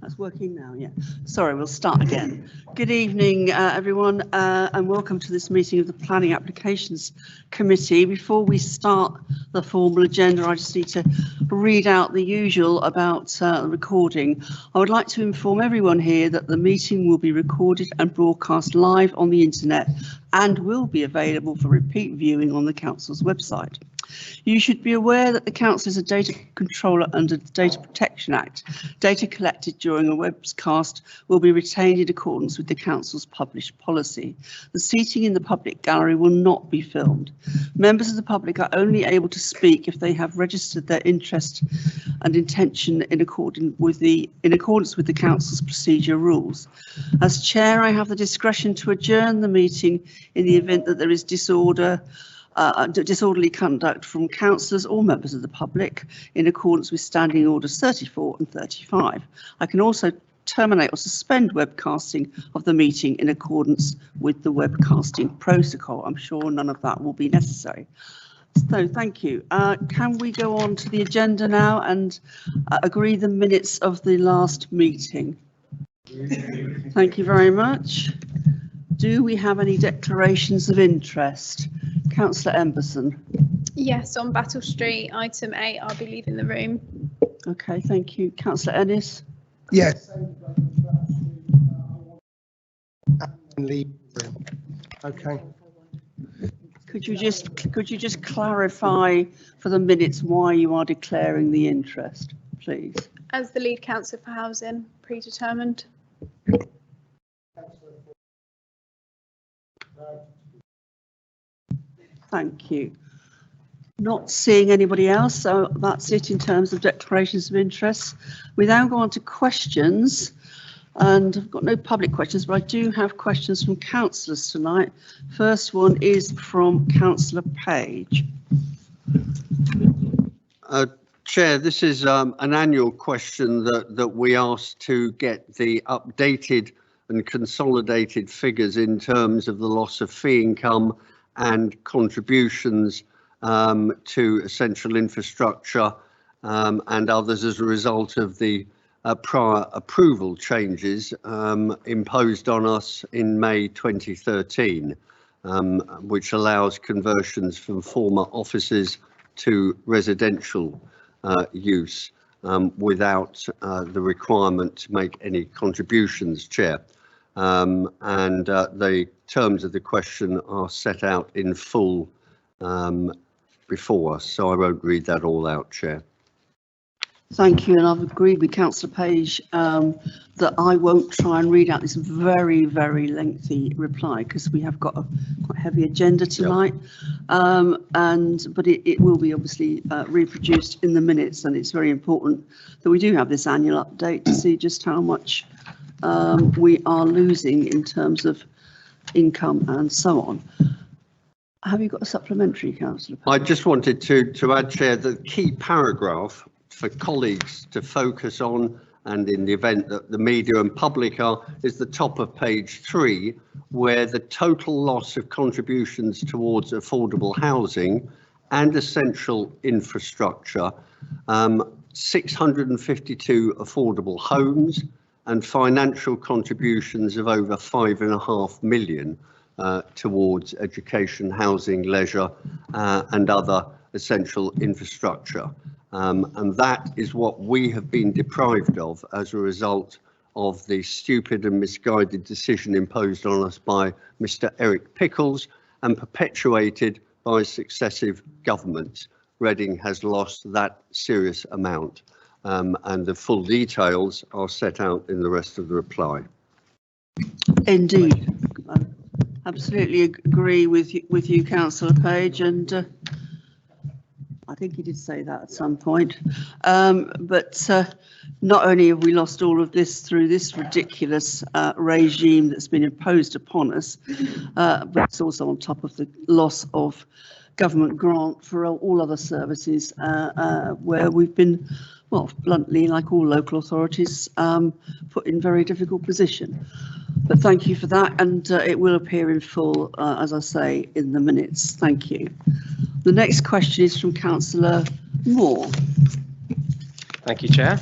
That's working now, yeah. Sorry, we'll start again. Good evening, everyone, and welcome to this meeting of the Planning Applications Committee. Before we start the formal agenda, I just need to read out the usual about the recording. I would like to inform everyone here that the meeting will be recorded and broadcast live on the internet and will be available for repeat viewing on the Council's website. You should be aware that the Council is a data controller under the Data Protection Act. Data collected during a webcast will be retained in accordance with the Council's published policy. The seating in the public gallery will not be filmed. Members of the public are only able to speak if they have registered their interest and intention in accordance with the Council's procedure rules. As Chair, I have the discretion to adjourn the meeting in the event that there is disorderly conduct from councillors or members of the public in accordance with Standing Orders 34 and 35. I can also terminate or suspend webcasting of the meeting in accordance with the webcasting protocol. I'm sure none of that will be necessary. So thank you. Can we go on to the agenda now and agree the minutes of the last meeting? Thank you very much. Do we have any declarations of interest? Councillor Emberson. Yes, on Battle Street, item 8, I'll be leaving the room. Okay, thank you. Councillor Ennis. Yes. Okay. Could you just clarify for the minutes why you are declaring the interest, please? As the lead councillor for housing, predetermined. Thank you. Not seeing anybody else, so that's it in terms of declarations of interest. We now go on to questions, and I've got no public questions, but I do have questions from councillors tonight. First one is from Councillor Page. Chair, this is an annual question that we asked to get the updated and consolidated figures in terms of the loss of fee income and contributions to essential infrastructure and others as a result of the prior approval changes imposed on us in May 2013, which allows conversions from former offices to residential use without the requirement to make any contributions, Chair. And the terms of the question are set out in full before us, so I won't read that all out, Chair. Thank you, and I've agreed with Councillor Page that I won't try and read out this very, very lengthy reply because we have got a quite heavy agenda tonight. Yep. But it will be obviously reproduced in the minutes, and it's very important that we do have this annual update to see just how much we are losing in terms of income and so on. Have you got a supplementary, Councillor? I just wanted to add, Chair, the key paragraph for colleagues to focus on, and in the event that the media and public are, is the top of page 3, where the total loss of contributions towards affordable housing and essential infrastructure, 652 affordable homes, and financial contributions of over 5.5 million towards education, housing, leisure and other essential infrastructure. And that is what we have been deprived of as a result of the stupid and misguided decision imposed on us by Mr. Eric Pickles and perpetuated by successive governments. Reading has lost that serious amount. And the full details are set out in the rest of the reply. Indeed, I absolutely agree with you, Councillor Page, and I think he did say that at some point. But not only have we lost all of this through this ridiculous regime that's been imposed upon us, but it's also on top of the loss of government grant for all other services where we've been, well, bluntly, like all local authorities, put in very difficult position. But thank you for that, and it will appear in full, as I say, in the minutes. Thank you. The next question is from Councillor Moore. Thank you, Chair.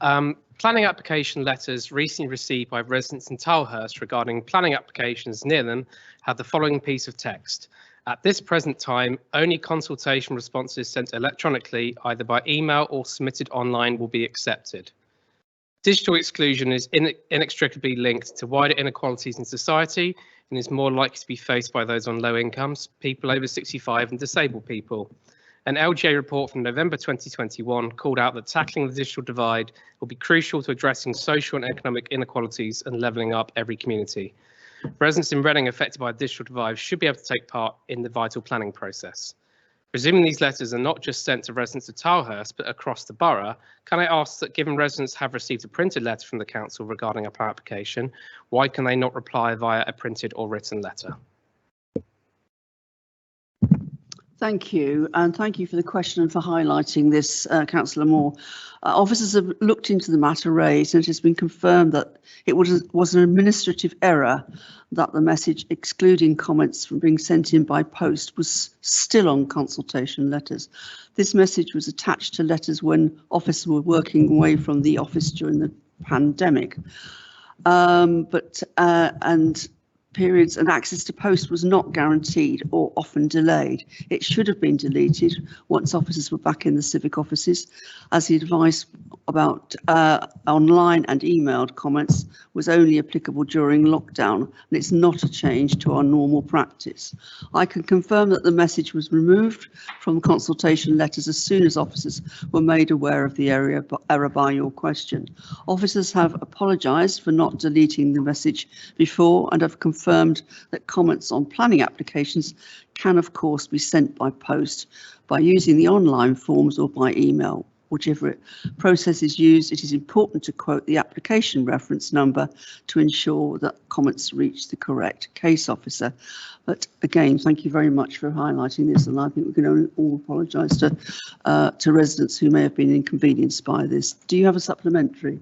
Planning application letters recently received by residents in Tilehurst regarding planning applications near them have the following piece of text. At this present time, only consultation responses sent electronically, either by email or submitted online, will be accepted. Digital exclusion is inextricably linked to wider inequalities in society and is more likely to be faced by those on low incomes, people over 65 and disabled people. An LGA report from November 2021 called out that tackling the digital divide will be crucial to addressing social and economic inequalities and levelling up every community. Residents in Reading affected by a digital divide should be able to take part in the vital planning process. Presuming these letters are not just sent to residents of Tilehurst but across the borough, can I ask that given residents have received a printed letter from the council regarding a plan application, why can they not reply via a printed or written letter? Thank you, and thank you for the question and for highlighting this, Councillor Moore. Officers have looked into the matter raised, and it has been confirmed that it was an administrative error that the message excluding comments from being sent in by post was still on consultation letters. This message was attached to letters when officers were working away from the office during the pandemic. And periods and access to post was not guaranteed or often delayed. It should have been deleted once officers were back in the civic offices, as the advice about online and emailed comments was only applicable during lockdown, and it's not a change to our normal practice. I can confirm that the message was removed from consultation letters as soon as officers were made aware of the error by your question. Officers have apologised for not deleting the message before and have confirmed that comments on planning applications can of course be sent by post by using the online forms or by email. Whichever process is used, it is important to quote the application reference number to ensure that comments reach the correct case officer. But again, thank you very much for highlighting this, and I think we can all apologise to residents who may have been inconvenienced by this. Do you have a supplementary?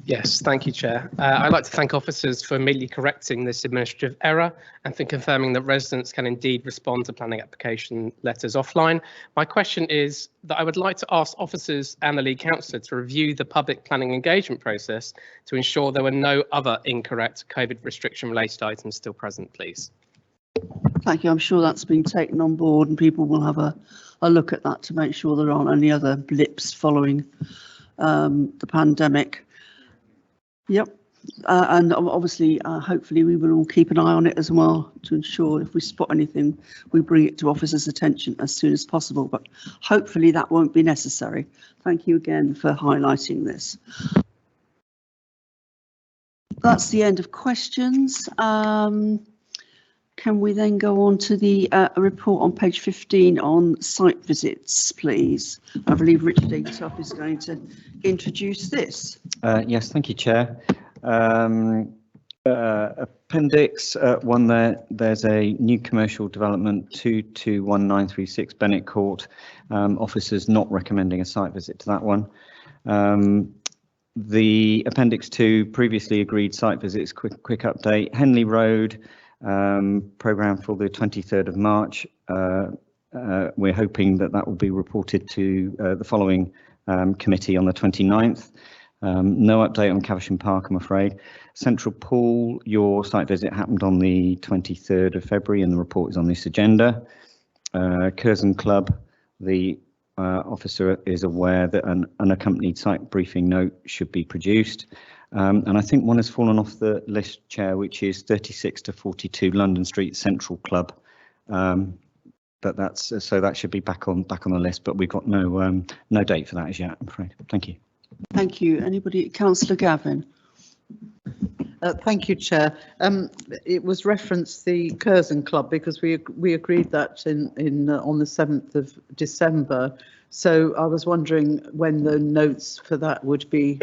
Yes, thank you, Chair. I'd like to thank officers for immediately correcting this administrative error and for confirming that residents can indeed respond to planning application letters offline. My question is that I would like to ask officers and the lead councillor to review the public planning engagement process to ensure there were no other incorrect COVID restriction related items still present, please. Thank you. I'm sure that's been taken on board and people will have a look at that to make sure there aren't any other blips following the pandemic. Yep, and obviously, hopefully we will all keep an eye on it as well to ensure if we spot anything, we bring it to officers' attention as soon as possible, but hopefully that won't be necessary. Thank you again for highlighting this. That's the end of questions. Can we then go on to the report on page 15 on site visits, please? I believe Richard Eagletuff is going to introduce this. Yes, thank you, Chair. Appendix 1 there's a new commercial development 221936 Bennett Court. Officers not recommending a site visit to that one. The Appendix 2 previously agreed site visits, quick update. Henley Road, programme for the 23rd of March. We're hoping that will be reported to the following committee on the 29th. No update on Caversham Park, I'm afraid. Central Pool, your site visit happened on the 23rd of February and the report is on this agenda. Curzon Club, the officer is aware that an unaccompanied site briefing note should be produced. And I think one has fallen off the list, Chair, which is 36 to 42 London Street Central Club. But that's so that should be back on the list, but we've got no date for that as yet, I'm afraid. Thank you. Thank you. Anybody? Councillor Gavin. Thank you, Chair. It was referenced the Curzon Club because we agreed that on the 7th of December. So I was wondering when the notes for that would be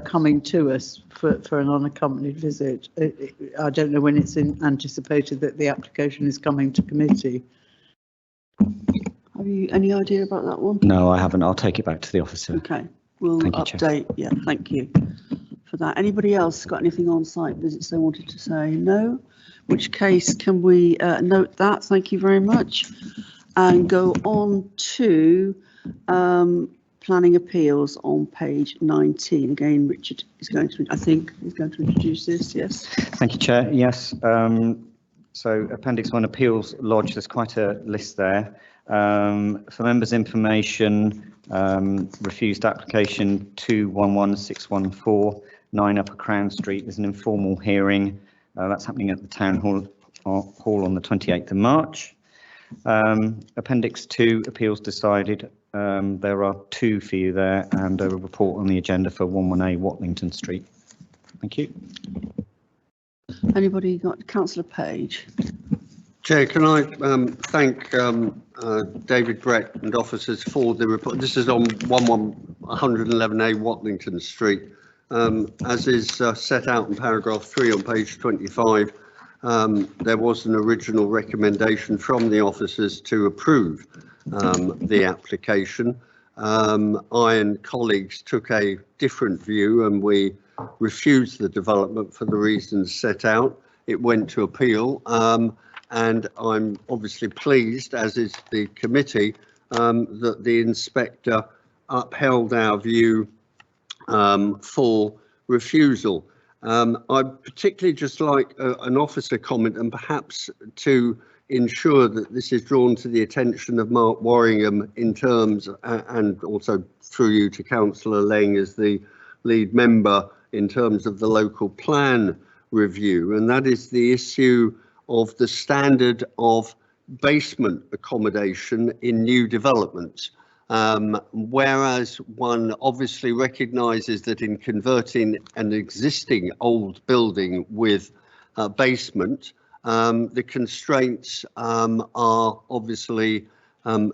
coming to us for an unaccompanied visit. I don't know when it's anticipated that the application is coming to committee. Have you any idea about that one? No, I haven't. I'll take it back to the officer. Okay, we'll update. Yeah, thank you for that. Anybody else got anything on site visits they wanted to say? No? In which case, can we note that? Thank you very much. And go on to planning appeals on page 19. Again, Richard is going to, I think, is going to introduce this, yes. Thank you, Chair. Yes. So Appendix 1 Appeals Lodge, there's quite a list there. For members' information, refused application 211614, 9 Upper Crown Street. There's an informal hearing. That's happening at the Town Hall on the 28th of March. Appendix 2 Appeals decided. There are 2 for you there, and a report on the agenda for 11A Watlington Street. Thank you. Anybody got Councillor Page? Chair, can I thank David Brett and officers for the report. This is on 111A Watlington Street. As is set out in paragraph 3 on page 25, there was an original recommendation from the officers to approve the application. I and colleagues took a different view and we refused the development for the reasons set out. It went to appeal, and I'm obviously pleased, as is the committee, that the inspector upheld our view for refusal. I'd particularly just like an officer comment, and perhaps to ensure that this is drawn to the attention of Mark Warringham in terms, and also through you to Councillor Leng as the lead member, in terms of the local plan review, and that is the issue of the standard of basement accommodation in new developments. Whereas one obviously recognises that in converting an existing old building with a basement, the constraints are obviously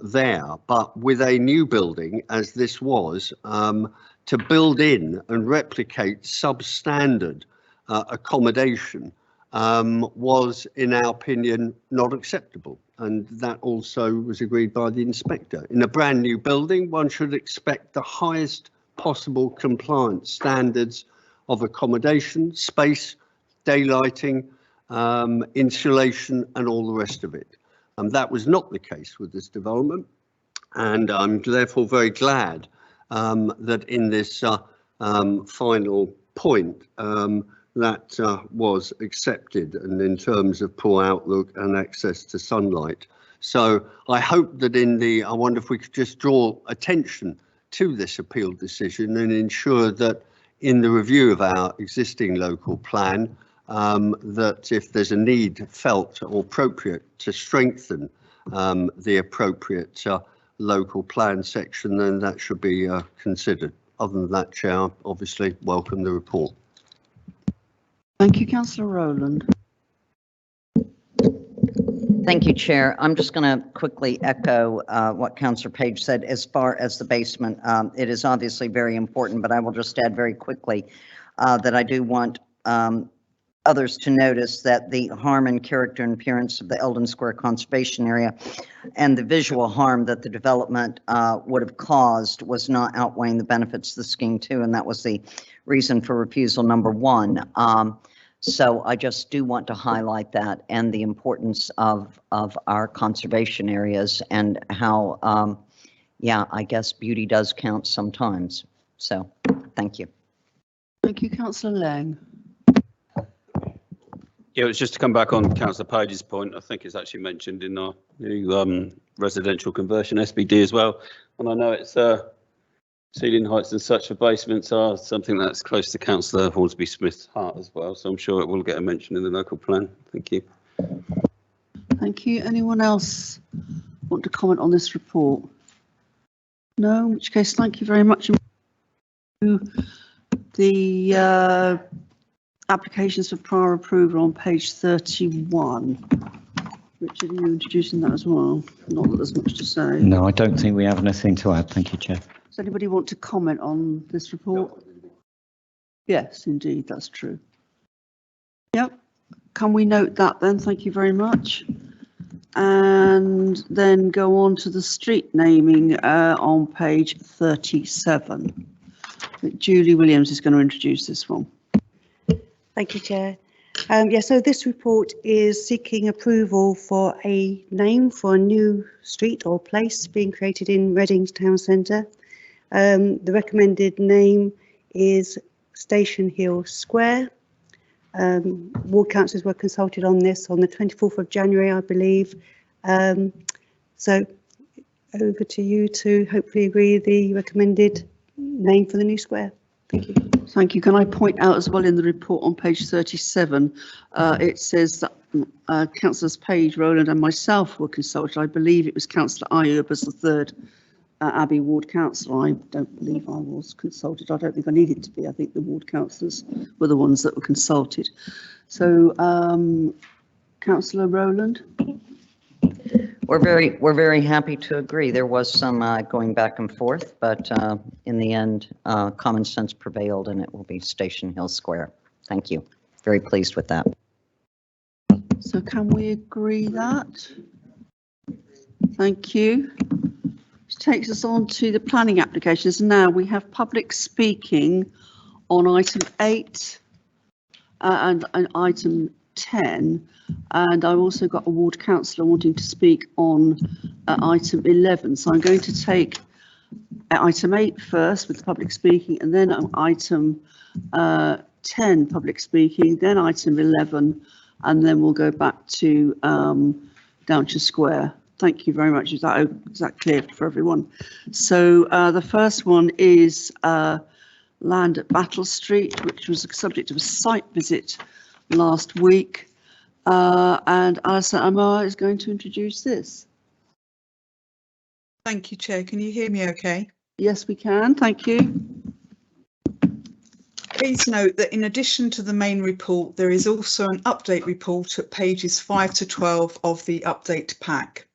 there, but with a new building, as this was, to build in and replicate substandard accommodation was, in our opinion, not acceptable. And that also was agreed by the inspector. In a brand new building, one should expect the highest possible compliance standards of accommodation, space, daylighting, insulation, and all the rest of it. And that was not the case with this development. And I'm therefore very glad that in this final point, that was accepted, and in terms of poor outlook and access to sunlight. So I hope that I wonder if we could just draw attention to this appeal decision and ensure that in the review of our existing local plan, that if there's a need felt or appropriate to strengthen the appropriate local plan section, then that should be considered. Other than that, Chair, obviously welcome the report. Thank you, Councillor Rowland. Thank you, Chair. I'm just going to quickly echo what Councillor Page said. As far as the basement, it is obviously very important, but I will just add very quickly that I do want others to notice that the harm and character and appearance of the Eldon Square Conservation Area and the visual harm that the development would have caused was not outweighing the benefits of the scheme too, and that was the reason for refusal number 1. So I just do want to highlight that and the importance of our conservation areas and how, yeah, I guess beauty does count sometimes. So thank you. Thank you, Councillor Leng. Yeah, it was just to come back on Councillor Page's point. I think it's actually mentioned in our new residential conversion SBD as well. And I know it's ceiling heights and such for basements are something that's close to Councillor Hornsby-Smith's heart as well. So I'm sure it will get a mention in the local plan. Thank you. Thank you. Anyone else want to comment on this report? No, in which case, thank you very much. The applications for prior approval on page 31. Richard, are you introducing that as well? Not that there's much to say. No, I don't think we have anything to add. Thank you, Chair. Does anybody want to comment on this report? Yes, indeed, that's true. Yep. Can we note that then? Thank you very much. And then go on to the street naming on page 37. Julie Williams is going to introduce this one. Thank you, Chair. Yeah, so this report is seeking approval for a name for a new street or place being created in Reading Town Centre. The recommended name is Station Hill Square. Ward councillors were consulted on this on the 24th of January, I believe. So over to you to hopefully agree the recommended name for the new square. Thank you. Thank you. Can I point out as well in the report on page 37, it says that councillors Page, Rowland and myself were consulted. I believe it was Councillor Ayub as the third Abbey ward councillor. I don't believe I was consulted. I don't think I needed to be. I think the ward councillors were the ones that were consulted. So Councillor Rowland. We're very happy to agree. There was some going back and forth, but in the end, common sense prevailed and it will be Station Hill Square. Thank you. Very pleased with that. So can we agree that? Thank you. Which takes us on to the planning applications. Now we have public speaking on item 8 and item 10. And I've also got a ward councillor wanting to speak on item 11. So I'm going to take item 8 first with public speaking, and then item 10 public speaking, then item 11, and then we'll go back to Downshire Square. Thank you very much. Is that clear for everyone? So the first one is land at Battle Street, which was the subject of a site visit last week. And Alison Amar is going to introduce this. Thank you, Chair. Can you hear me okay? Yes, we can. Thank you. Please note that in addition to the main report, there is also an update report at pages 5 to 12 of the update pack.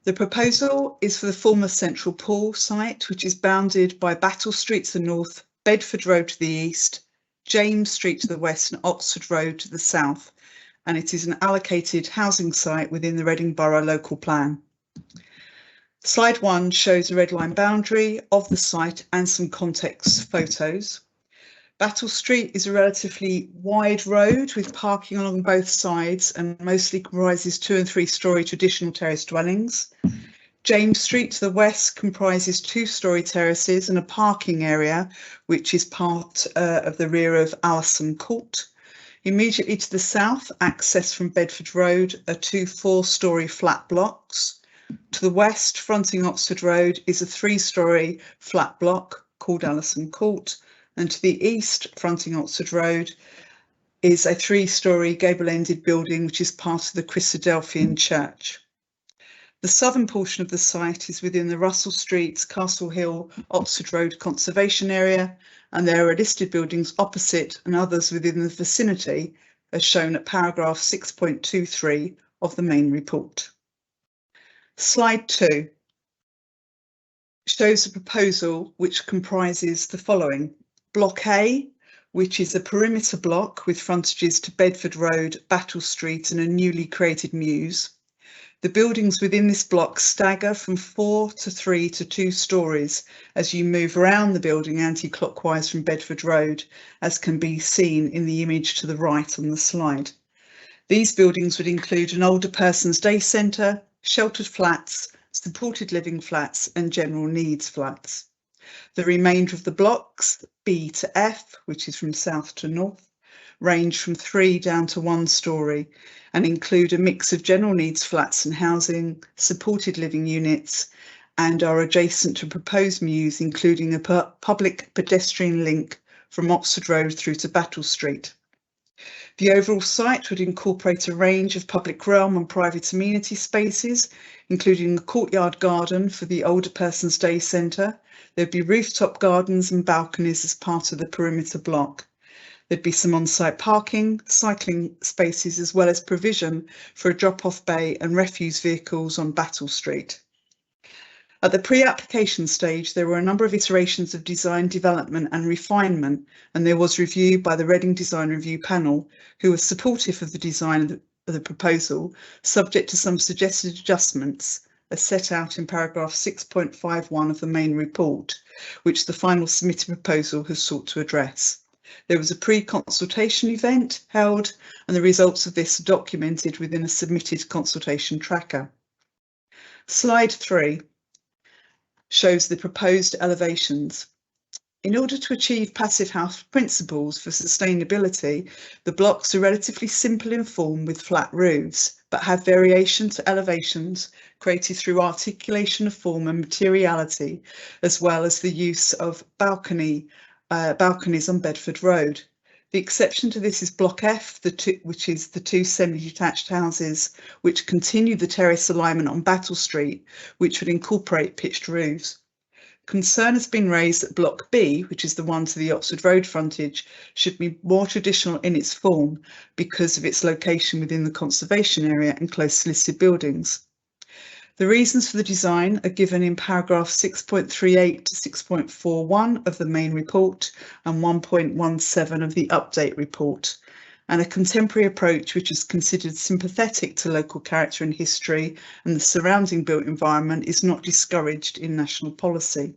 The proposal is for the former Central Pool site, which is bounded by Battle Street to the north, Bedford Road to the east, James Street to the west and Oxford Road to the south. And it is an allocated housing site within the Reading Borough local plan. Slide 1 shows a red line boundary of the site and some context photos. Battle Street is a relatively wide road with parking along both sides and mostly comprises 2- and 3-storey traditional terrace dwellings. James Street to the west comprises 2-storey terraces and a parking area, which is part of the rear of Allison Court. Immediately to the south, access from Bedford Road are 2 4-storey flat blocks. To the west, fronting Oxford Road, is a 3-storey flat block called Allison Court, and to the east, fronting Oxford Road, is a 3-storey gable-ended building which is part of the Christadelphian Church. The southern portion of the site is within the Russell Street, Castle Hill, Oxford Road Conservation Area, and there are listed buildings opposite and others within the vicinity, as shown at paragraph 6.23 of the main report. Slide 2 shows a proposal which comprises the following. Block A, which is a perimeter block with frontages to Bedford Road, Battle Street and a newly created mews. The buildings within this block stagger from 4 to 3 to 2 storeys as you move around the building anti-clockwise from Bedford Road, as can be seen in the image to the right on the slide. These buildings would include an older person's day centre, sheltered flats, supported living flats and general needs flats. The remainder of the blocks, B to F, which is from south to north, range from 3 down to 1 storey and include a mix of general needs flats and housing, supported living units, and are adjacent to proposed mews, including a public pedestrian link from Oxford Road through to Battle Street. The overall site would incorporate a range of public realm and private amenity spaces, including a courtyard garden for the older person's day centre. There'd be rooftop gardens and balconies as part of the perimeter block. There'd be some on-site parking, cycling spaces, as well as provision for a drop-off bay and refuse vehicles on Battle Street. At the pre-application stage, there were a number of iterations of design development and refinement, and there was review by the Reading Design Review Panel, who was supportive of the design of the proposal, subject to some suggested adjustments, as set out in paragraph 6.51 of the main report, which the final submitted proposal has sought to address. There was a pre-consultation event held, and the results of this are documented within a submitted consultation tracker. Slide 3. shows the proposed elevations. In order to achieve passive house principles for sustainability, the blocks are relatively simple in form with flat roofs, but have variation to elevations created through articulation of form and materiality, as well as the use of balconies on Bedford Road. The exception to this is Block F, which is the two semi-detached houses which continue the terrace alignment on Battle Street, which would incorporate pitched roofs. Concern has been raised that Block B, which is the one to the Oxford Road frontage, should be more traditional in its form because of its location within the conservation area and close to listed buildings. The reasons for the design are given in paragraph 6.38 to 6.41 of the main report and 1.17 of the update report, and a contemporary approach which is considered sympathetic to local character and history and the surrounding built environment is not discouraged in national policy.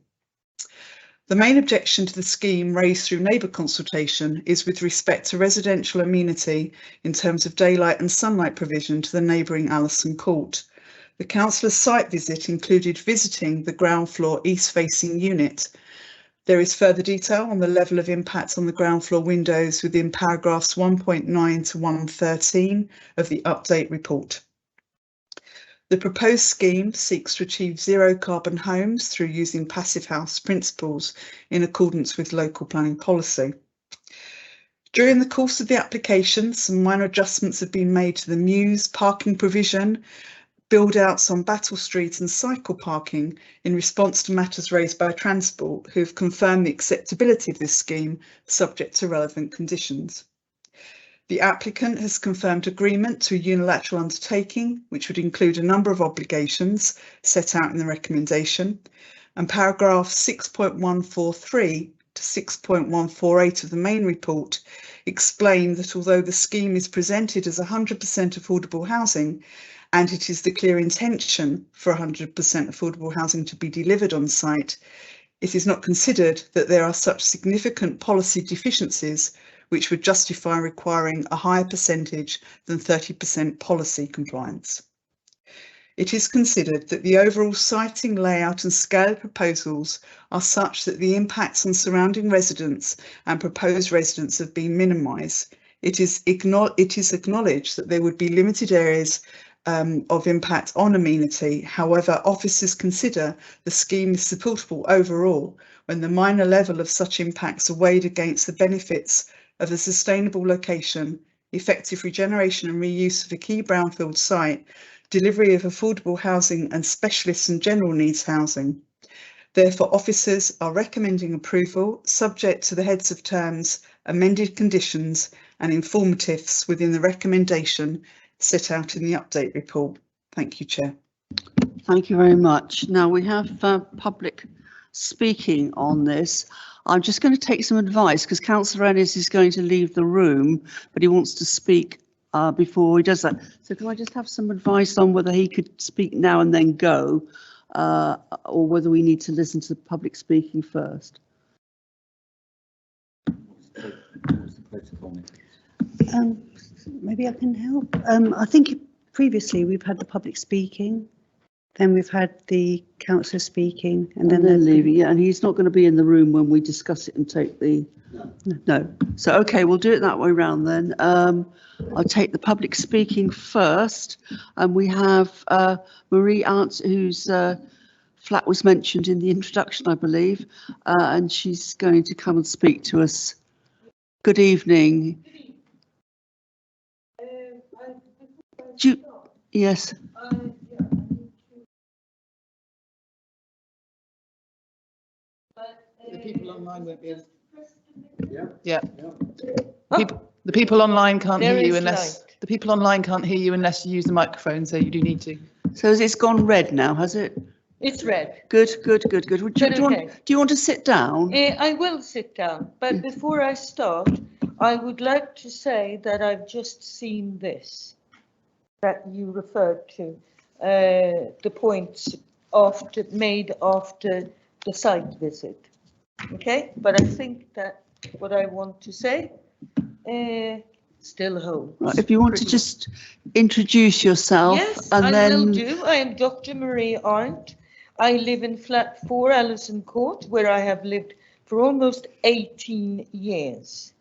The main objection to the scheme raised through neighbour consultation is with respect to residential amenity in terms of daylight and sunlight provision to the neighbouring Allison Court. The councillor's site visit included visiting the ground floor east-facing unit. There is further detail on the level of impact on the ground floor windows within paragraphs 1.9 to 113 of the update report. The proposed scheme seeks to achieve zero carbon homes through using passive house principles in accordance with local planning policy. During the course of the application, some minor adjustments have been made to the mews, parking provision, build-outs on Battle Street and cycle parking in response to matters raised by Transport, who have confirmed the acceptability of this scheme subject to relevant conditions. The applicant has confirmed agreement to a unilateral undertaking, which would include a number of obligations set out in the recommendation, and paragraph 6.143 to 6.148 of the main report explain that although the scheme is presented as 100% affordable housing, and it is the clear intention for 100% affordable housing to be delivered on site, it is not considered that there are such significant policy deficiencies which would justify requiring a higher percentage than 30% policy compliance. It is considered that the overall siting, layout and scale proposals are such that the impacts on surrounding residents and proposed residents have been minimised. It is acknowledged that there would be limited areas of impact on amenity. However, officers consider the scheme is supportable overall when the minor level of such impacts are weighed against the benefits of a sustainable location, effective regeneration and reuse of a key brownfield site, delivery of affordable housing and specialist and general needs housing. Therefore, officers are recommending approval subject to the heads of terms, amended conditions and informatives within the recommendation set out in the update report. Thank you, Chair. Thank you very much. Now we have public speaking on this. I'm just going to take some advice because Councillor Ennis is going to leave the room, but he wants to speak before he does that. So can I just have some advice on whether he could speak now and then go, or whether we need to listen to the public speaking first? Maybe I can help. I think previously we've had the public speaking, then we've had the councillor speaking, and then they're leaving. Yeah, and he's not going to be in the room when we discuss it and take the. No. So okay, we'll do it that way round then. I'll take the public speaking first, and we have Marie Arndt, whose flat was mentioned in the introduction, I believe, and she's going to come and speak to us. Good evening. Yes. The people online won't be able. Yeah. The people online can't hear you unless the people online can't hear you unless you use the microphone. So you do need to. So it's gone red now, has it? It's red. Good. Do you want to sit down? I will sit down, but before I start, I would like to say that I've just seen this that you referred to, the points made after the site visit. Okay, but I think that what I want to say still holds. Right, if you want to just introduce yourself. Yes, and I then... will do. I am Dr. Marie Arndt. I live in flat 4 Allison Court, where I have lived for almost 18 years.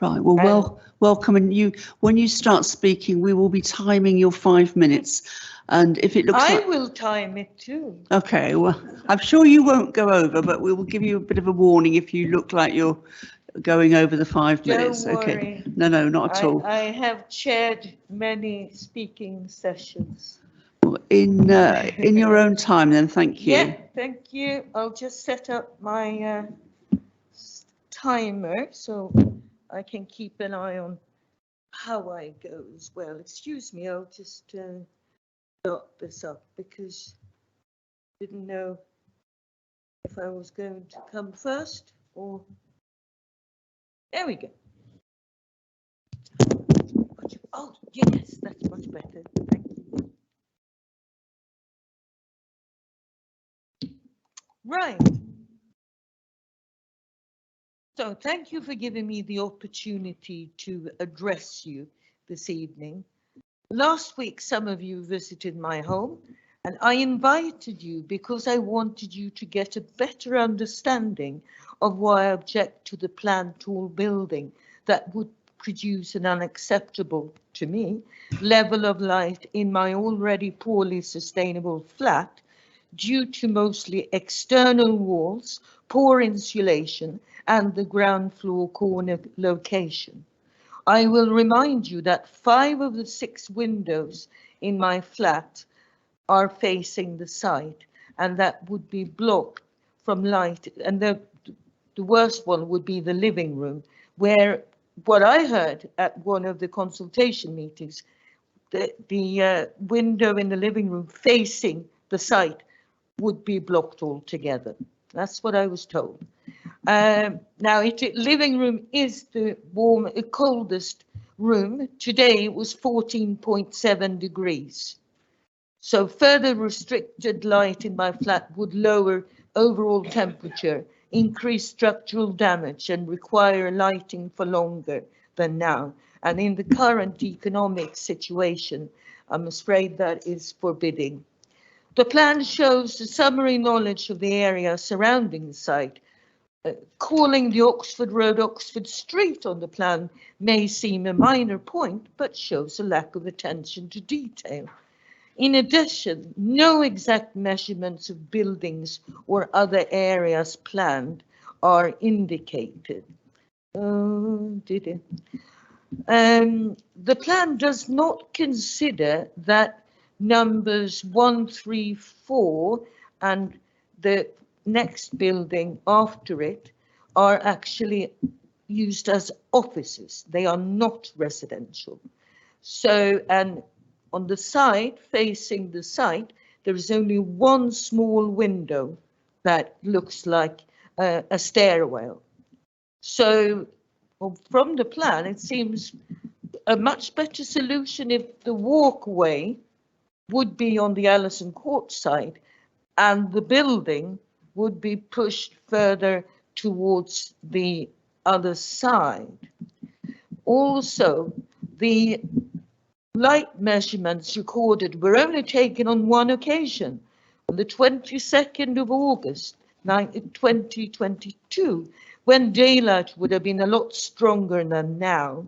Right, well, welcome, and when you start speaking, we will be timing your 5 minutes, and if it looks I like... will time it too. Okay, well, I'm sure you won't go over, but we will give you a bit of a warning if you look like you're going over the 5 minutes. Don't Okay. worry. No, not at all. I have chaired many speaking sessions. In your own time, then. Thank you. Yeah, thank you. I'll just set up my timer so I can keep an eye on how I go as well. Excuse me, I'll just start this up because I didn't know if I was going to come first or... There we go. Oh, yes, that's much better. Thank you. Right. So thank you for giving me the opportunity to address you this evening. Last week, some of you visited my home, and I invited you because I wanted you to get a better understanding of why I object to the planned tall building that would produce an unacceptable, to me, level of light in my already poorly sustainable flat due to mostly external walls, poor insulation, and the ground floor corner location. I will remind you that 5 of the 6 windows in my flat are facing the site, and that would be blocked from light. And the worst one would be the living room, where what I heard at one of the consultation meetings, the window in the living room facing the site would be blocked altogether. That's what I was told. Now, living room is the coldest room. Today it was 14.7 degrees. So further restricted light in my flat would lower overall temperature, increase structural damage, and require lighting for longer than now. And in the current economic situation, I'm afraid that is forbidding. The plan shows the summary knowledge of the area surrounding the site. Calling the Oxford Road Oxford Street on the plan may seem a minor point, but shows a lack of attention to detail. In addition, no exact measurements of buildings or other areas planned are indicated. The plan does not consider that numbers 1, 3, 4 and the next building after it are actually used as offices. They are not residential. So, and on the side facing the site, there is only one small window that looks like a stairwell. So from the plan, it seems a much better solution if the walkway would be on the Allison Court side and the building would be pushed further towards the other side. Also, the light measurements recorded were only taken on one occasion, on the 22nd of August, 2022, when daylight would have been a lot stronger than now.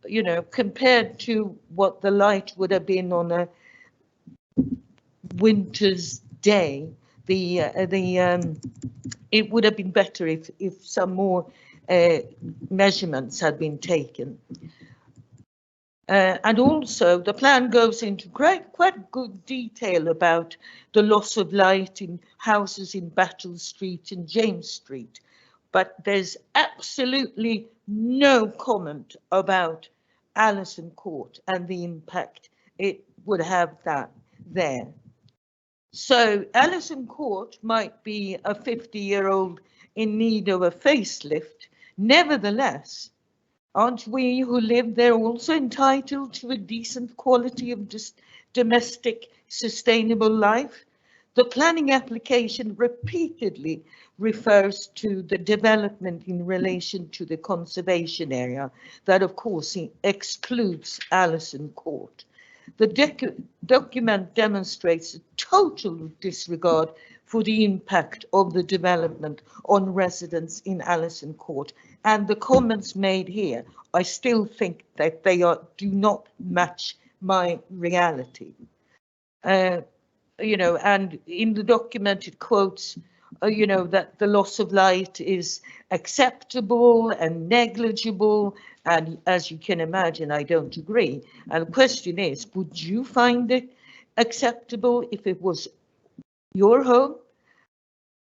You know, compared to what the light would have been on a winter's day, it would have been better if some more measurements had been taken. And also the plan goes into quite good detail about the loss of light in houses in Battle Street and James Street, but there's absolutely no comment about Allison Court and the impact it would have that there. So Allison Court might be a 50-year-old in need of a facelift. Nevertheless, aren't we who live there also entitled to a decent quality of domestic sustainable life? The planning application repeatedly refers to the development in relation to the conservation area that of course excludes Allison Court. The document demonstrates a total disregard for the impact of the development on residents in Allison Court, and the comments made here, I still think that they do not match my reality. You know, and in the document it quotes, you know, that the loss of light is acceptable and negligible, and as you can imagine, I don't agree. And the question is, would you find it acceptable if it was your home?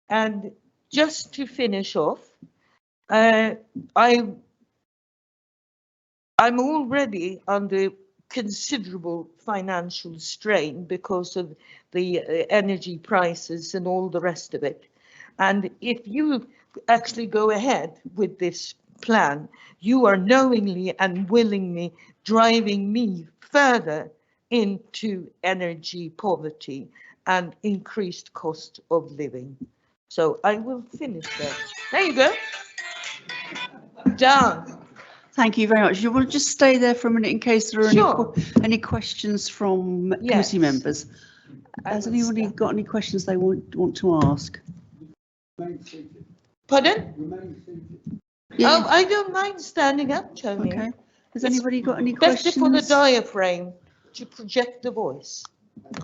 And just to finish off, I'm already under considerable financial strain because of the energy prices and all the rest of it. And if you actually go ahead with this plan, you are knowingly and willingly driving me further into energy poverty and increased cost of living. So I will finish there. There you go. Done. Thank you very much. You want to just stay there for a minute in case there are any questions from committee members. Has anybody got any questions they want to ask? Pardon? Yeah. I don't mind standing up, Tony. Okay. Has anybody got any questions? Better for the diaphragm to project the voice.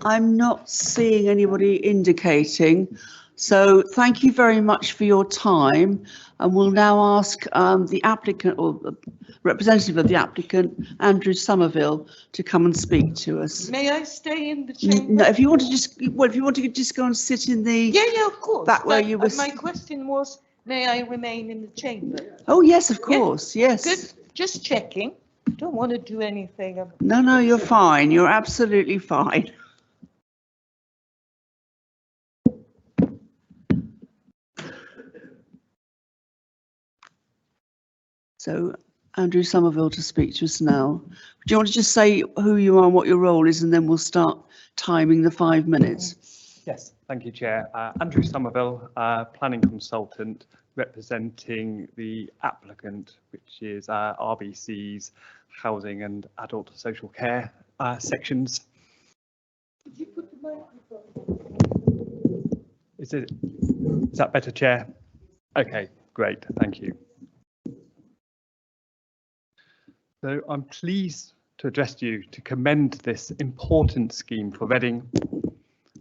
I'm not seeing anybody indicating. So thank you very much for your time, and we'll now ask the applicant or the representative of the applicant, Andrew Somerville, to come and speak to us. May I stay in the chamber? No, if you want to just, well, if you want to just go and sit in the yeah, of course. Back where you were. My question was, may I remain in the chamber? Oh yes, of course, yes. Good. Just checking. Don't want to do anything. No, you're fine. You're absolutely fine. So, Andrew Somerville to speak to us now. Do you want to just say who you are and what your role is, and then we'll start timing the 5 minutes? Yes, thank you, Chair. Andrew Somerville, planning consultant representing the applicant, which is RBC's Housing and Adult Social Care sections. Could you put the microphone? Is that better, Chair? Okay, great, thank you. So I'm pleased to address you to commend this important scheme for Reading,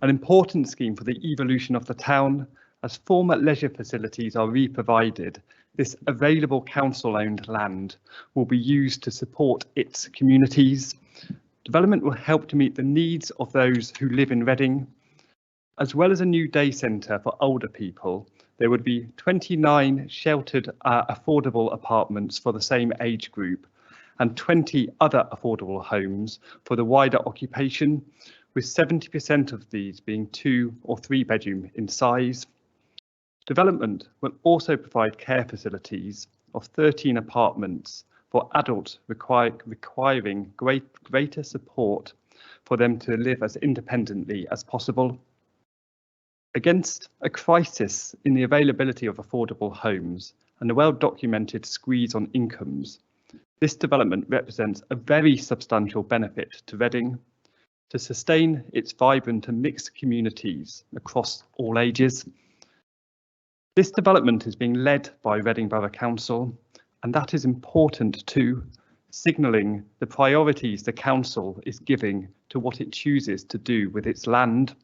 an important scheme for the evolution of the town. As former leisure facilities are re-provided, this available council-owned land will be used to support its communities. Development will help to meet the needs of those who live in Reading. As well as a new day centre for older people, there would be 29 sheltered affordable apartments for the same age group, and 20 other affordable homes for the wider occupation, with 70% of these being 2 or 3 bedroom in size. Development will also provide care facilities of 13 apartments for adults requiring greater support for them to live as independently as possible. Against a crisis in the availability of affordable homes and a well-documented squeeze on incomes, this development represents a very substantial benefit to Reading to sustain its vibrant and mixed communities across all ages. This development is being led by Reading Borough Council, and that is important too, signalling the priorities the council is giving to what it chooses to do with its land.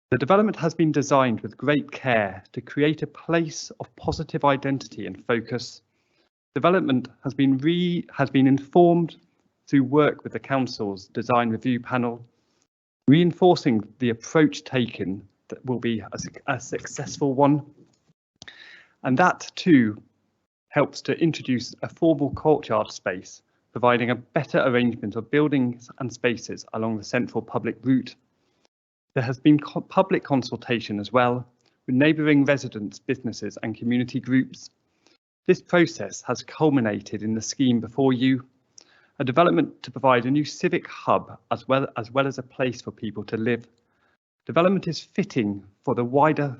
The development has been designed with great care to create a place of positive identity and focus. Development has been informed through work with the council's design review panel, reinforcing the approach taken that will be a successful one. And that too helps to introduce a formal courtyard space, providing a better arrangement of buildings and spaces along the central public route. There has been public consultation as well, with neighbouring residents, businesses and community groups. This process has culminated in the scheme before you, a development to provide a new civic hub as well as a place for people to live. Development is fitting for the wider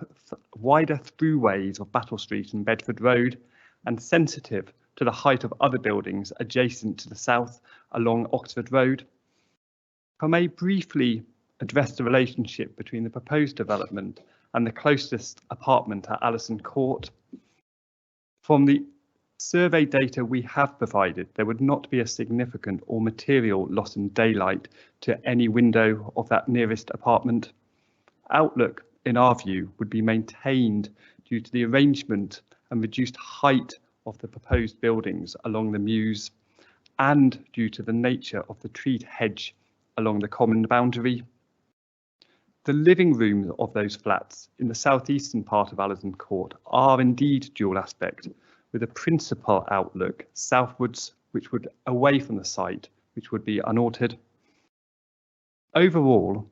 throughways of Battle Street and Bedford Road, and sensitive to the height of other buildings adjacent to the south along Oxford Road. I may briefly address the relationship between the proposed development and the closest apartment at Allison Court. From the survey data we have provided, there would not be a significant or material loss in daylight to any window of that nearest apartment. Outlook, in our view, would be maintained due to the arrangement and reduced height of the proposed buildings along the mews, and due to the nature of the treed hedge along the common boundary. The living rooms of those flats in the southeastern part of Allison Court are indeed dual aspect, with a principal outlook southwards, which would away from the site, which would be unaltered. Overall,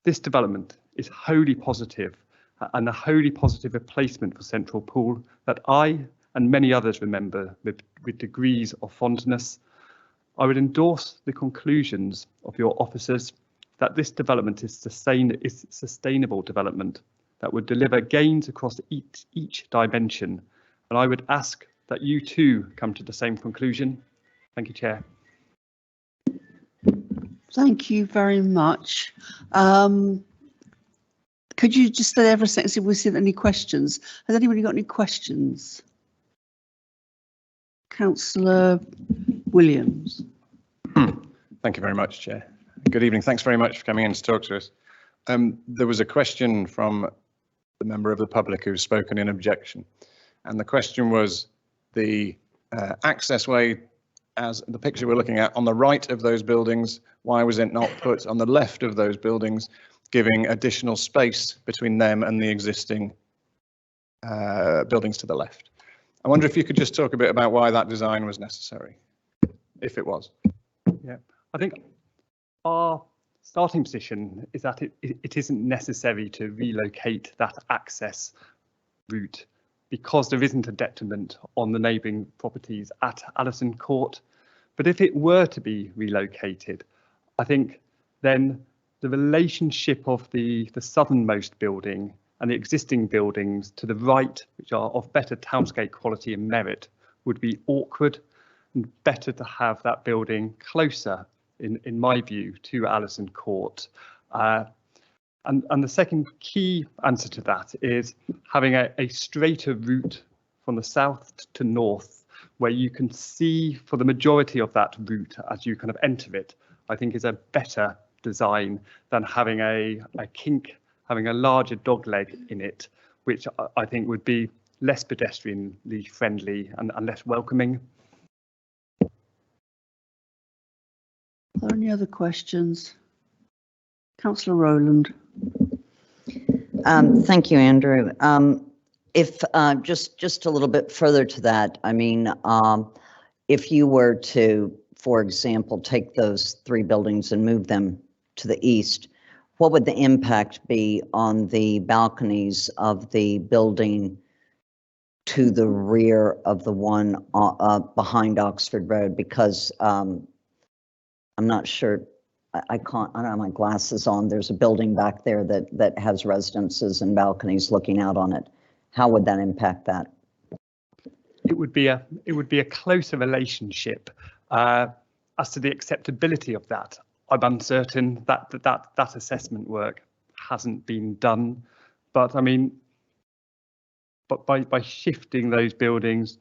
this development is wholly positive, and a wholly positive replacement for Central Pool that I and many others remember with degrees of fondness. I would endorse the conclusions of your officers that this development is sustainable development that would deliver gains across each dimension. And I would ask that you too come to the same conclusion. Thank you, Chair. Thank you very much. Could you just stay there for a second, see if we've seen any questions? Has anybody got any questions? Councillor Williams. Thank you very much, Chair. Good evening. Thanks very much for coming in to talk to us. There was a question from the member of the public who's spoken in objection, and the question was the access way, as the picture we're looking at on the right of those buildings, why was it not put on the left of those buildings, giving additional space between them and the existing buildings to the left? I wonder if you could just talk a bit about why that design was necessary, if it was. Yeah, I think our starting position is that it isn't necessary to relocate that access route because there isn't a detriment on the neighbouring properties at Allison Court. But if it were to be relocated, I think then the relationship of the southernmost building and the existing buildings to the right, which are of better townscape quality and merit, would be awkward, and better to have that building closer, in my view, to Allison Court. And the second key answer to that is having a straighter route from the south to north, where you can see for the majority of that route as you kind of enter it, I think is a better design than having a kink, having a larger dog leg in it, which I think would be less pedestrianly friendly and less welcoming. Are there any other questions? Councillor Rowland. Thank you, Andrew. If just a little bit further to that, I mean, if you were to, for example, take those 3 buildings and move them to the east, what would the impact be on the balconies of the building to the rear of the one behind Oxford Road? Because I'm not sure, I don't have my glasses on. There's a building back there that has residences and balconies looking out on it. How would that impact that? It would be a closer relationship. As to the acceptability of that, I'm uncertain. That assessment work hasn't been done. But I mean, but by shifting those buildings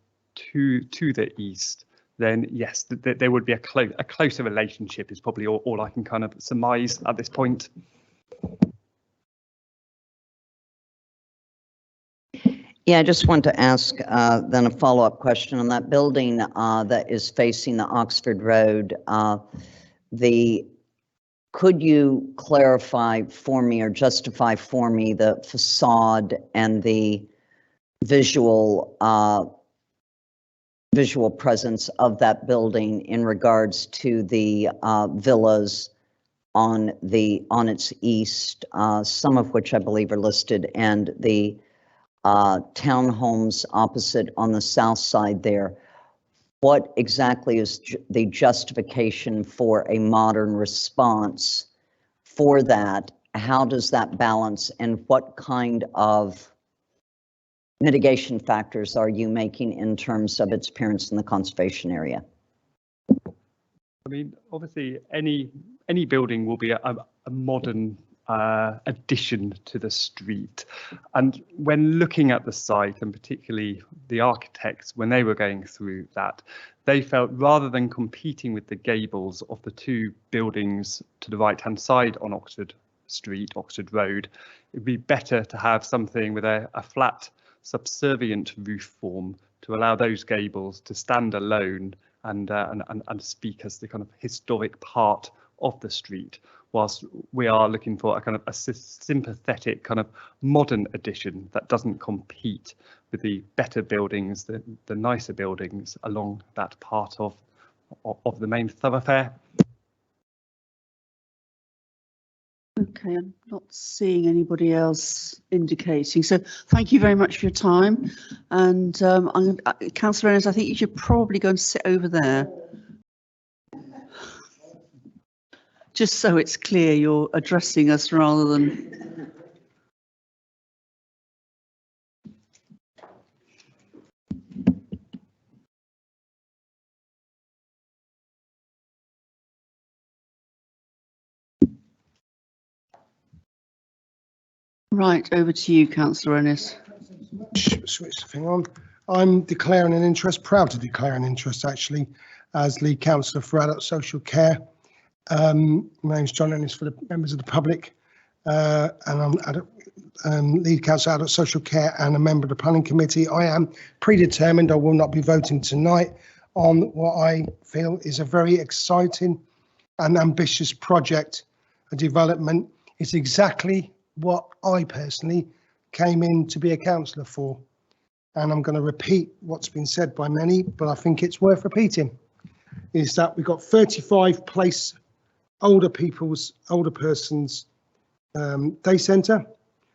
to the east, then yes, there would be a closer relationship is probably all I can kind of surmise at this point. Yeah, I just want to ask then a follow-up question on that building that is facing the Oxford Road. Could you clarify for me or justify for me the facade and the visual presence of that building in regards to the villas on its east, some of which I believe are listed, and the townhomes opposite on the south side there? What exactly is the justification for a modern response for that? How does that balance, and what kind of mitigation factors are you making in terms of its appearance in the conservation area? I mean, obviously, any any building will be a modern addition to the street. And when looking at the site, and particularly the architects, when they were going through that, they felt rather than competing with the gables of the two buildings to the right-hand side on Oxford Street, Oxford Road, it'd be better to have something with a flat subservient roof form to allow those gables to stand alone and speak as the kind of historic part of the street, whilst we are looking for a kind of a sympathetic kind of modern addition that doesn't compete with the better buildings, the nicer buildings along that part of the main thoroughfare. Okay, I'm not seeing anybody else indicating. So thank you very much for your time. And Councillor Ennis, I think you should probably go and sit over there. Just so it's clear you're addressing us rather than... Right, over to you, Councillor Ennis. Switch the thing on. I'm declaring an interest, proud to declare an interest actually, as lead councillor for adult social care. My name's John Ennis for the members of the public, and I'm lead councillor adult social care and a member of the planning committee. I am predetermined, I will not be voting tonight on what I feel is a very exciting and ambitious project, a development. It's exactly what I personally came in to be a councillor for. And I'm going to repeat what's been said by many, but I think it's worth repeating, is that we've got 35 place older persons day centre,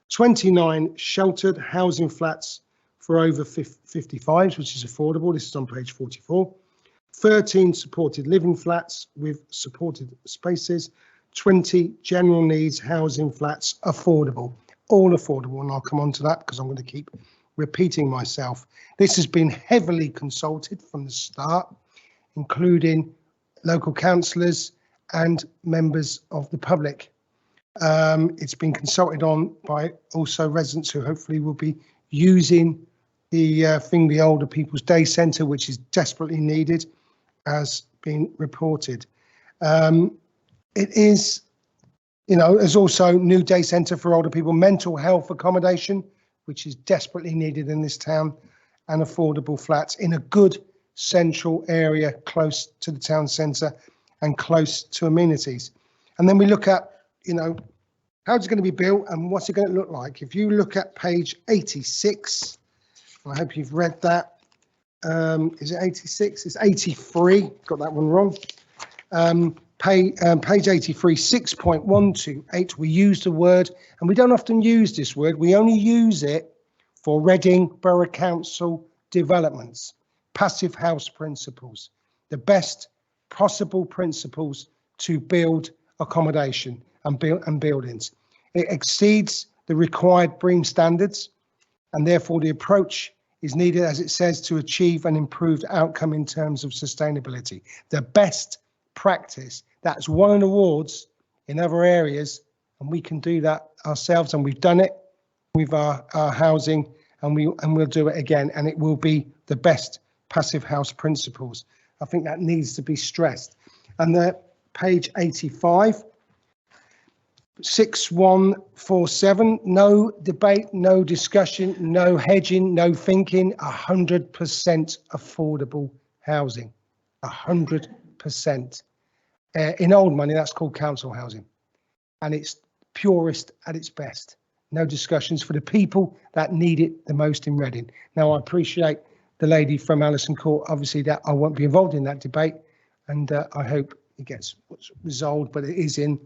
29 sheltered housing flats for over 55s, which is affordable. This is on page 44. 13 supported living flats with supported spaces, 20 general needs housing flats, affordable, all affordable. And I'll come on to that because I'm going to keep repeating myself. This has been heavily consulted from the start, including local councillors and members of the public. It's been consulted on by also residents who hopefully will be using the older people's day centre, which is desperately needed, as been reported. It is, there's also new day centre for older people, mental health accommodation, which is desperately needed in this town, and affordable flats in a good central area close to the town centre and close to amenities. And then we look at, how's it going to be built and what's it going to look like? If you look at page 86, I hope you've read that. Is it 86? It's 83. Got that one wrong. Page 83, 6.128. We use the word, and we don't often use this word. We only use it for Reading Borough Council developments, passive house principles, the best possible principles to build accommodation and buildings. It exceeds the required BREEAM standards, and therefore the approach is needed, as it says, to achieve an improved outcome in terms of sustainability. The best practice that's won awards in other areas, and we can do that ourselves, and we've done it with our housing, and we'll do it again, and it will be the best passive house principles. I think that needs to be stressed. And the page 85, 6147, no debate, no discussion, no hedging, no thinking, 100% affordable housing, 100%. In old money, that's called council housing, and it's purest at its best. No discussions for the people that need it the most in Reading. Now, I appreciate the lady from Allison Court, obviously, that I won't be involved in that debate, and I hope it gets resolved, but it is in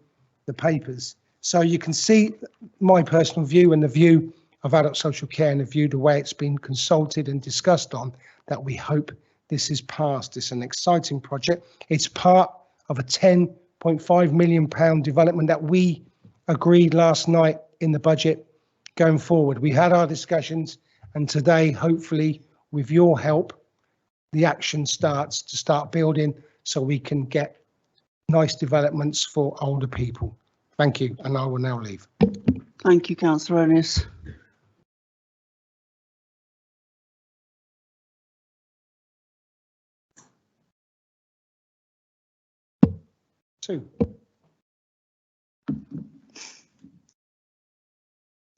the papers. So you can see my personal view and the view of adult social care and the view the way it's been consulted and discussed on, that we hope this is passed. It's an exciting project. It's part of a £10.5 million development that we agreed last night in the budget going forward. We had our discussions, and today, hopefully, with your help, the action starts to start building so we can get nice developments for older people. Thank you, and I will now leave. Thank you, Councillor Ennis. Two.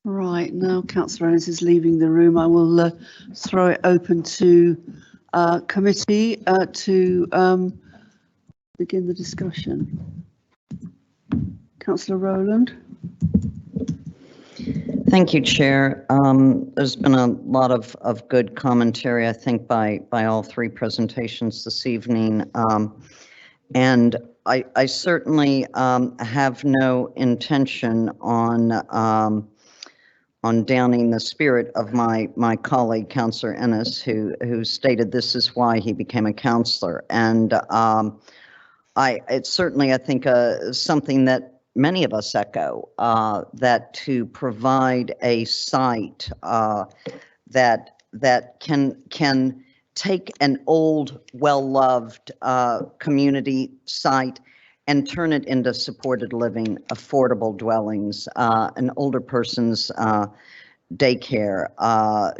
Right, now Councillor Ennis is leaving the room. I will throw it open to committee to begin the discussion. Councillor Rowland. Thank you, Chair. There's been a lot of good commentary, I think, by all three presentations this evening. And I certainly have no intention on downing the spirit of my colleague, Councillor Ennis, who stated this is why he became a councillor. And it's certainly, I think, something that many of us echo, that to provide a site that can take an old, well-loved community site and turn it into supported living, affordable dwellings, an older person's daycare,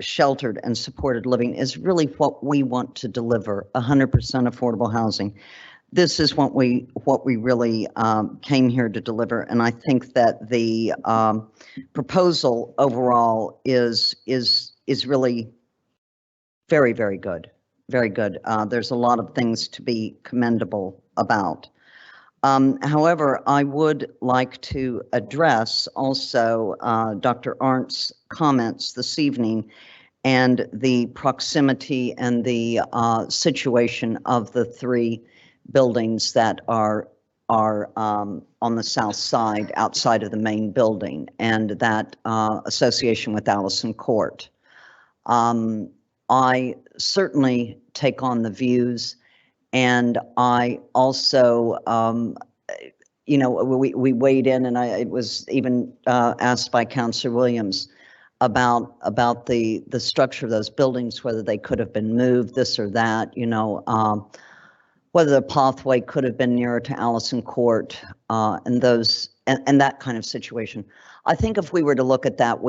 sheltered and supported living is really what we want to deliver, 100% affordable housing. This is what we really came here to deliver, and I think that the proposal overall is really very, very good, very good. There's a lot of things to be commendable about. However, I would like to address also Dr. Arndt's comments this evening and the proximity and the situation of the three buildings that are on the south side outside of the main building, and that association with Allison Court. I certainly take on the views, and I also, we weighed in, and it was even asked by Councillor Williams about the structure of those buildings, whether they could have been moved, this or that, whether the pathway could have been nearer to Allison Court, and that kind of situation. I think if we were to look at that,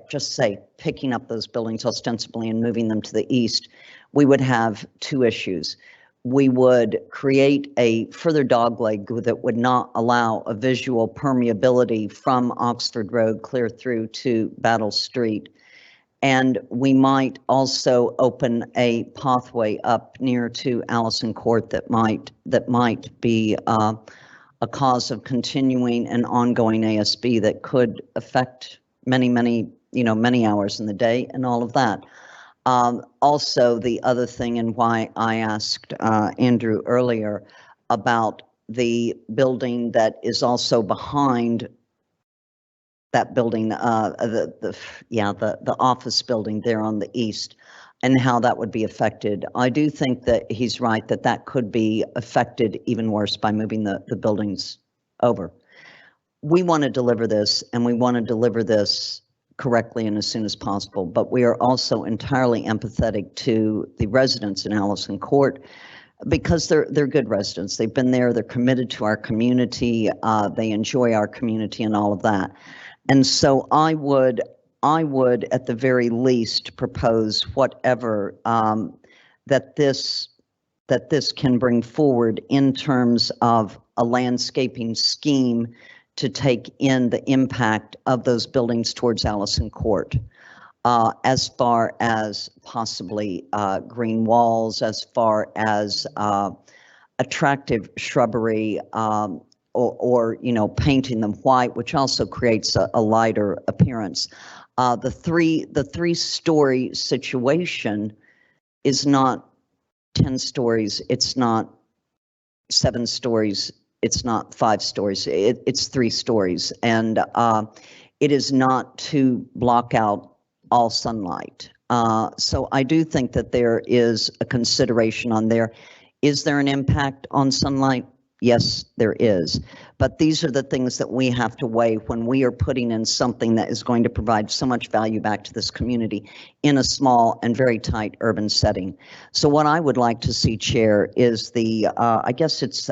just say picking up those buildings ostensibly and moving them to the east, we would have two issues. We would create a further dogleg that would not allow a visual permeability from Oxford Road clear through to Battle Street. And we might also open a pathway up near to Allison Court that might be a cause of continuing and ongoing ASB that could affect many hours in the day and all of that. Also, the other thing, and why I asked Andrew earlier about the building that is also behind that building, the office building there on the east, and how that would be affected. I do think that he's right that could be affected even worse by moving the buildings over. We want to deliver this, and we want to deliver this correctly and as soon as possible, but we are also entirely empathetic to the residents in Allison Court, because they're good residents. They've been there, they're committed to our community, they enjoy our community and all of that. And so I would at the very least propose whatever that this can bring forward in terms of a landscaping scheme to take in the impact of those buildings towards Allison Court, as far as possibly green walls, as far as attractive shrubbery, or painting them white, which also creates a lighter appearance. The three-story situation is not 10 stories. It's not 7 stories. It's not 5 stories. It's 3 stories, and it is not to block out all sunlight. So I do think that there is a consideration on there. Is there an impact on sunlight? Yes, there is. But these are the things that we have to weigh when we are putting in something that is going to provide so much value back to this community in a small and very tight urban setting. So what I would like to see, Chair, is the, I guess it's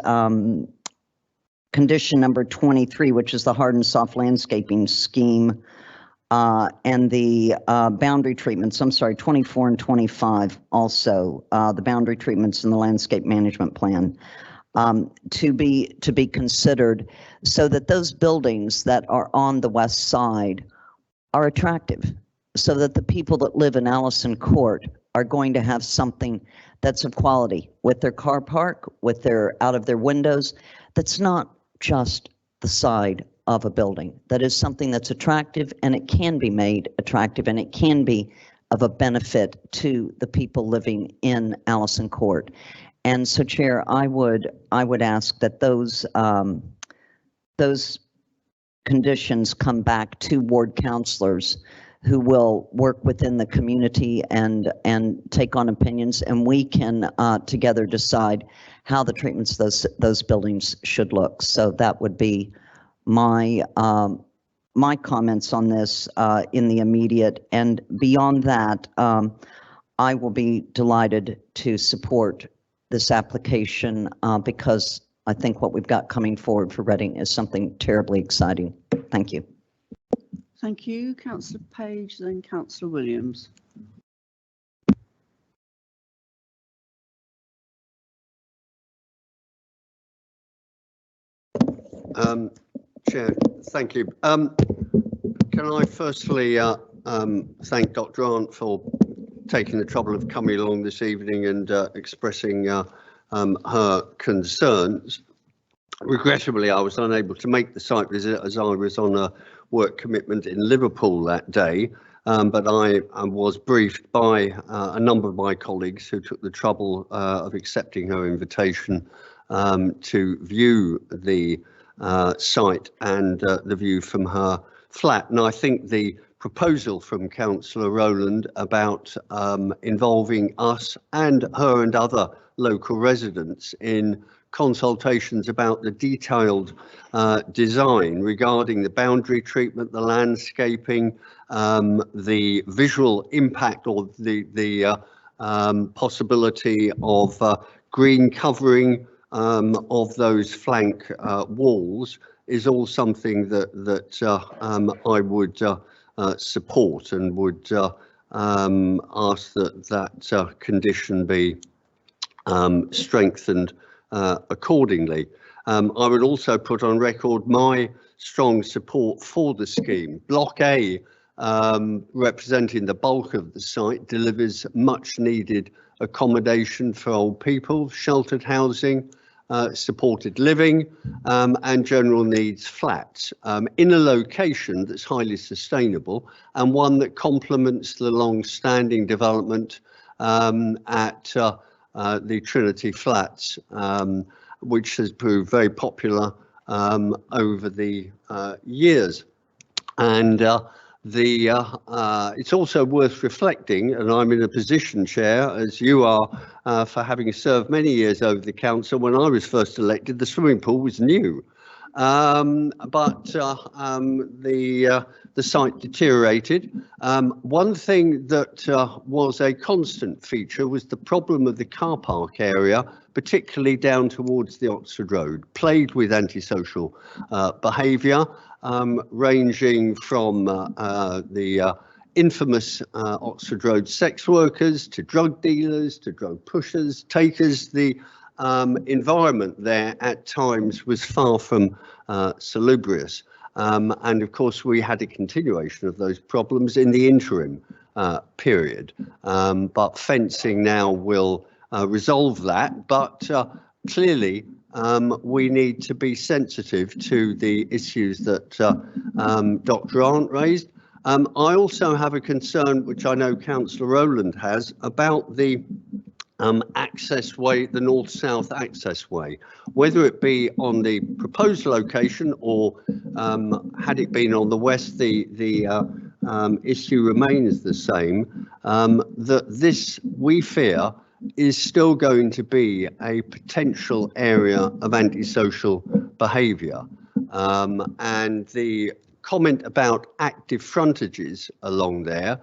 condition number 23, which is the hard and soft landscaping scheme, and the boundary treatments, I'm sorry, 24 and 25 also, the boundary treatments in the landscape management plan. To be considered so that those buildings that are on the west side are attractive, so that the people that live in Allison Court are going to have something that's of quality with their car park, with their out of their windows, that's not just the side of a building, that is something that's attractive, and it can be made attractive, and it can be of a benefit to the people living in Allison Court. And so, Chair, I would ask that those conditions come back to ward councilors who will work within the community and take on opinions, and we can together decide how the treatments of those buildings should look. So that would be my my comments on this in the immediate, and beyond that, I will be delighted to support this application because I think what we've got coming forward for Reading is something terribly exciting. Thank you. Thank you, Councillor Page, then Councillor Williams. Chair, thank you. Can I firstly thank Dr. Arndt for taking the trouble of coming along this evening and expressing her concerns. Regrettably, I was unable to make the site visit as I was on a work commitment in Liverpool that day, but I was briefed by a number of my colleagues who took the trouble of accepting her invitation to view the site and the view from her flat. And I think the proposal from Councillor Rowland about involving us and her and other local residents in consultations about the detailed design regarding the boundary treatment, the landscaping, the visual impact, or the possibility of green covering of those flank walls is all something that I would support, and would ask that condition be strengthened accordingly. I would also put on record my strong support for the scheme. Block A, representing the bulk of the site, delivers much needed accommodation for old people, sheltered housing, supported living, and general needs flats in a location that's highly sustainable and one that complements the long-standing development at the Trinity Flats, which has proved very popular over the years. And it's also worth reflecting, and I'm in a position, Chair, as you are, for having served many years over the council. When I was first elected, the swimming pool was new, but the site deteriorated. One thing that was a constant feature was the problem of the car park area, particularly down towards the Oxford Road, plagued with antisocial behaviour, ranging from the infamous Oxford Road sex workers to drug dealers to drug pushers, takers. The environment there at times was far from salubrious. And of course, we had a continuation of those problems in the interim period. But fencing now will resolve that. But clearly, we need to be sensitive to the issues that Dr. Arndt raised. I also have a concern, which I know Councillor Rowland has, about the access way, the north-south access way, whether it be on the proposed location or had it been on the west, the issue remains the same, that this, we fear, is still going to be a potential area of antisocial behaviour. And the comment about active frontages along there,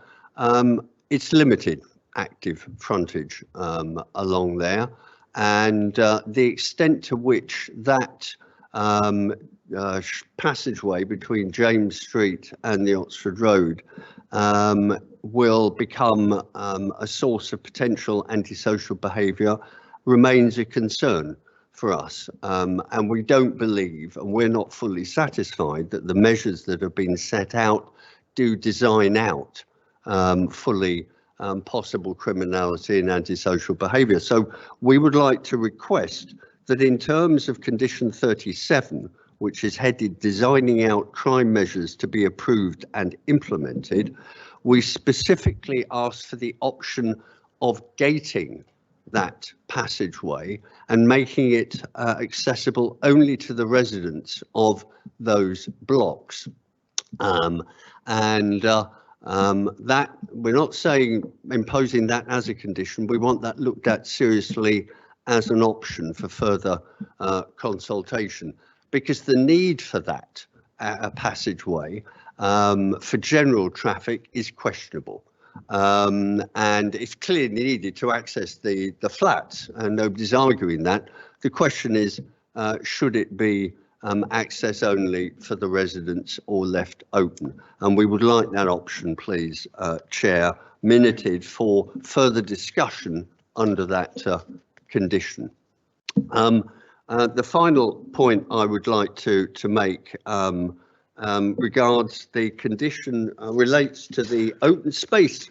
it's limited active frontage along there. And the extent to which that passageway between James Street and the Oxford Road will become a source of potential antisocial behaviour remains a concern for us. And we don't believe, and we're not fully satisfied, that the measures that have been set out do design out fully possible criminality and antisocial behaviour. So we would like to request that in terms of condition 37, which is headed designing out crime measures to be approved and implemented, we specifically ask for the option of gating that passageway and making it accessible only to the residents of those blocks. That we're not saying imposing that as a condition. We want that looked at seriously as an option for further consultation, because the need for that passageway for general traffic is questionable. And it's clearly needed to access the flats, and nobody's arguing that. The question is, should it be access only for the residents or left open? And we would like that option, please, Chair, minuted for further discussion under that condition. The final point I would like to make regards the condition relates to the open space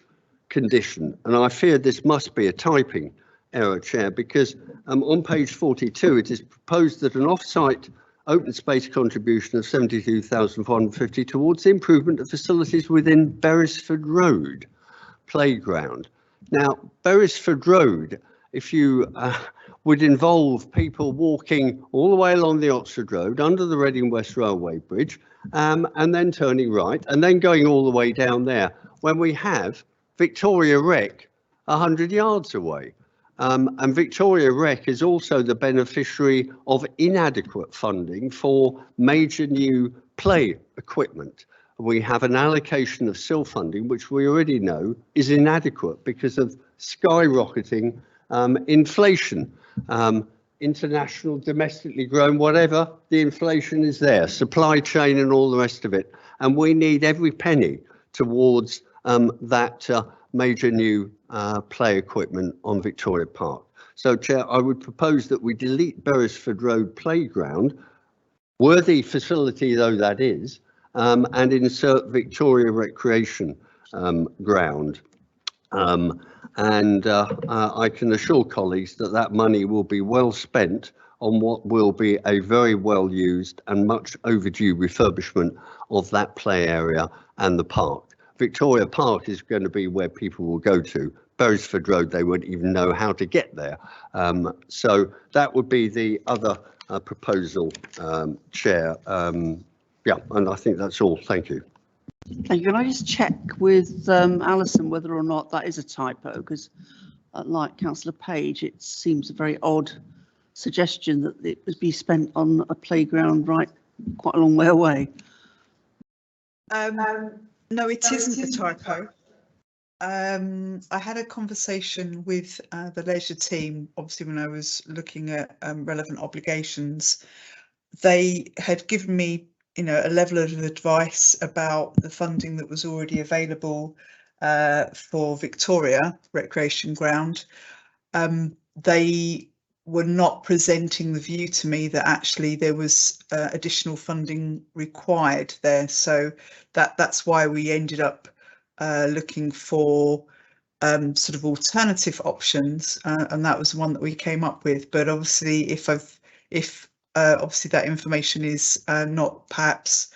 condition, and I fear this must be a typing error, Chair, because on page 42 it is proposed that an off-site open space contribution of 72,450 towards the improvement of facilities within Beresford Road playground. Now, Beresford Road, if you would involve people walking all the way along the Oxford Road under the Reading West Railway Bridge, and then turning right and then going all the way down there, when we have Victoria Rec 100 yards away. And Victoria Rec is also the beneficiary of inadequate funding for major new play equipment. We have an allocation of SIL funding, which we already know is inadequate because of skyrocketing inflation. International, domestically grown, whatever, the inflation is there, supply chain and all the rest of it. And we need every penny towards that major new play equipment on Victoria Park. So, Chair, I would propose that we delete Beresford Road Playground, worthy facility though that is, and insert Victoria Recreation Ground. I can assure colleagues that that money will be well spent on what will be a very well used and much overdue refurbishment of that play area and the park. Victoria Park is going to be where people will go to. Beresford Road, they won't even know how to get there. So that would be the other proposal, Chair. Yeah, and I think that's all. Thank you. Thank you. Can I just check with Alison whether or not that is a typo? Because like Councillor Page, it seems a very odd suggestion that it would be spent on a playground quite a long way away. No, it isn't a typo. I had a conversation with the leisure team, obviously when I was looking at relevant obligations. They had given me, a level of advice about the funding that was already available for Victoria Recreation Ground. They were not presenting the view to me that actually there was additional funding required there. So that's why we ended up looking for sort of alternative options, and that was the one that we came up with. But obviously, if obviously that information is not perhaps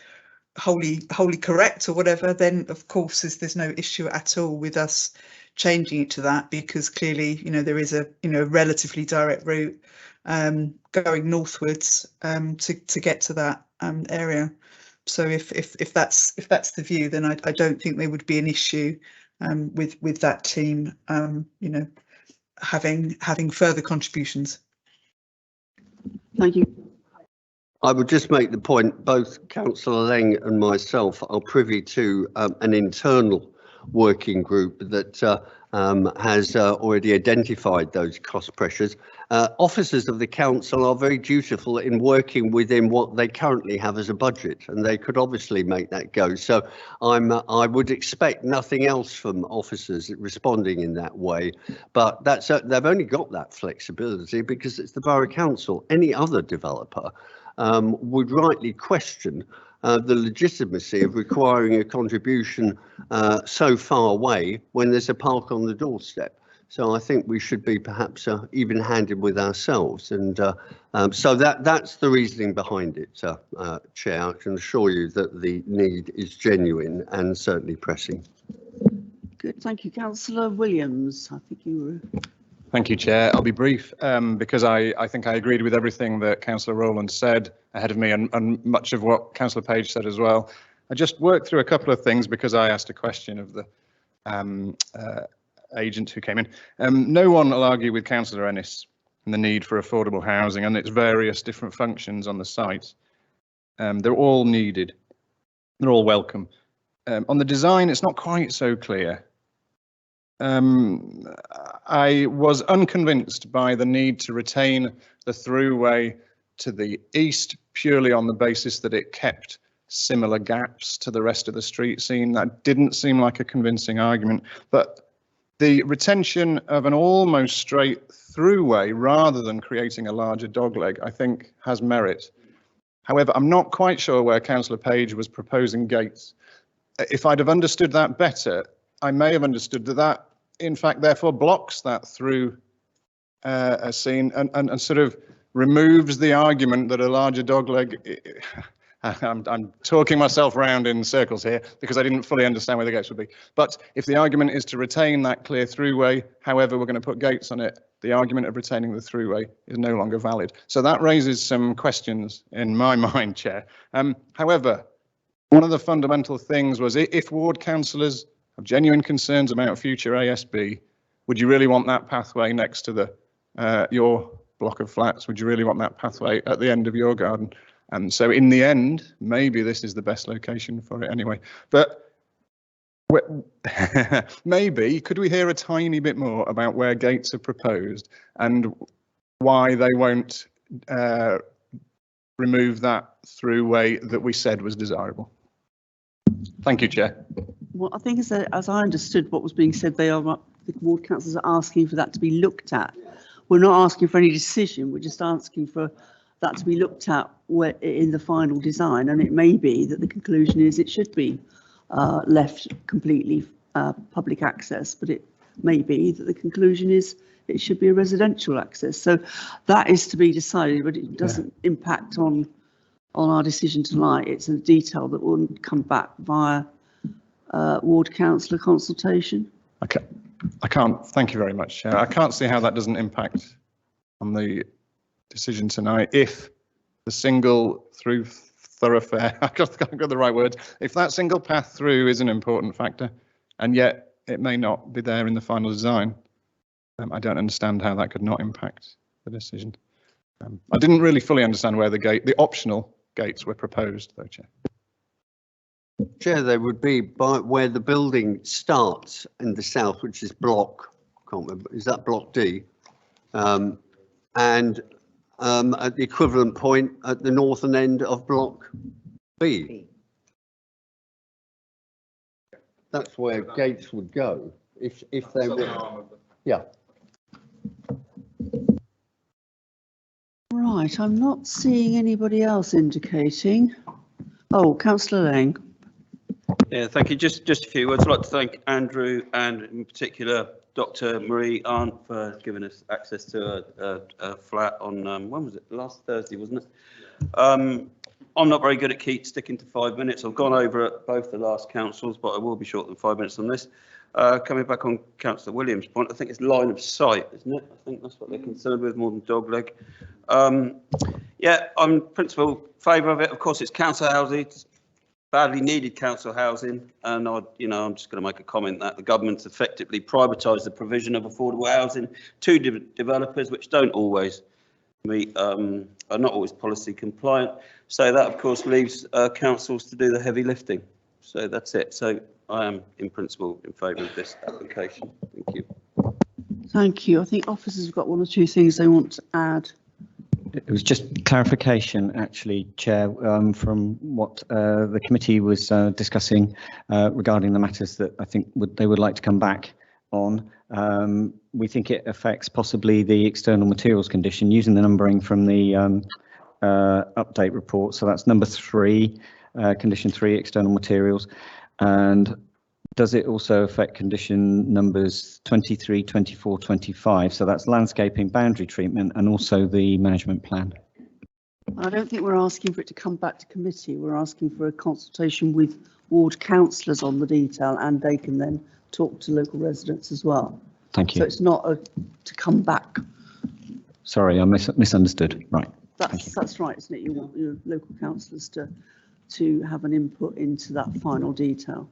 wholly correct or whatever, then of course there's no issue at all with us changing it to that, because clearly there is a relatively direct route going northwards to get to that area. So if that's the view, then I don't think there would be an issue with that team having further contributions. Thank you. I would just make the point, both Councillor Leng and myself are privy to an internal working group that has already identified those cost pressures. Officers of the council are very dutiful in working within what they currently have as a budget, and they could obviously make that go. So I would expect nothing else from officers responding in that way, but they've only got that flexibility because it's the Borough Council. Any other developer would rightly question the legitimacy of requiring a contribution so far away when there's a park on the doorstep. So I think we should be perhaps even-handed with ourselves, and so that's the reasoning behind it, Chair. I can assure you that the need is genuine and certainly pressing. Good, thank you. Councillor Williams, I think you were... Thank you, Chair. I'll be brief because I think I agreed with everything that Councillor Rowland said ahead of me, and much of what Councillor Page said as well. I just worked through a couple of things because I asked a question of the agent who came in. No one will argue with Councillor Ennis and the need for affordable housing and its various different functions on the site. They're all needed. They're all welcome. On the design, it's not quite so clear. I was unconvinced by the need to retain the throughway to the east purely on the basis that it kept similar gaps to the rest of the street scene. That didn't seem like a convincing argument, but the retention of an almost straight throughway rather than creating a larger dogleg, I think, has merit. However, I'm not quite sure where Councillor Page was proposing gates. If I'd have understood that better, I may have understood that in fact therefore blocks that through a scene and sort of removes the argument that a larger dogleg. I'm talking myself round in circles here because I didn't fully understand where the gates would be. But if the argument is to retain that clear throughway, however we're going to put gates on it, the argument of retaining the throughway is no longer valid. So that raises some questions in my mind, Chair. However, one of the fundamental things was if ward councillors have genuine concerns about future ASB, would you really want that pathway next to the your block of flats? Would you really want that pathway at the end of your garden? And so in the end, maybe this is the best location for it anyway. But maybe, could we hear a tiny bit more about where gates are proposed and why they won't remove that throughway that we said was desirable? Thank you, Chair. Well, I think as I understood what was being said, the ward councillors are asking for that to be looked at. We're not asking for any decision, we're just asking for that to be looked at in the final design, and it may be that the conclusion is it should be left completely public access, but it may be that the conclusion is it should be a residential access. So that is to be decided, but it doesn't impact on our decision tonight. It's a detail that will come back via ward councillor consultation. Okay, I can't. Thank you very much, Chair. I can't see how that doesn't impact on the decision tonight if the single through thoroughfare, I can't get the right word, if that single path through is an important factor and yet it may not be there in the final design. I don't understand how that could not impact the decision. I didn't really fully understand where the optional gates were proposed though, Chair. Chair, they would be by where the building starts in the south, which is block, I can't remember, is that block D? And at the equivalent point at the northern end of block B. That's where gates would go if they were. Yeah. Right, I'm not seeing anybody else indicating. Oh, Councillor Lang. Yeah, thank you. Just a few words. I'd like to thank Andrew and in particular Dr. Marie Arndt for giving us access to a flat on, when was it? Last Thursday, wasn't it? I'm not very good at sticking to 5 minutes. I've gone over at both the last councils, but I will be shorter than 5 minutes on this. Coming back on Councillor Williams' point, I think it's line of sight, isn't it? I think that's what they're concerned with more than dogleg. Yeah, I'm in principle favour of it. Of course, it's council housing. It's badly needed council housing, and I'm just going to make a comment that the government's effectively privatised the provision of affordable housing to developers, which don't always meet, are not always policy compliant. So that, of course, leaves councils to do the heavy lifting. So that's it. So I am, in principle, in favour of this application. Thank you. Thank you. I think officers have got one or two things they want to add. It was just clarification, actually, Chair, from what the committee was discussing regarding the matters that I think they would like to come back on. We think it affects possibly the external materials condition using the numbering from the update report. So that's number 3, condition 3, external materials. And does it also affect condition numbers 23, 24, 25? So that's landscaping, boundary treatment, and also the management plan. I don't think we're asking for it to come back to committee. We're asking for a consultation with ward councillors on the detail, and they can then talk to local residents as well. Thank you. So it's not to come back. Sorry, I misunderstood. Right. That's right, isn't it? You want your local councillors to have an input into that final detail.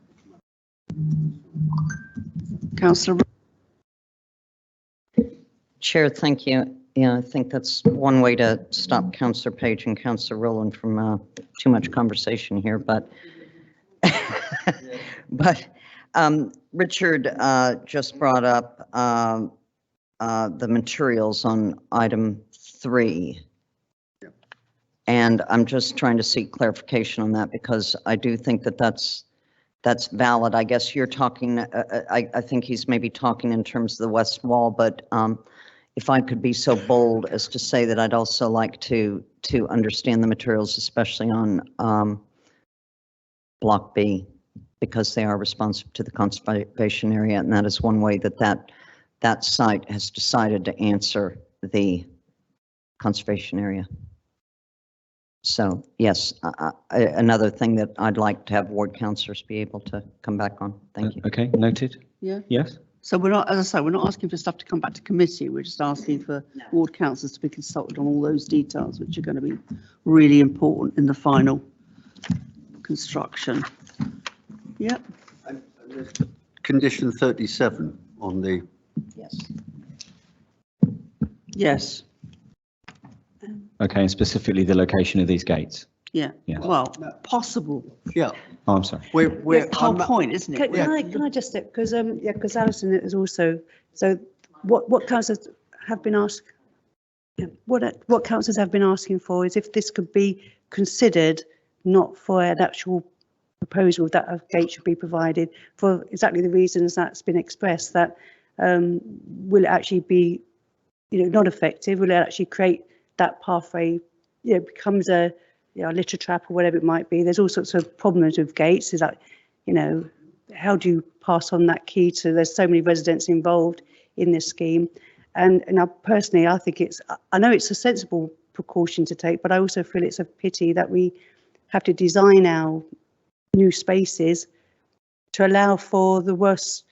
Councillor. Chair, thank you. Yeah, I think that's one way to stop Councillor Page and Councillor Rowland from too much conversation here. But Richard just brought up the materials on item 3. And I'm just trying to seek clarification on that, because I do think that that's valid. I guess you're talking, I think he's maybe talking in terms of the west wall, but if I could be so bold as to say that I'd also like to understand the materials, especially on Block B, because they are responsive to the conservation area, and that is one way that site has decided to answer the conservation area. So yes, another thing that I'd like to have ward councillors be able to come back on. Thank you. Okay, noted. Yeah. Yes. So we're not, as I say, we're not asking for stuff to come back to committee. We're just asking for ward councillors to be consulted on all those details, which are going to be really important in the final construction. Yep. Condition 37 on the. Yes. Yes. Okay, and specifically the location of these gates. Yeah. Yeah. Well, possible. Yeah. Oh, I'm sorry. We're the whole point, isn't it? Can I just, because because Alison is also, so what councillors have been asked, what councillors have been asking for is if this could be considered not for an actual proposal that a gate should be provided, for exactly the reasons that's been expressed, that will it actually be, not effective? Will it actually create that pathway, becomes a litter trap or whatever it might be? There's all sorts of problems with gates. Is that, how do you pass on that key to, there's so many residents involved in this scheme. And I personally, I think I know it's a sensible precaution to take, but I also feel it's a pity that we have to design our new spaces to allow for the worst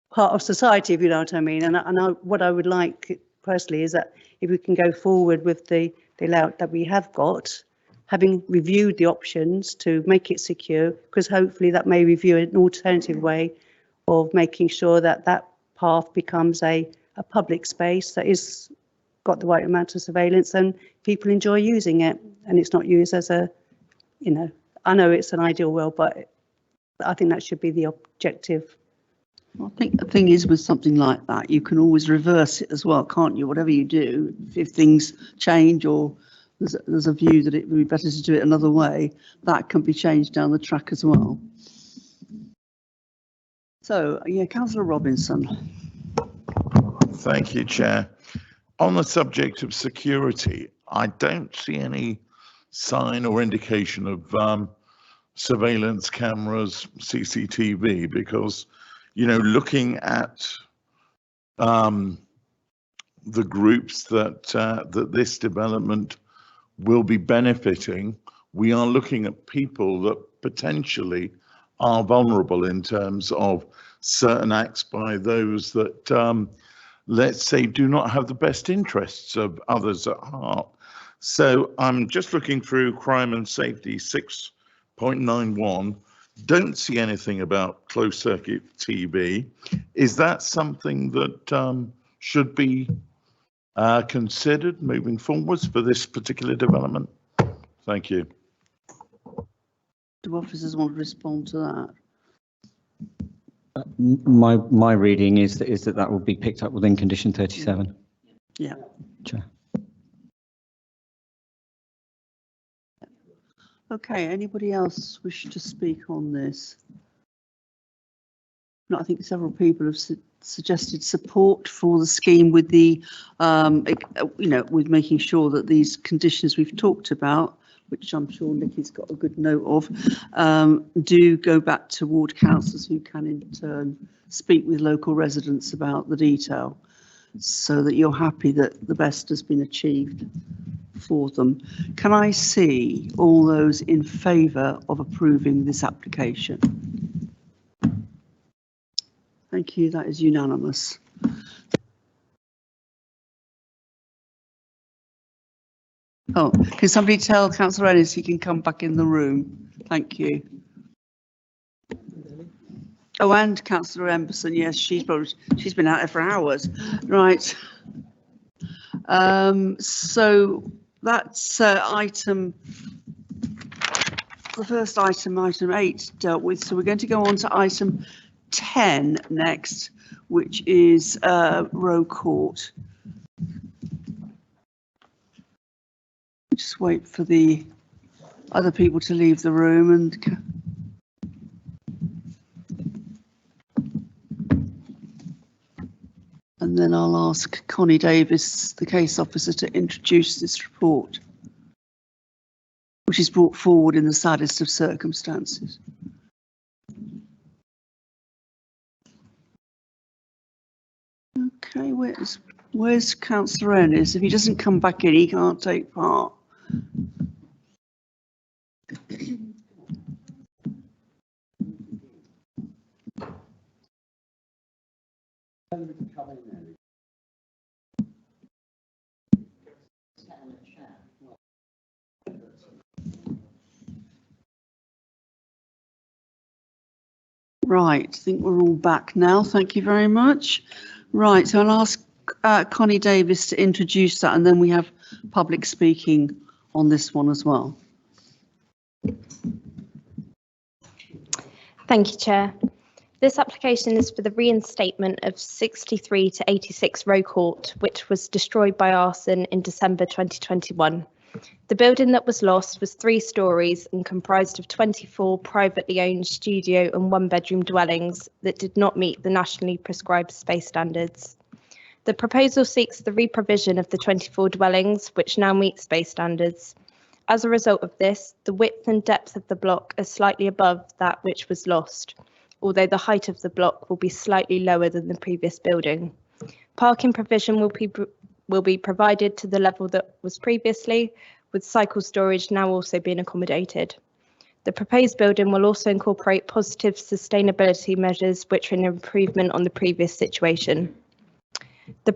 part of society, if you know what I mean. And what I would like personally is that if we can go forward with the layout that we have got, having reviewed the options to make it secure, because hopefully that may review an alternative way of making sure that that path becomes a public space that is got the right amount of surveillance and people enjoy using it, and it's not used as a, I know it's an ideal world, but I think that should be the objective. I think the thing is, with something like that, you can always reverse it as well, can't you? Whatever you do, if things change or there's a view that it would be better to do it another way, that can be changed down the track as well. So, yeah, Councillor Robinson. Thank you, Chair. On the subject of security, I don't see any sign or indication of surveillance cameras, CCTV, because looking at the groups that this development will be benefiting, we are looking at people that potentially are vulnerable in terms of certain acts by those that, let's say, do not have the best interests of others at heart. So I'm just looking through crime and safety 6 0.91, don't see anything about closed circuit TV. Is that something that should be considered moving forwards for this particular development? Thank you. Do officers want to respond to that? My reading is that will be picked up within condition 37. Yeah. Chair. Okay, anybody else wish to speak on this? No, I think several people have suggested support for the scheme with the, with making sure that these conditions we've talked about, which I'm sure Nicky's got a good note of, do go back to ward councillors who can in turn speak with local residents about the detail, so that you're happy that the best has been achieved for them. Can I see all those in favour of approving this application? Thank you, that is unanimous. Oh, can somebody tell Councillor Ennis he can come back in the room? Thank you. Oh, and Councillor Emberson, yes, she's been out there for hours. Right. So that's item, the first item 8 dealt with. So we're going to go on to item 10 next, which is Row Court. Just wait for the other people to leave the room and then I'll ask Connie Davis, the case officer, to introduce this report, which is brought forward in the saddest of circumstances. Okay, where's Councillor Ennis? If he doesn't come back in, he can't take part. Right, I think we're all back now. Thank you very much. Right, so I'll ask Connie Davis to introduce that, and then we have public speaking on this one as well. Thank you, Chair. This application is for the reinstatement of 63 to 86 Row Court, which was destroyed by arson in December 2021. The building that was lost was 3 stories and comprised of 24 privately owned studio and 1-bedroom dwellings that did not meet the nationally prescribed space standards. The proposal seeks the re-provision of the 24 dwellings, which now meet space standards. As a result of this, the width and depth of the block are slightly above that which was lost, although the height of the block will be slightly lower than the previous building. Parking provision will be provided to the level that was previously, with cycle storage now also being accommodated. The proposed building will also incorporate positive sustainability measures, which are an improvement on the previous situation. The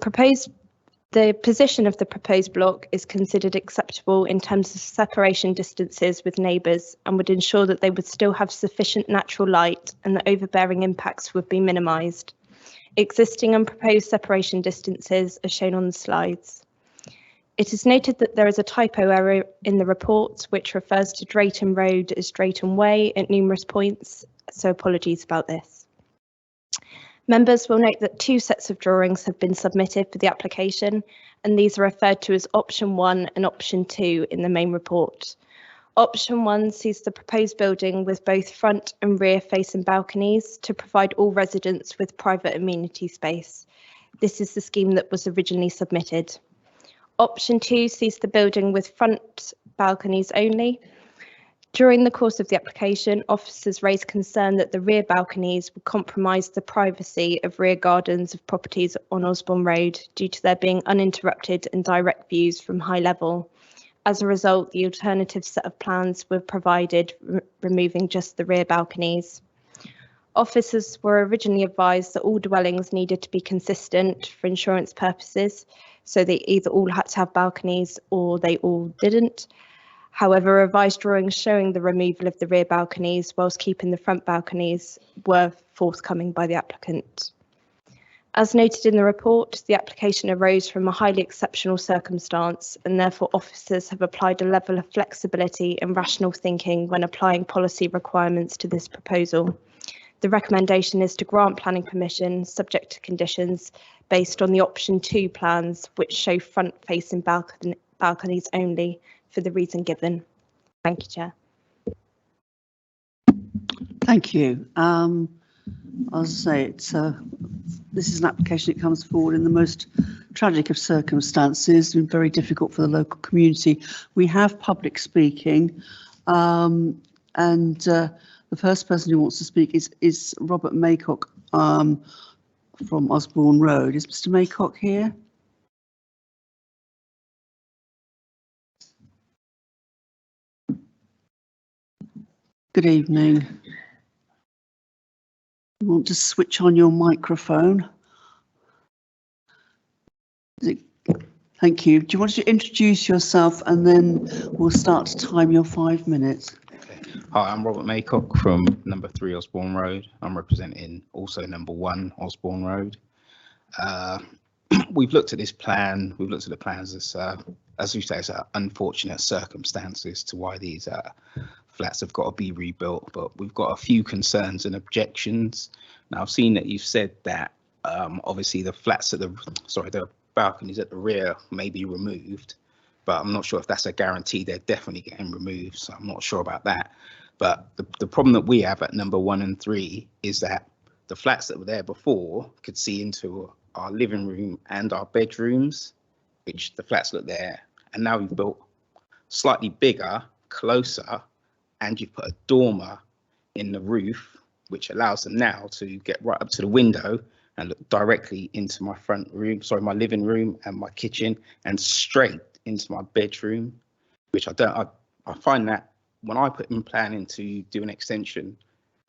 position of the proposed block is considered acceptable in terms of separation distances with neighbours and would ensure that they would still have sufficient natural light and that overbearing impacts would be minimised. Existing and proposed separation distances are shown on the slides. It is noted that there is a typo error in the report which refers to Drayton Road as Drayton Way at numerous points, so apologies about this. Members will note that 2 sets of drawings have been submitted for the application, and these are referred to as option 1 and option 2 in the main report. Option 1 sees the proposed building with both front and rear facing balconies to provide all residents with private amenity space. This is the scheme that was originally submitted. Option 2 sees the building with front balconies only. During the course of the application, officers raised concern that the rear balconies would compromise the privacy of rear gardens of properties on Osborne Road due to there being uninterrupted and direct views from high level. As a result, the alternative set of plans were provided, removing just the rear balconies. Officers were originally advised that all dwellings needed to be consistent for insurance purposes, so they either all had to have balconies or they all didn't. However, revised drawings showing the removal of the rear balconies whilst keeping the front balconies were forthcoming by the applicant. As noted in the report, the application arose from a highly exceptional circumstance, and therefore officers have applied a level of flexibility and rational thinking when applying policy requirements to this proposal. The recommendation is to grant planning permission subject to conditions based on the option 2 plans, which show front-facing balconies only for the reason given. Thank you, Chair. Thank you. I'll say it's this is an application that comes forward in the most tragic of circumstances. It's been very difficult for the local community. We have public speaking, and the first person who wants to speak is Robert Maycock from Osborne Road. Is Mr. Maycock here? Good evening. You want to switch on your microphone? Thank you. Do you want to introduce yourself and then we'll start to time your 5 minutes? Hi, I'm Robert Maycock from number 3 Osborne Road. I'm representing also number 1 Osborne Road. We've looked at this plan. We've looked at the plans as you say, it's unfortunate circumstances to why these flats have got to be rebuilt, but we've got a few concerns and objections. Now I've seen that you've said that obviously the flats at the balconies at the rear may be removed, but I'm not sure if that's a guarantee they're definitely getting removed, so I'm not sure about that. But the problem that we have at number 1 and 3 is that the flats that were there before could see into our living room and our bedrooms, which the flats look there, and now we've built slightly bigger, closer, and you've put a dormer in the roof, which allows them now to get right up to the window and look directly into my my living room and my kitchen, and straight into my bedroom, which I find that when I put in planning to do an extension,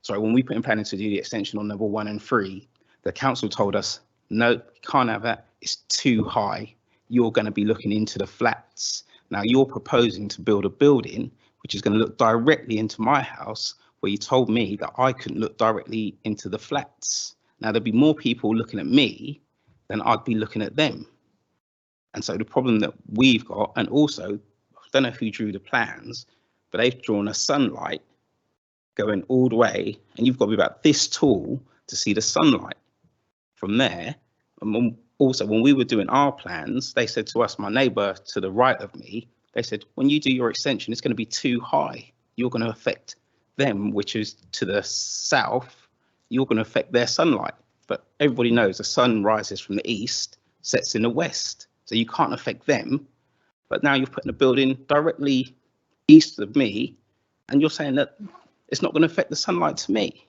when we put in planning to do the extension on number 1 and 3, the council told us, no, you can't have that, it's too high. You're going to be looking into the flats. Now you're proposing to build a building which is going to look directly into my house, where you told me that I couldn't look directly into the flats. Now there'd be more people looking at me than I'd be looking at them. And so the problem that we've got, and also, I don't know who drew the plans, but they've drawn a sunlight going all the way, and you've got to be about this tall to see the sunlight from there. And also, when we were doing our plans, they said to us, my neighbour to the right of me, they said, when you do your extension, it's going to be too high. You're going to affect them, which is to the south. You're going to affect their sunlight. But everybody knows the sun rises from the east, sets in the west. So you can't affect them. But now you're putting a building directly east of me, and you're saying that it's not going to affect the sunlight to me.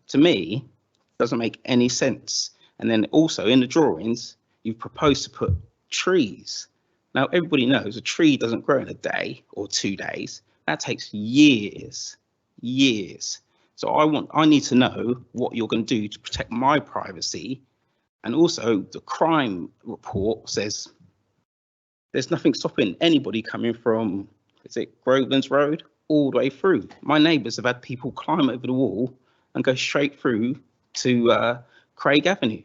To me, it doesn't make any sense. And then also in the drawings, you've proposed to put trees. Now, everybody knows a tree doesn't grow in a day or 2 days. That takes years. So I need to know what you're going to do to protect my privacy. And also the crime report says there's nothing stopping anybody coming from, is it Grovelands Road, all the way through. My neighbours have had people climb over the wall and go straight through to Craig Avenue.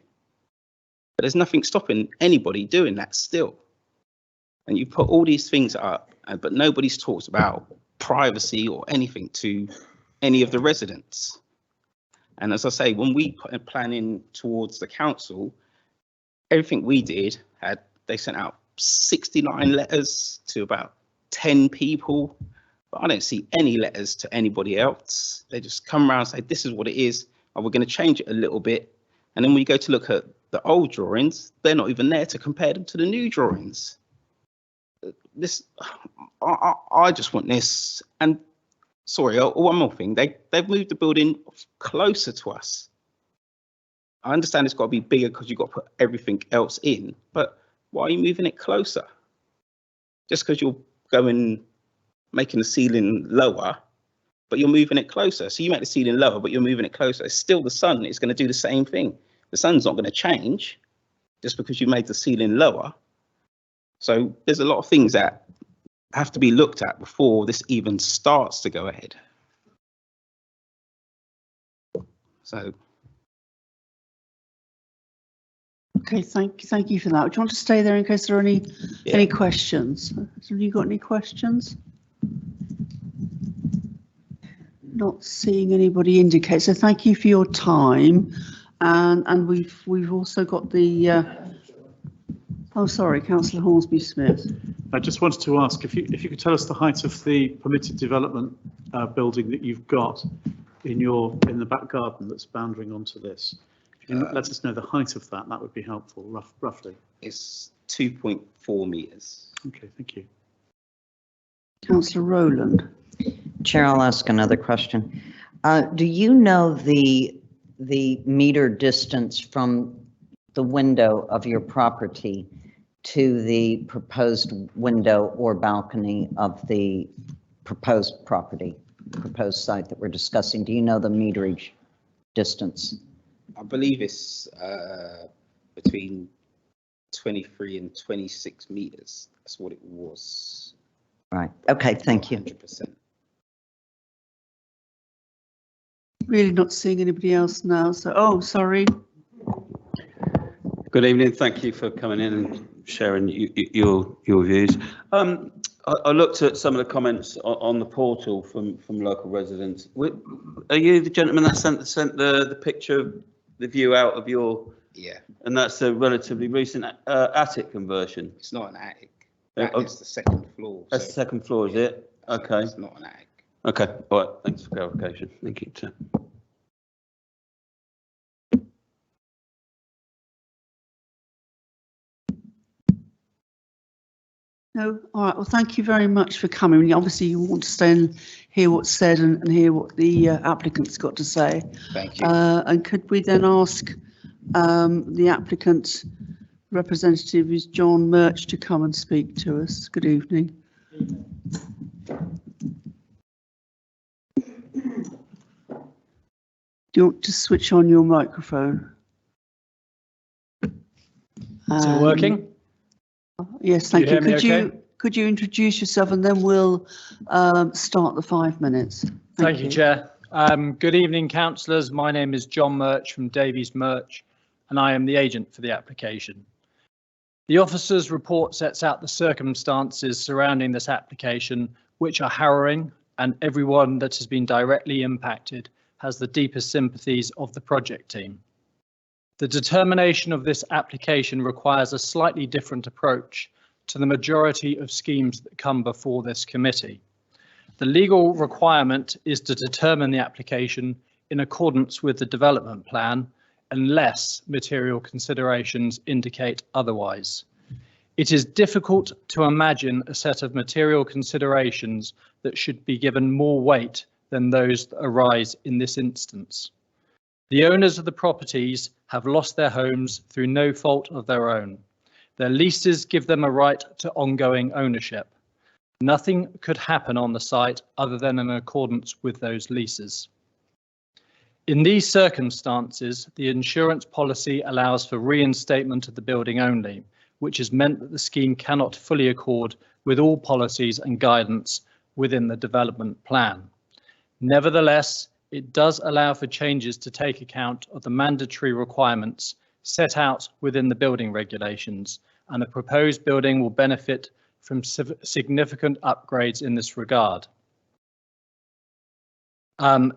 But there's nothing stopping anybody doing that still. And you put all these things up, but nobody's talked about privacy or anything to any of the residents. And as I say, when we put a plan in towards the council, everything we did they sent out 69 letters to about 10 people, but I don't see any letters to anybody else. They just come around and say, this is what it is, and we're going to change it a little bit. And then when you go to look at the old drawings, they're not even there to compare them to the new drawings. I just want this. And sorry, one more thing, they've moved the building closer to us. I understand it's got to be bigger because you've got to put everything else in, but why are you moving it closer? Just because you're making the ceiling lower, but you're moving it closer. So you make the ceiling lower, but you're moving it closer. It's still the sun. It's going to do the same thing. The sun's not going to change just because you made the ceiling lower. So there's a lot of things that have to be looked at before this even starts to go ahead. So. Okay, thank you for that. Do you want to stay there in case there are any questions? Have you got any questions? Not seeing anybody indicate, so thank you for your time. And we've also got the oh, sorry, Councillor Hornsby Smith. I just wanted to ask if you could tell us the height of the permitted development building that you've got in the back garden that's bounding onto this. If you can let us know the height of that, that would be helpful, roughly. It's 2.4 metres. Okay, thank you. Councillor Rowland. Chair, I'll ask another question. Do you know the meter distance from the window of your property to the proposed window or balcony of the proposed site that we're discussing? Do you know the meterage distance? I believe it's between 23 and 26 metres. That's what it was. Right. Okay, thank you. 100%. Really not seeing anybody else now, so, oh, sorry. Good evening. Thank you for coming in and sharing your views. I looked at some of the comments on the portal from local residents. Are you the gentleman that sent the picture of the view out of your? Yeah. And that's a relatively recent attic conversion. It's not an attic. That is the second floor. That's the second floor, is it? Okay. It's not an attic. Okay. All right. Thanks for clarification. Thank you, Chair. No, all right. Well, thank you very much for coming. Obviously, you want to stay and hear what's said and hear what the applicant's got to say. Thank you. And could we then ask the applicant representative, is John Murch, to come and speak to us? Good evening. Do you want to switch on your microphone? Is it working? Yes, thank you. Okay? Could you introduce yourself and then we'll start the 5 minutes. Thank you, Chair. Good evening, councillors. My name is John Murch from Davies Murch, and I am the agent for the application. The officer's report sets out the circumstances surrounding this application, which are harrowing, and everyone that has been directly impacted has the deepest sympathies of the project team. The determination of this application requires a slightly different approach to the majority of schemes that come before this committee. The legal requirement is to determine the application in accordance with the development plan, unless material considerations indicate otherwise. It is difficult to imagine a set of material considerations that should be given more weight than those that arise in this instance. The owners of the properties have lost their homes through no fault of their own. Their leases give them a right to ongoing ownership. Nothing could happen on the site other than in accordance with those leases. In these circumstances, the insurance policy allows for reinstatement of the building only, which has meant that the scheme cannot fully accord with all policies and guidance within the development plan. Nevertheless, it does allow for changes to take account of the mandatory requirements set out within the building regulations, and the proposed building will benefit from significant upgrades in this regard.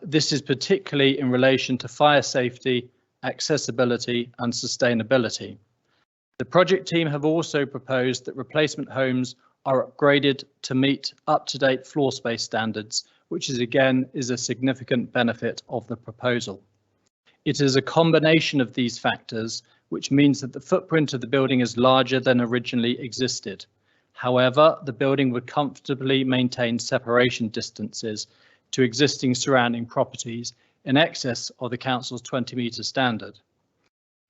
This is particularly in relation to fire safety, accessibility and sustainability. The project team have also proposed that replacement homes are upgraded to meet up-to-date floor space standards, which is a significant benefit of the proposal. It is a combination of these factors, which means that the footprint of the building is larger than originally existed. However, the building would comfortably maintain separation distances to existing surrounding properties in excess of the council's 20-metre standard.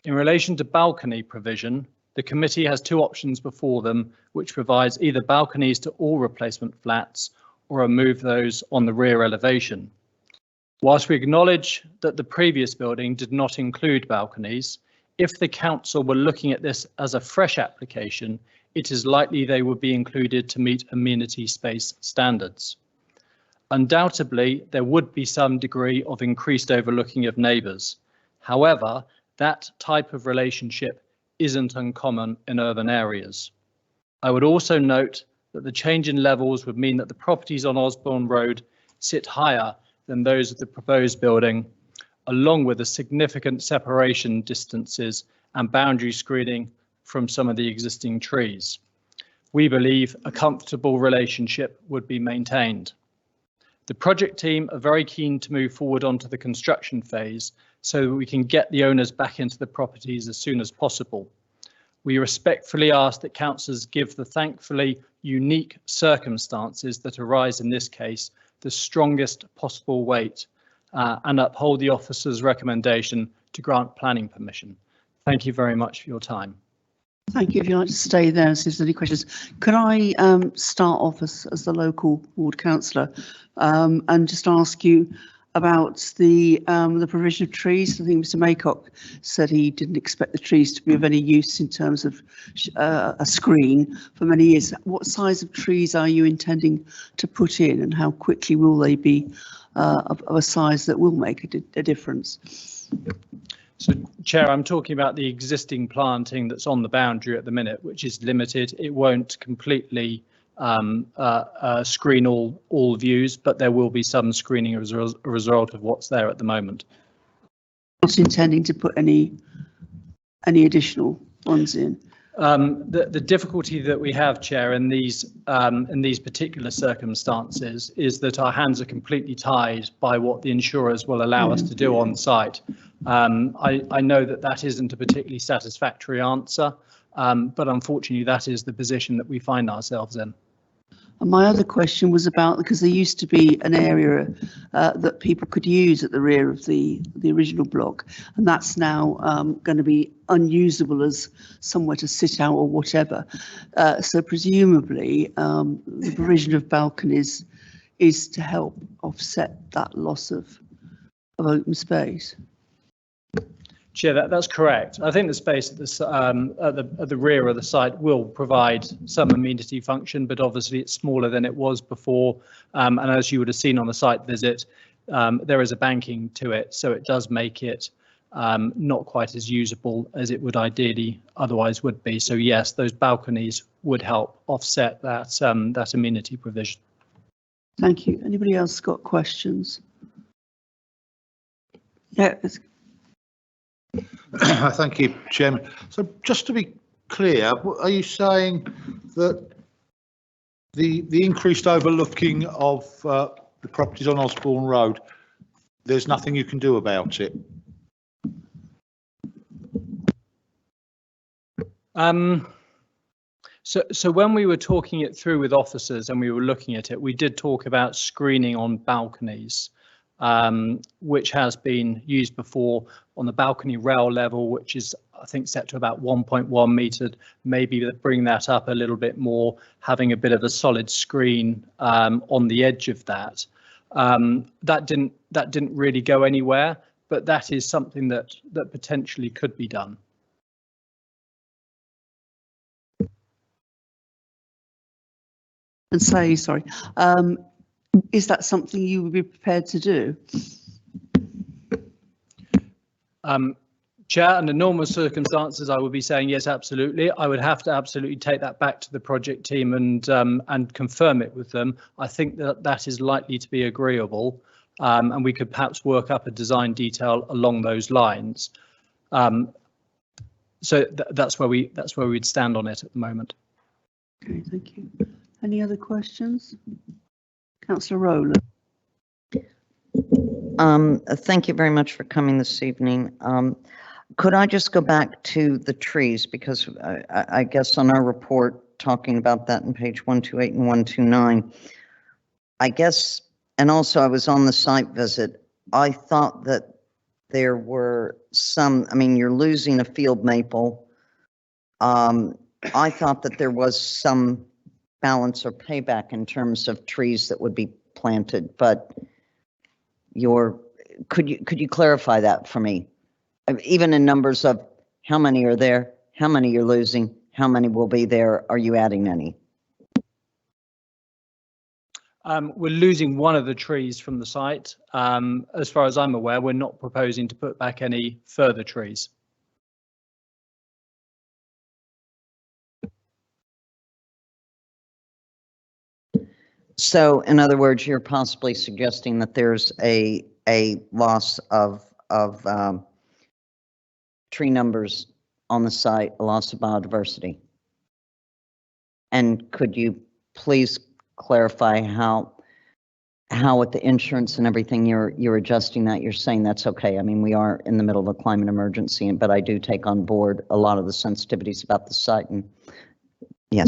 In relation to balcony provision, the committee has two options before them, which provides either balconies to all replacement flats or remove those on the rear elevation. Whilst we acknowledge that the previous building did not include balconies, if the council were looking at this as a fresh application, it is likely they would be included to meet amenity space standards. Undoubtedly, there would be some degree of increased overlooking of neighbours. However, that type of relationship isn't uncommon in urban areas. I would also note that the change in levels would mean that the properties on Osborne Road sit higher than those of the proposed building, along with the significant separation distances and boundary screening from some of the existing trees. We believe a comfortable relationship would be maintained. The project team are very keen to move forward onto the construction phase so that we can get the owners back into the properties as soon as possible. We respectfully ask that councillors give the thankfully unique circumstances that arise in this case the strongest possible weight and uphold the officer's recommendation to grant planning permission. Thank you very much for your time. Thank you. If you'd like to stay there and see if there's any questions. Can I start off as the local ward councillor and just ask you about the provision of trees? I think Mr Maycock said he didn't expect the trees to be of any use in terms of a screen for many years. What size of trees are you intending to put in, and how quickly will they be of a size that will make a difference? So, Chair, I'm talking about the existing planting that's on the boundary at the minute, which is limited. It won't completely screen all views, but there will be some screening as a result of what's there at the moment. Not intending to put any additional ones in. The difficulty that we have, Chair, in these particular circumstances is that our hands are completely tied by what the insurers will allow us to do on site. I know that isn't a particularly satisfactory answer, but unfortunately that is the position that we find ourselves in. And my other question was about, because there used to be an area that people could use at the rear of the original block, and that's now going to be unusable as somewhere to sit out or whatever. So presumably the provision of balconies is to help offset that loss of open space. Chair, that's correct. I think the space at the rear of the site will provide some amenity function, but obviously it's smaller than it was before. And as you would have seen on the site visit, there is a banking to it, so it does make it not quite as usable as it would ideally otherwise would be. So yes, those balconies would help offset that amenity provision. Thank you. Anybody else got questions? Yeah. Thank you, Chairman. So just to be clear, are you saying that the increased overlooking of the properties on Osborne Road, there's nothing you can do about it? So when we were talking it through with officers and we were looking at it, we did talk about screening on balconies, which has been used before on the balcony rail level, which is, I think, set to about 1.1 metre, maybe bring that up a little bit more, having a bit of a solid screen on the edge of that. That didn't really go anywhere, but that is something that potentially could be done. And say, sorry, is that something you would be prepared to do? Chair, under normal circumstances, I would be saying yes, absolutely. I would have to absolutely take that back to the project team and confirm it with them. I think that is likely to be agreeable, and we could perhaps work up a design detail along those lines. So that's where we'd stand on it at the moment. Okay, thank you. Any other questions? Councillor Rowland. Thank you very much for coming this evening. Could I just go back to the trees, because I guess on our report talking about that in page 128 and 129, I guess, and also I was on the site visit, I thought that there were some, I mean, you're losing a field maple. I thought that there was some balance or payback in terms of trees that would be planted, but could you clarify that for me? Even in numbers of how many are there, how many you're losing, How many will be there? Are you adding any? We're losing one of the trees from the site. As far as I'm aware, we're not proposing to put back any further trees. So in other words, you're possibly suggesting that there's a loss of tree numbers on the site, a loss of biodiversity. And could you please clarify how with the insurance and everything you're adjusting that? You're saying that's okay. I mean, we are in the middle of a climate emergency, but I do take on board a lot of the sensitivities about the site. And yes.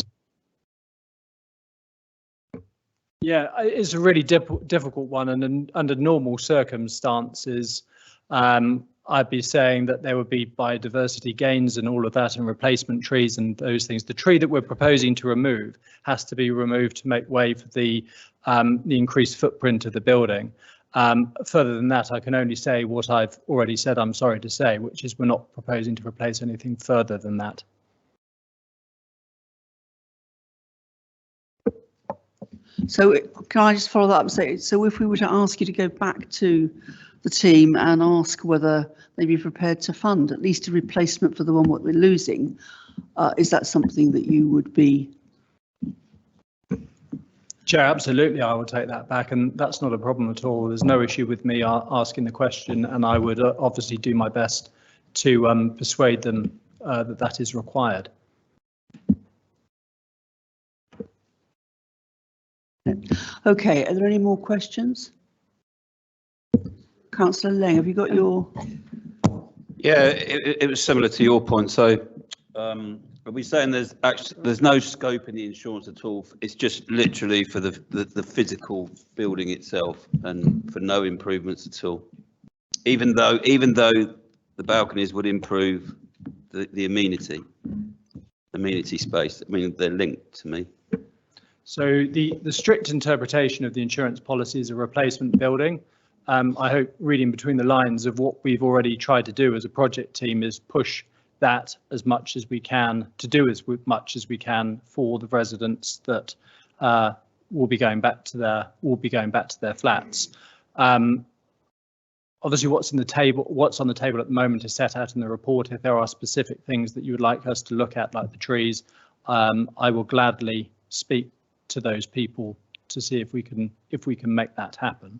Yeah, it's a really difficult one, and under normal circumstances, I'd be saying that there would be biodiversity gains and all of that, and replacement trees and those things. The tree that we're proposing to remove has to be removed to make way for the increased footprint of the building. Further than that, I can only say what I've already said, I'm sorry to say, which is we're not proposing to replace anything further than that. So can I just follow that up and say, so if we were to ask you to go back to the team and ask whether they'd be prepared to fund at least a replacement for the one what we're losing, is that something that you would be? Chair, absolutely, I will take that back, and that's not a problem at all. There's no issue with me asking the question, and I would obviously do my best to persuade them that that is required. Okay, are there any more questions? Councillor Leng, have you got your? Yeah, it was similar to your point. So are we saying there's no scope in the insurance at all? It's just literally for the physical building itself and for no improvements at all, even though the balconies would improve the amenity space. I mean, they're linked to me. So the strict interpretation of the insurance policy is a replacement building. I hope reading between the lines of what we've already tried to do as a project team is push that as much as we can, to do as much as we can for the residents that will be going back to their flats. Obviously, what's on the table at the moment is set out in the report. If there are specific things that you would like us to look at, like the trees, I will gladly speak to those people to see if we can make that happen,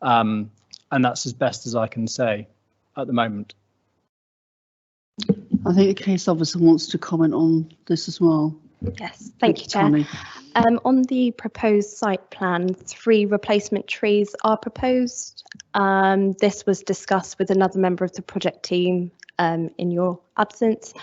and that's as best as I can say at the moment. I think the case officer wants to comment on this as well. Yes, thank you, Chair. On the proposed site plan, 3 replacement trees are proposed. This was discussed with another member of the project team in your absence.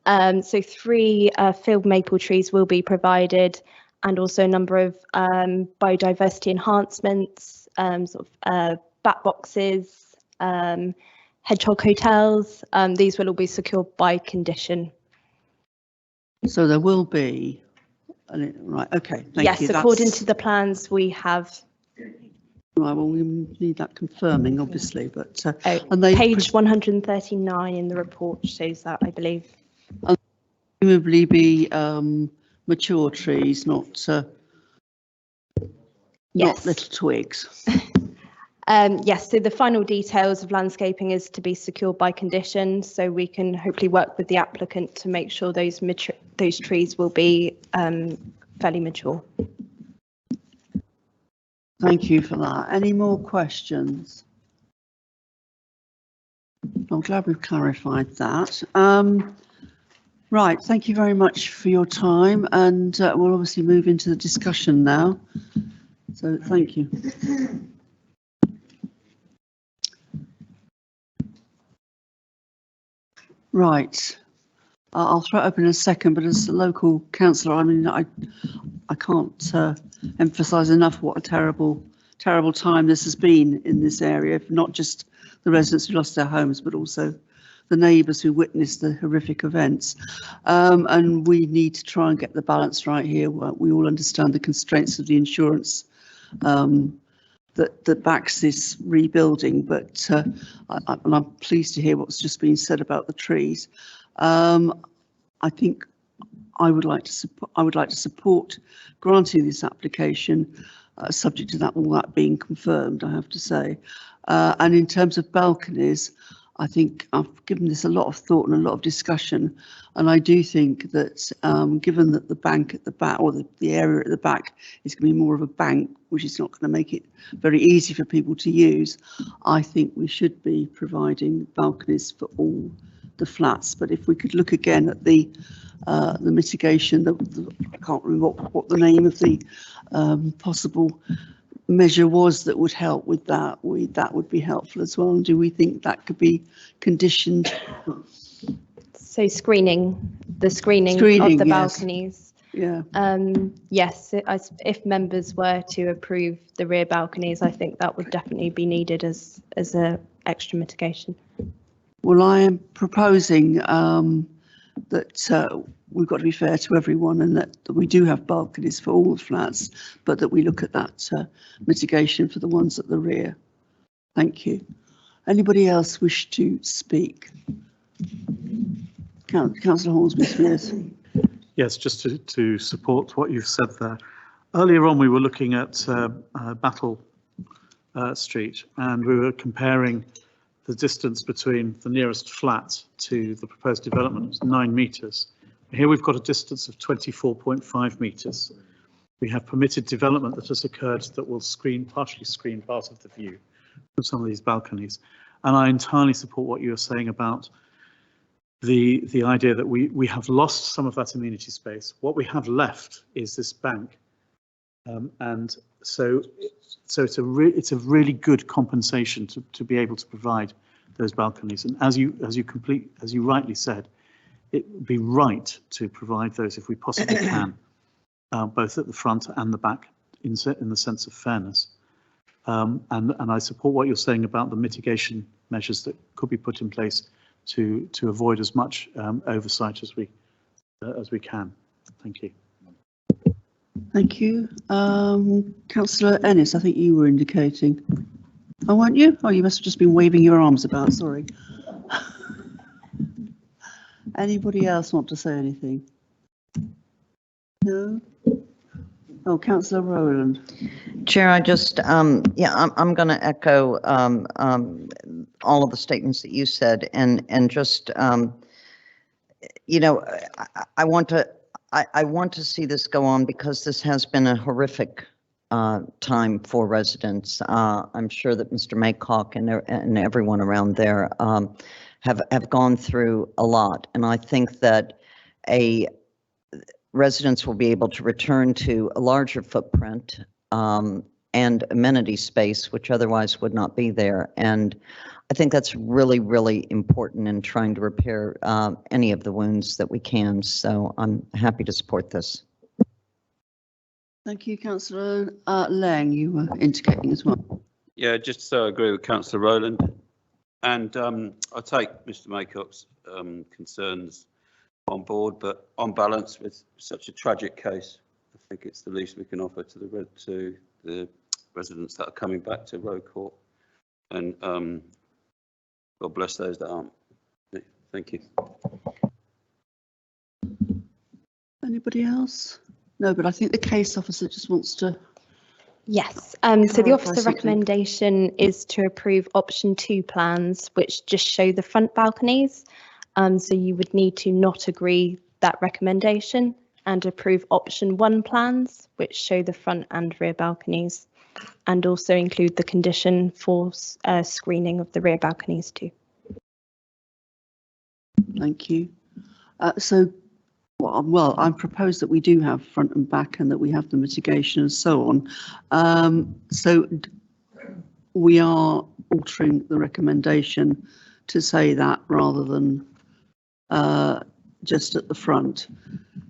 So 3 field maple trees will be provided, and also a number of biodiversity enhancements, sort of bat boxes, hedgehog hotels. These will all be secured by condition. So there will be, right, okay, thank you. Yes, according to the plans we have. Right, well, we need that confirming, obviously, but and they page 139 in the report shows that, I believe. Presumably be mature trees, not little twigs. Yes, so the final details of landscaping is to be secured by condition, so we can hopefully work with the applicant to make sure those trees will be fairly mature. Thank you for that. Any more questions? I'm glad we've clarified that. Right, thank you very much for your time, and we'll obviously move into the discussion now. So thank you. Right, I'll throw it open in a second, but as a local councillor, I mean, I can't emphasise enough what a terrible time this has been in this area, not just the residents who lost their homes, but also the neighbours who witnessed the horrific events. And we need to try and get the balance right here. We all understand the constraints of the insurance that backs this rebuilding, but and I'm pleased to hear what's just been said about the trees. I think I would like to support granting this application, subject to all that being confirmed, I have to say. And in terms of balconies, I think I've given this a lot of thought and a lot of discussion, and I do think that given that the bank at the back, or the area at the back, is going to be more of a bank, which is not going to make it very easy for people to use, I think we should be providing balconies for all the flats. But if we could look again at the mitigation, I can't remember what the name of the possible measure was that would help with that. That would be helpful as well. And do we think that could be conditioned? So the screening of the balconies. Yeah. Yes, if members were to approve the rear balconies, I think that would definitely be needed as a extra mitigation. Well, I am proposing that we've got to be fair to everyone, and that we do have balconies for all the flats, but that we look at that mitigation for the ones at the rear. Thank you. Anybody else wish to speak? Councillor Hornsby-Smith. Yes, just to support what you've said there. Earlier on, we were looking at Battle Street, and we were comparing the distance between the nearest flat to the proposed development was 9 metres. Here we've got a distance of 24.5 metres. We have permitted development that has occurred that will partially screen part of the view from some of these balconies. And I entirely support what you're saying about the idea that we have lost some of that amenity space. What we have left is this bank, and so it's a really good compensation to be able to provide those balconies. And as you rightly said, it would be right to provide those if we possibly can, both at the front and the back, in the sense of fairness. And I support what you're saying about the mitigation measures that could be put in place to avoid as much oversight as we can. Thank you. Thank you. Councillor Ennis, I think you were indicating. Oh, weren't you? Oh, you must have just been waving your arms about, sorry. Anybody else want to say anything? No? Oh, Councillor Rowland. Chair, I just, I'm going to echo all of the statements that you said, and just, you know, I want to see this go on because this has been a horrific time for residents. I'm sure that Mr. Maycock and everyone around there have gone through a lot, and I think that residents will be able to return to a larger footprint and amenity space, which otherwise would not be there. And I think that's really, really important in trying to repair any of the wounds that we can. So I'm happy to support this. Thank you, Councillor Lang. You were indicating as well. Yeah, just so I agree with Councillor Rowland. And I take Mr. Maycock's concerns on board, but on balance, with such a tragic case, I think it's the least we can offer to the residents that are coming back to Road Court. And God bless those that aren't. Thank you. Anybody else? No, but I think the case officer just wants to. Yes, so the officer recommendation is to approve option 2 plans, which just show the front balconies. So you would need to not agree that recommendation and approve option 1 plans, which show the front and rear balconies, and also include the condition for screening of the rear balconies too. Thank you. Well, I propose that we do have front and back and that we have the mitigation and so on. So we are altering the recommendation to say that rather than just at the front.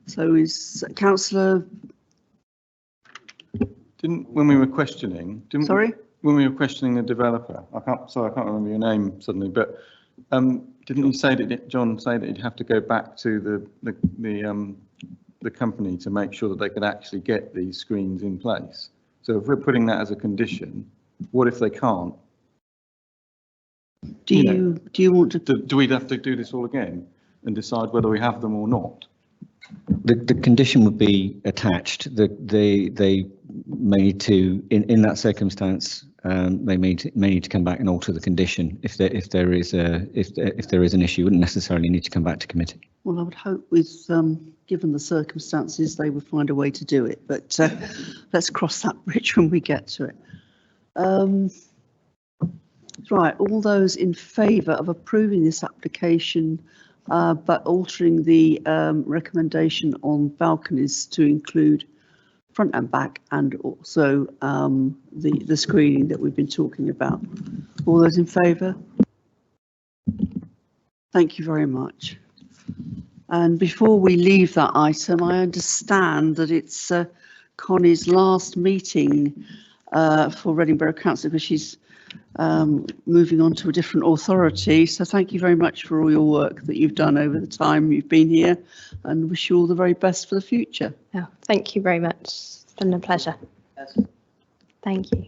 So is Councillor? When we were questioning, Sorry? When we were questioning the developer, I can't remember your name suddenly, but didn't you say that John say that he'd have to go back to the company to make sure that they could actually get these screens in place? So if we're putting that as a condition, what if they can't? Do you want to? Do we have to do this all again and decide whether we have them or not? The condition would be attached. They may need to, in that circumstance, they may need to come back and alter the condition if there is an issue. Wouldn't necessarily need to come back to committee. Well, I would hope with given the circumstances they would find a way to do it, but let's cross that bridge when we get to it. Right, all those in favour of approving this application but altering the recommendation on balconies to include front and back, and also the screening that we've been talking about. All those in favour? Thank you very much. And before we leave that item, I understand that it's Connie's last meeting for Reading Borough Council, because she's moving on to a different authority. So thank you very much for all your work that you've done over the time you've been here, and wish you all the very best for the future. Oh, thank you very much. It's been a pleasure. Thank you.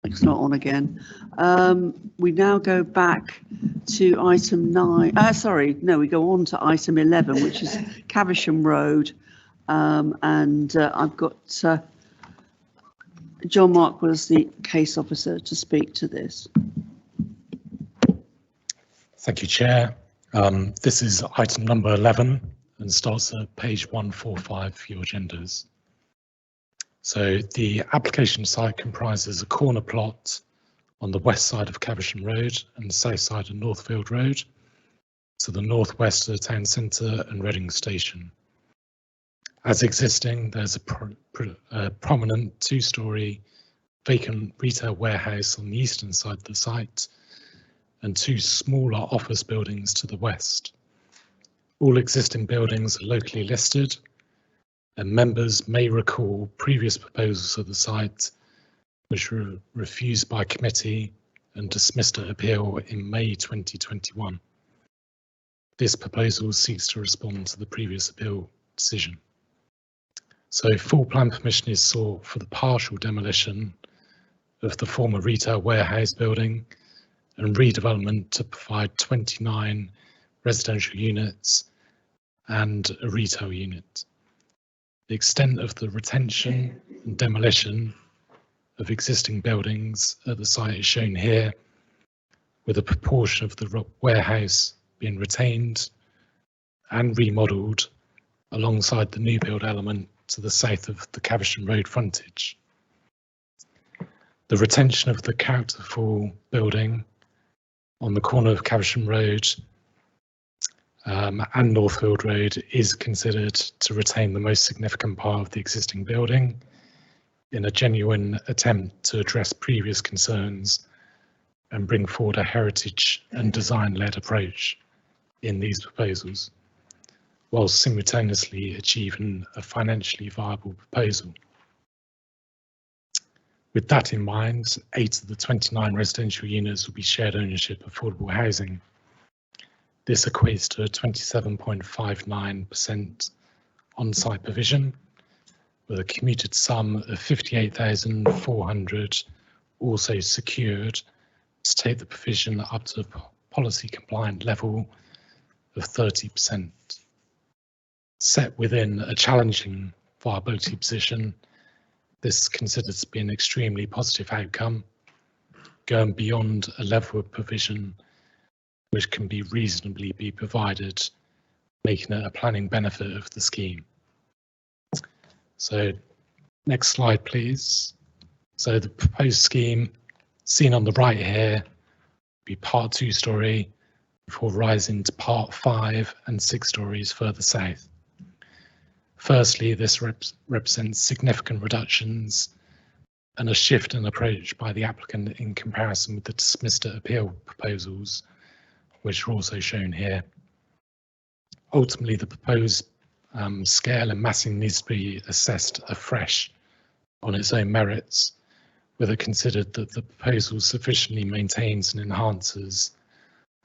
It's not on again. We now go back to item 9. We go on to item 11, which is Caversham Road. I've got John Markwell as the case officer to speak to this. Thank you, Chair. This is item number 11 and starts at page 145 for your agendas. So the application site comprises a corner plot on the west side of Caversham Road and the south side of Northfield Road, to the northwest of the town centre and Reading Station. As existing, there's a prominent two-storey vacant retail warehouse on the eastern side of the site and two smaller office buildings to the west. All existing buildings are locally listed, and members may recall previous proposals of the site which were refused by committee and dismissed at appeal in May 2021. This proposal seeks to respond to the previous appeal decision. So full plan permission is sought for the partial demolition of the former retail warehouse building and redevelopment to provide 29 residential units and a retail unit. The extent of the retention and demolition of existing buildings at the site is shown here, with a proportion of the warehouse being retained and remodelled alongside the new build element to the south of the Caversham Road frontage. The retention of the characterful building on the corner of Caversham Road and Northfield Road is considered to retain the most significant part of the existing building in a genuine attempt to address previous concerns and bring forward a heritage and design-led approach in these proposals, while simultaneously achieving a financially viable proposal. With that in mind, 8 of the 29 residential units will be shared ownership affordable housing. This equates to a 27.59% on-site provision, with a commuted sum of 58,400 also secured to take the provision up to the policy compliant level of 30%. Set within a challenging viability position, this is considered to be an extremely positive outcome, going beyond a level of provision which can be reasonably be provided, making it a planning benefit of the scheme. So next slide, please. So the proposed scheme, seen on the right here, be part 2-storey before rising to part 5 and 6 stories further south. Firstly, this represents significant reductions and a shift in approach by the applicant in comparison with the dismissed at appeal proposals, which are also shown here. Ultimately, the proposed scale and massing needs to be assessed afresh on its own merits, whether considered that the proposal sufficiently maintains and enhances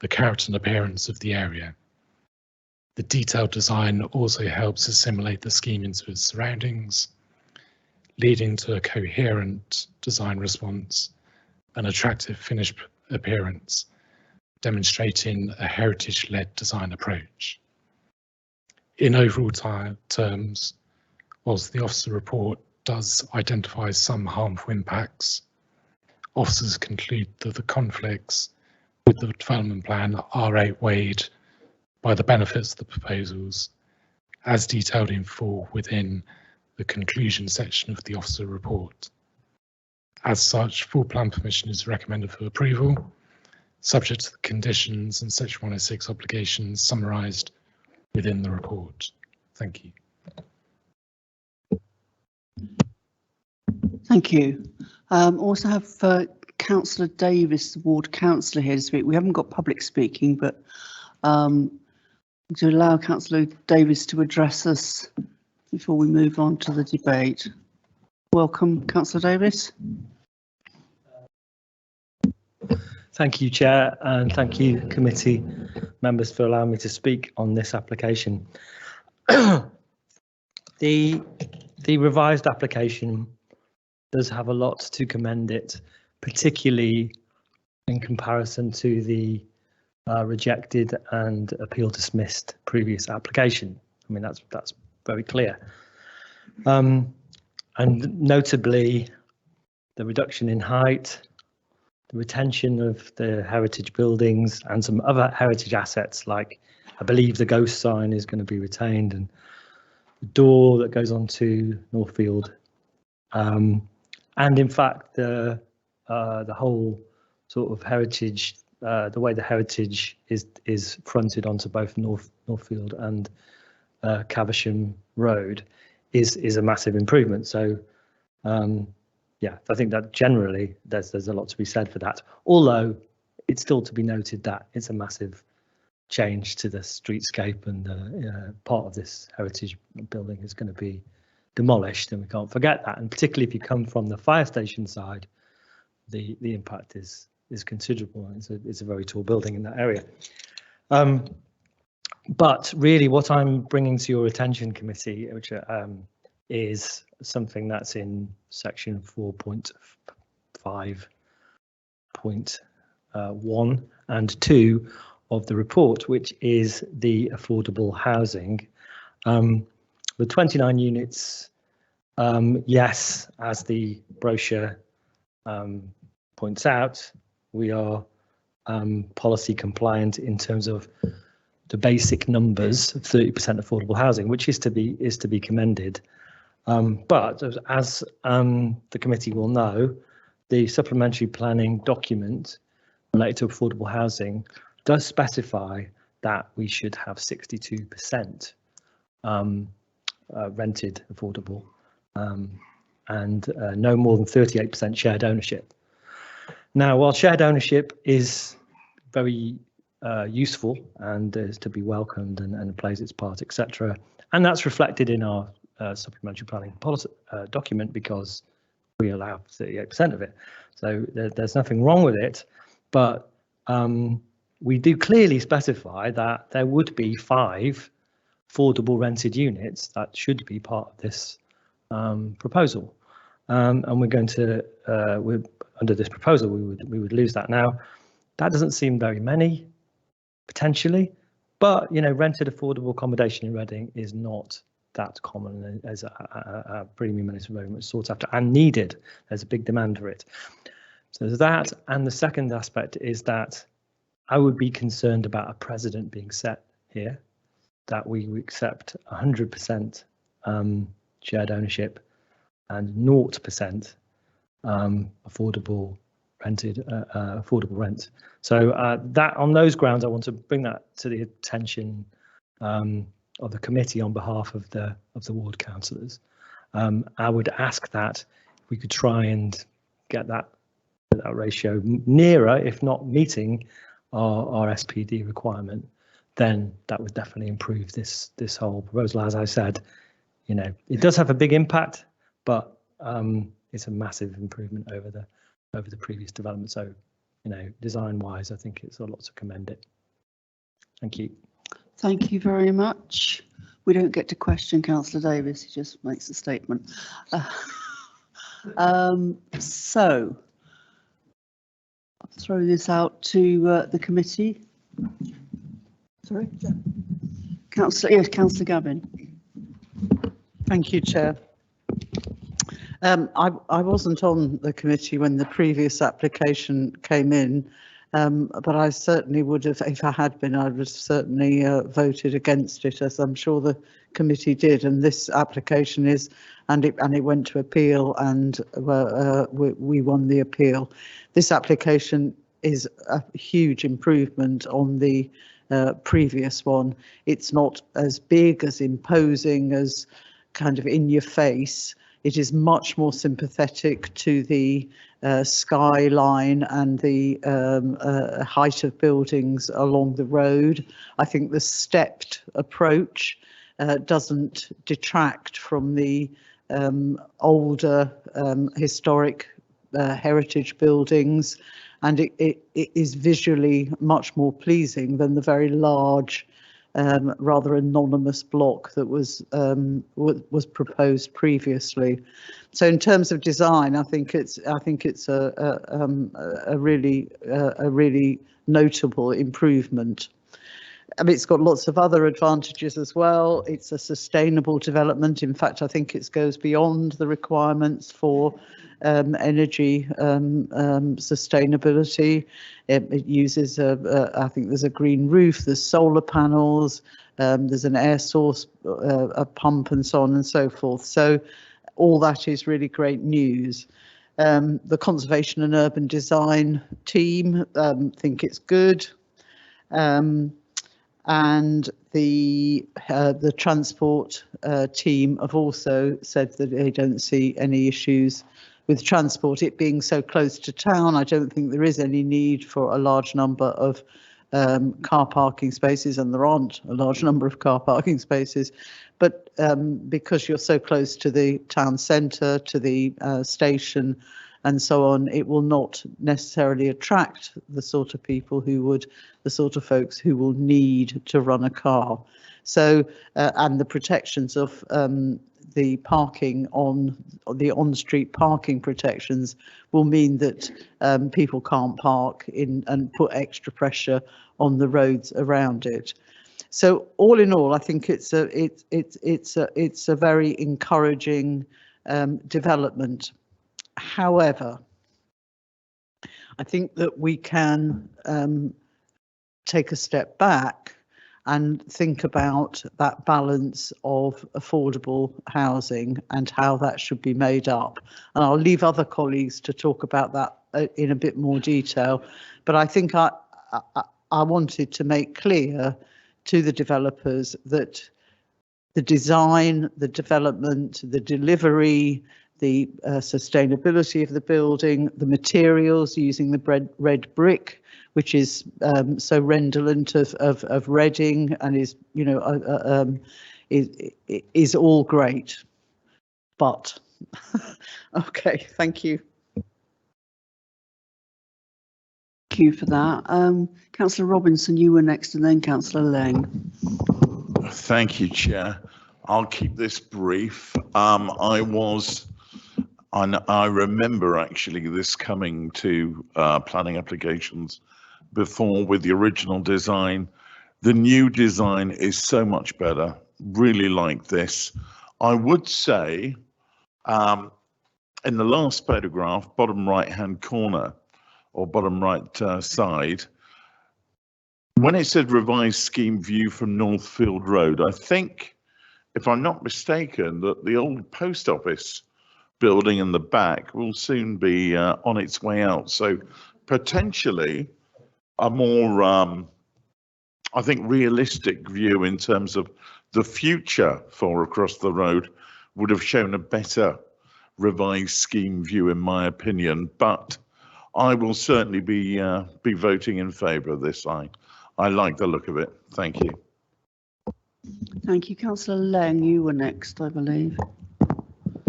the character and appearance of the area. The detailed design also helps assimilate the scheme into its surroundings, leading to a coherent design response an attractive finished appearance, demonstrating a heritage-led design approach. In overall terms, whilst the officer report does identify some harmful impacts, officers conclude that the conflicts with the development plan are outweighed by the benefits of the proposals, as detailed in full within the conclusion section of the officer report. As such, full plan permission is recommended for approval, subject to the conditions and Section 106 obligations summarised within the report. Thank you. Thank you. Also have Councillor Davis, the ward councillor, here to speak. We haven't got public speaking, but to allow Councillor Davis to address us before we move on to the debate. Welcome, Councillor Davis. Thank you, Chair, and thank you, committee members, for allowing me to speak on this application. The revised application does have a lot to commend it, particularly in comparison to the rejected and appeal dismissed previous application. I mean, that's very clear. And notably, the reduction in height, the retention of the heritage buildings and some other heritage assets, like I believe the ghost sign is going to be retained, and the door that goes onto Northfield. And in fact, the whole sort of heritage, the way the heritage is fronted onto both Northfield and Caversham Road is a massive improvement. So yeah, I think that generally there's a lot to be said for that, although it's still to be noted that it's a massive change to the streetscape, and part of this heritage building is going to be demolished, and we can't forget that. And particularly if you come from the fire station side, the impact is considerable. It's a very tall building in that area. But really, what I'm bringing to your attention, committee, which is something that's in section 4.5.1 and 2 of the report, which is the affordable housing. The 29 units, yes, as the brochure points out, we are policy compliant in terms of the basic numbers of 30% affordable housing, which is to be commended. But as the committee will know, the supplementary planning document related to affordable housing does specify that we should have 62% rented affordable and no more than 38% shared ownership. Now, while shared ownership is very useful and is to be welcomed and plays its part, etc., and that's reflected in our supplementary planning policy document, because we allow 38% of it. So there's nothing wrong with it, but we do clearly specify that there would be 5 affordable rented units that should be part of this proposal, and we're going to under this proposal we would lose that. Now, that doesn't seem very many potentially, but rented affordable accommodation in Reading is not that common as a premium, and it's very much sought after and needed. There's a big demand for it. So there's that, and the second aspect is that I would be concerned about a precedent being set here, that we accept 100% shared ownership and 0% affordable rent. So that, on those grounds, I want to bring that to the attention of the committee on behalf of the ward councillors. I would ask that we could try and get that ratio nearer, if not meeting our SPD requirement. Then that would definitely improve this whole proposal. As I said, it does have a big impact, but it's a massive improvement over the previous development. So, design-wise, I think it's a lot to commend it. Thank you. Thank you very much. We don't get to question Councillor Davis, he just makes a statement. So, throw this out to the committee. Sorry, Councillor Gavin. Thank you, Chair. I wasn't on the committee when the previous application came in, but I certainly would have, if I had been, I would have certainly voted against it, as I'm sure the committee did. And this application is, and it went to appeal, and we won the appeal. This application is a huge improvement on the previous one. It's not as big, as imposing, as kind of in your face. It is much more sympathetic to the skyline and the height of buildings along the road. I think the stepped approach doesn't detract from the older historic heritage buildings, and it is visually much more pleasing than the very large rather anonymous block that was proposed previously. So in terms of design, I think it's a really notable improvement. I mean, it's got lots of other advantages as well. It's a sustainable development. In fact, I think it goes beyond the requirements for energy sustainability. It uses I think there's a green roof, there's solar panels, there's an air source, a pump, and so on and so forth. So all that is really great news. The Conservation and Urban Design team think it's good. And the transport team have also said that they don't see any issues with transport. It being so close to town, I don't think there is any need for a large number of car parking spaces, and there aren't a large number of car parking spaces. But because you're so close to the town centre, to the station, and so on, it will not necessarily attract the sort of people who would, the sort of folks who will need to run a car. So, and the protections of the parking on the on-street parking protections will mean that people can't park in and put extra pressure on the roads around it. So all in all, I think it's a very encouraging development. However, I think that we can take a step back and think about that balance of affordable housing and how that should be made up. And I'll leave other colleagues to talk about that in a bit more detail. But I think I wanted to make clear to the developers that the design, the development, the delivery, the sustainability of the building, the materials using the red brick, which is so redolent of Reading and is, you know, is all great. But okay, thank you. Thank you for that. Councillor Robinson, you were next, and then Councillor Lang. Thank you, Chair. I'll keep this brief. I remember actually this coming to planning applications before with the original design. The new design is so much better. Really like this. I would say in the last photograph, bottom right hand corner or bottom right side, when it said revised scheme view from Northfield Road, I think, if I'm not mistaken, that the old post office building in the back will soon be on its way out. So potentially a more, I think, realistic view in terms of the future for across the road would have shown a better revised scheme view, in my opinion. But I will certainly be voting in favour of this. I like the look of it. Thank you. Thank you, Councillor Lang. You were next, I believe.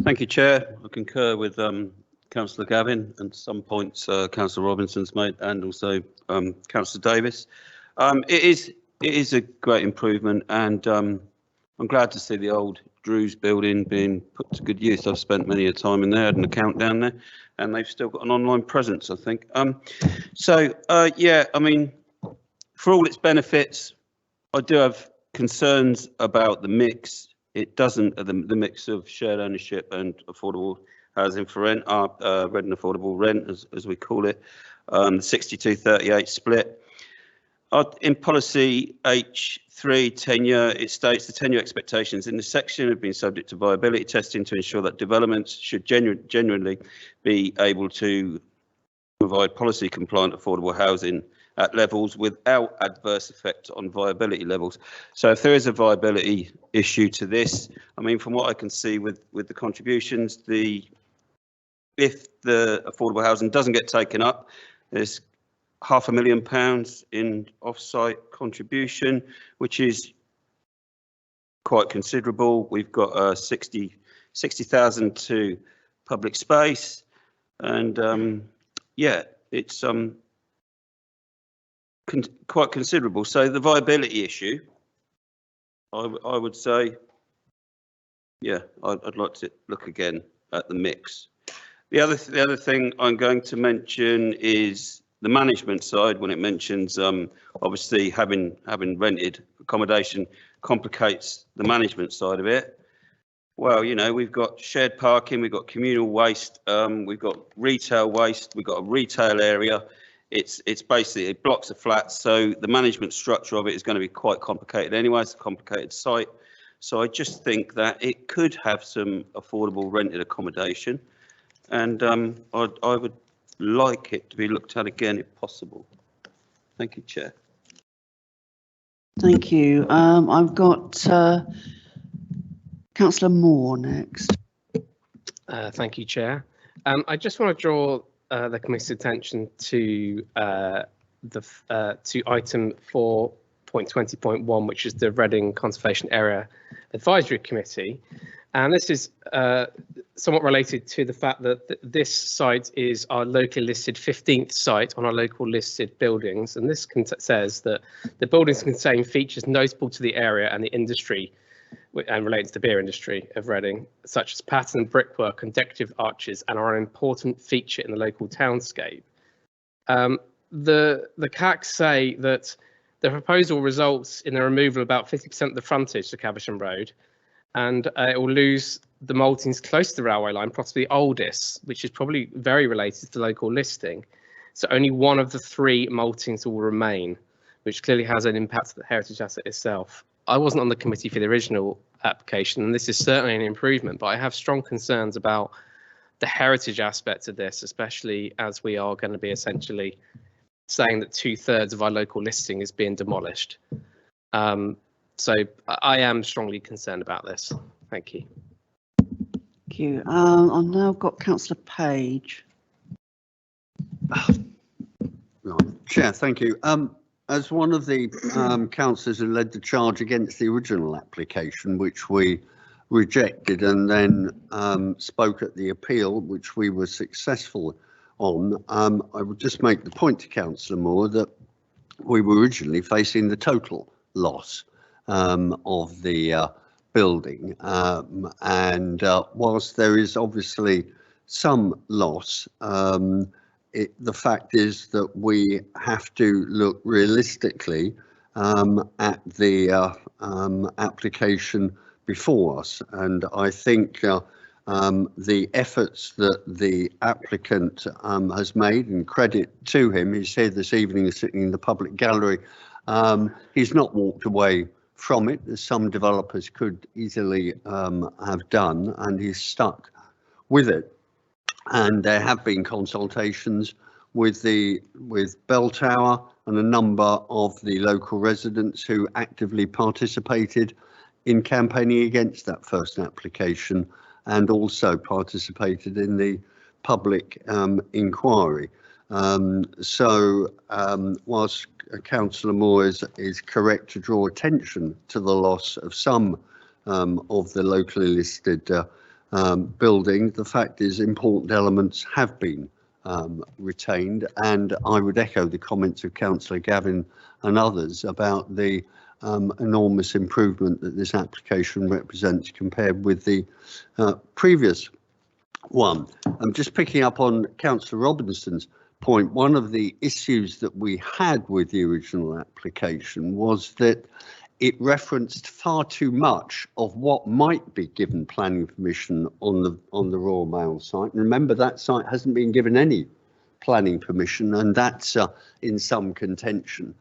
Thank you, Chair. I concur with Councillor Gavin and some points Councillor Robinson's made, and also Councillor Davis. It is a great improvement, and I'm glad to see the old Drew's building being put to good use. I've spent many a time in there, had an account down there, and they've still got an online presence, I think. Yeah, I mean, for all its benefits, I do have concerns about the mix. It doesn't, the mix of shared ownership and affordable housing for rent, rent and affordable rent, as we call it, 62-38 split. In policy H3 tenure, it states the tenure expectations in the section have been subject to viability testing to ensure that developments should genuinely be able to provide policy compliant affordable housing at levels without adverse effect on viability levels. So if there is a viability issue to this, I mean, from what I can see with the contributions, if the affordable housing doesn't get taken up, there's £500,000 in off-site contribution, which is quite considerable. We've got 60,000 to public space, and yeah, it's quite considerable. So the viability issue, I would say, yeah, I'd like to look again at the mix. The other thing I'm going to mention is the management side. When it mentions obviously having rented accommodation complicates the management side of it. Well, you know, we've got shared parking, we've got communal waste, we've got retail waste, we've got a retail area. It's basically, it blocks the flats, so the management structure of it is going to be quite complicated anyway. It's a complicated site, so I just think that it could have some affordable rented accommodation, and I would like it to be looked at again if possible. Thank you, Chair. Thank you. I've got Councillor Moore next. Thank you, Chair. I just want to draw the committee's attention to to item 4.20.1, which is the Reading Conservation Area Advisory Committee. And this is somewhat related to the fact that this site is our locally listed 15th site on our local listed buildings. And this says that the buildings contain features notable to the area and the industry and related to the beer industry of Reading, such as pattern brickwork and decorative arches, and are an important feature in the local townscape. The CAC say that the proposal results in the removal of about 50% of the frontage to Caversham Road, and it will lose the maltings close to the railway line, possibly oldest, which is probably very related to the local listing. So only one of the three maltings will remain, which clearly has an impact on the heritage asset itself. I wasn't on the committee for the original application, and this is certainly an improvement, but I have strong concerns about the heritage aspect of this, especially as we are going to be essentially saying that 2/3 of our local listing is being demolished. So I am strongly concerned about this. Thank you. Thank you. I've now got Councillor Page. Right. Chair, thank you. As one of the councillors who led the charge against the original application, which we rejected, and then spoke at the appeal, which we were successful on, I would just make the point to Councillor Moore that we were originally facing the total loss of the building, and whilst there is obviously some loss, the fact is that we have to look realistically at the application before us, and I think the efforts that the applicant has made, and credit to him, he's here this evening sitting in the public gallery, he's not walked away from it, as some developers could easily have done, and he's stuck with it. And there have been consultations with Bell Tower and a number of the local residents who actively participated in campaigning against that first application, and also participated in the public inquiry. Whilst Councillor Moore is correct to draw attention to the loss of some of the locally listed building, the fact is important elements have been retained, and I would echo the comments of Councillor Gavin and others about the enormous improvement that this application represents compared with the previous one. I'm just picking up on Councillor Robinson's point. One of the issues that we had with the original application was that it referenced far too much of what might be given planning permission on the Royal Mail site. And remember, that site hasn't been given any planning permission, and that's in some contention.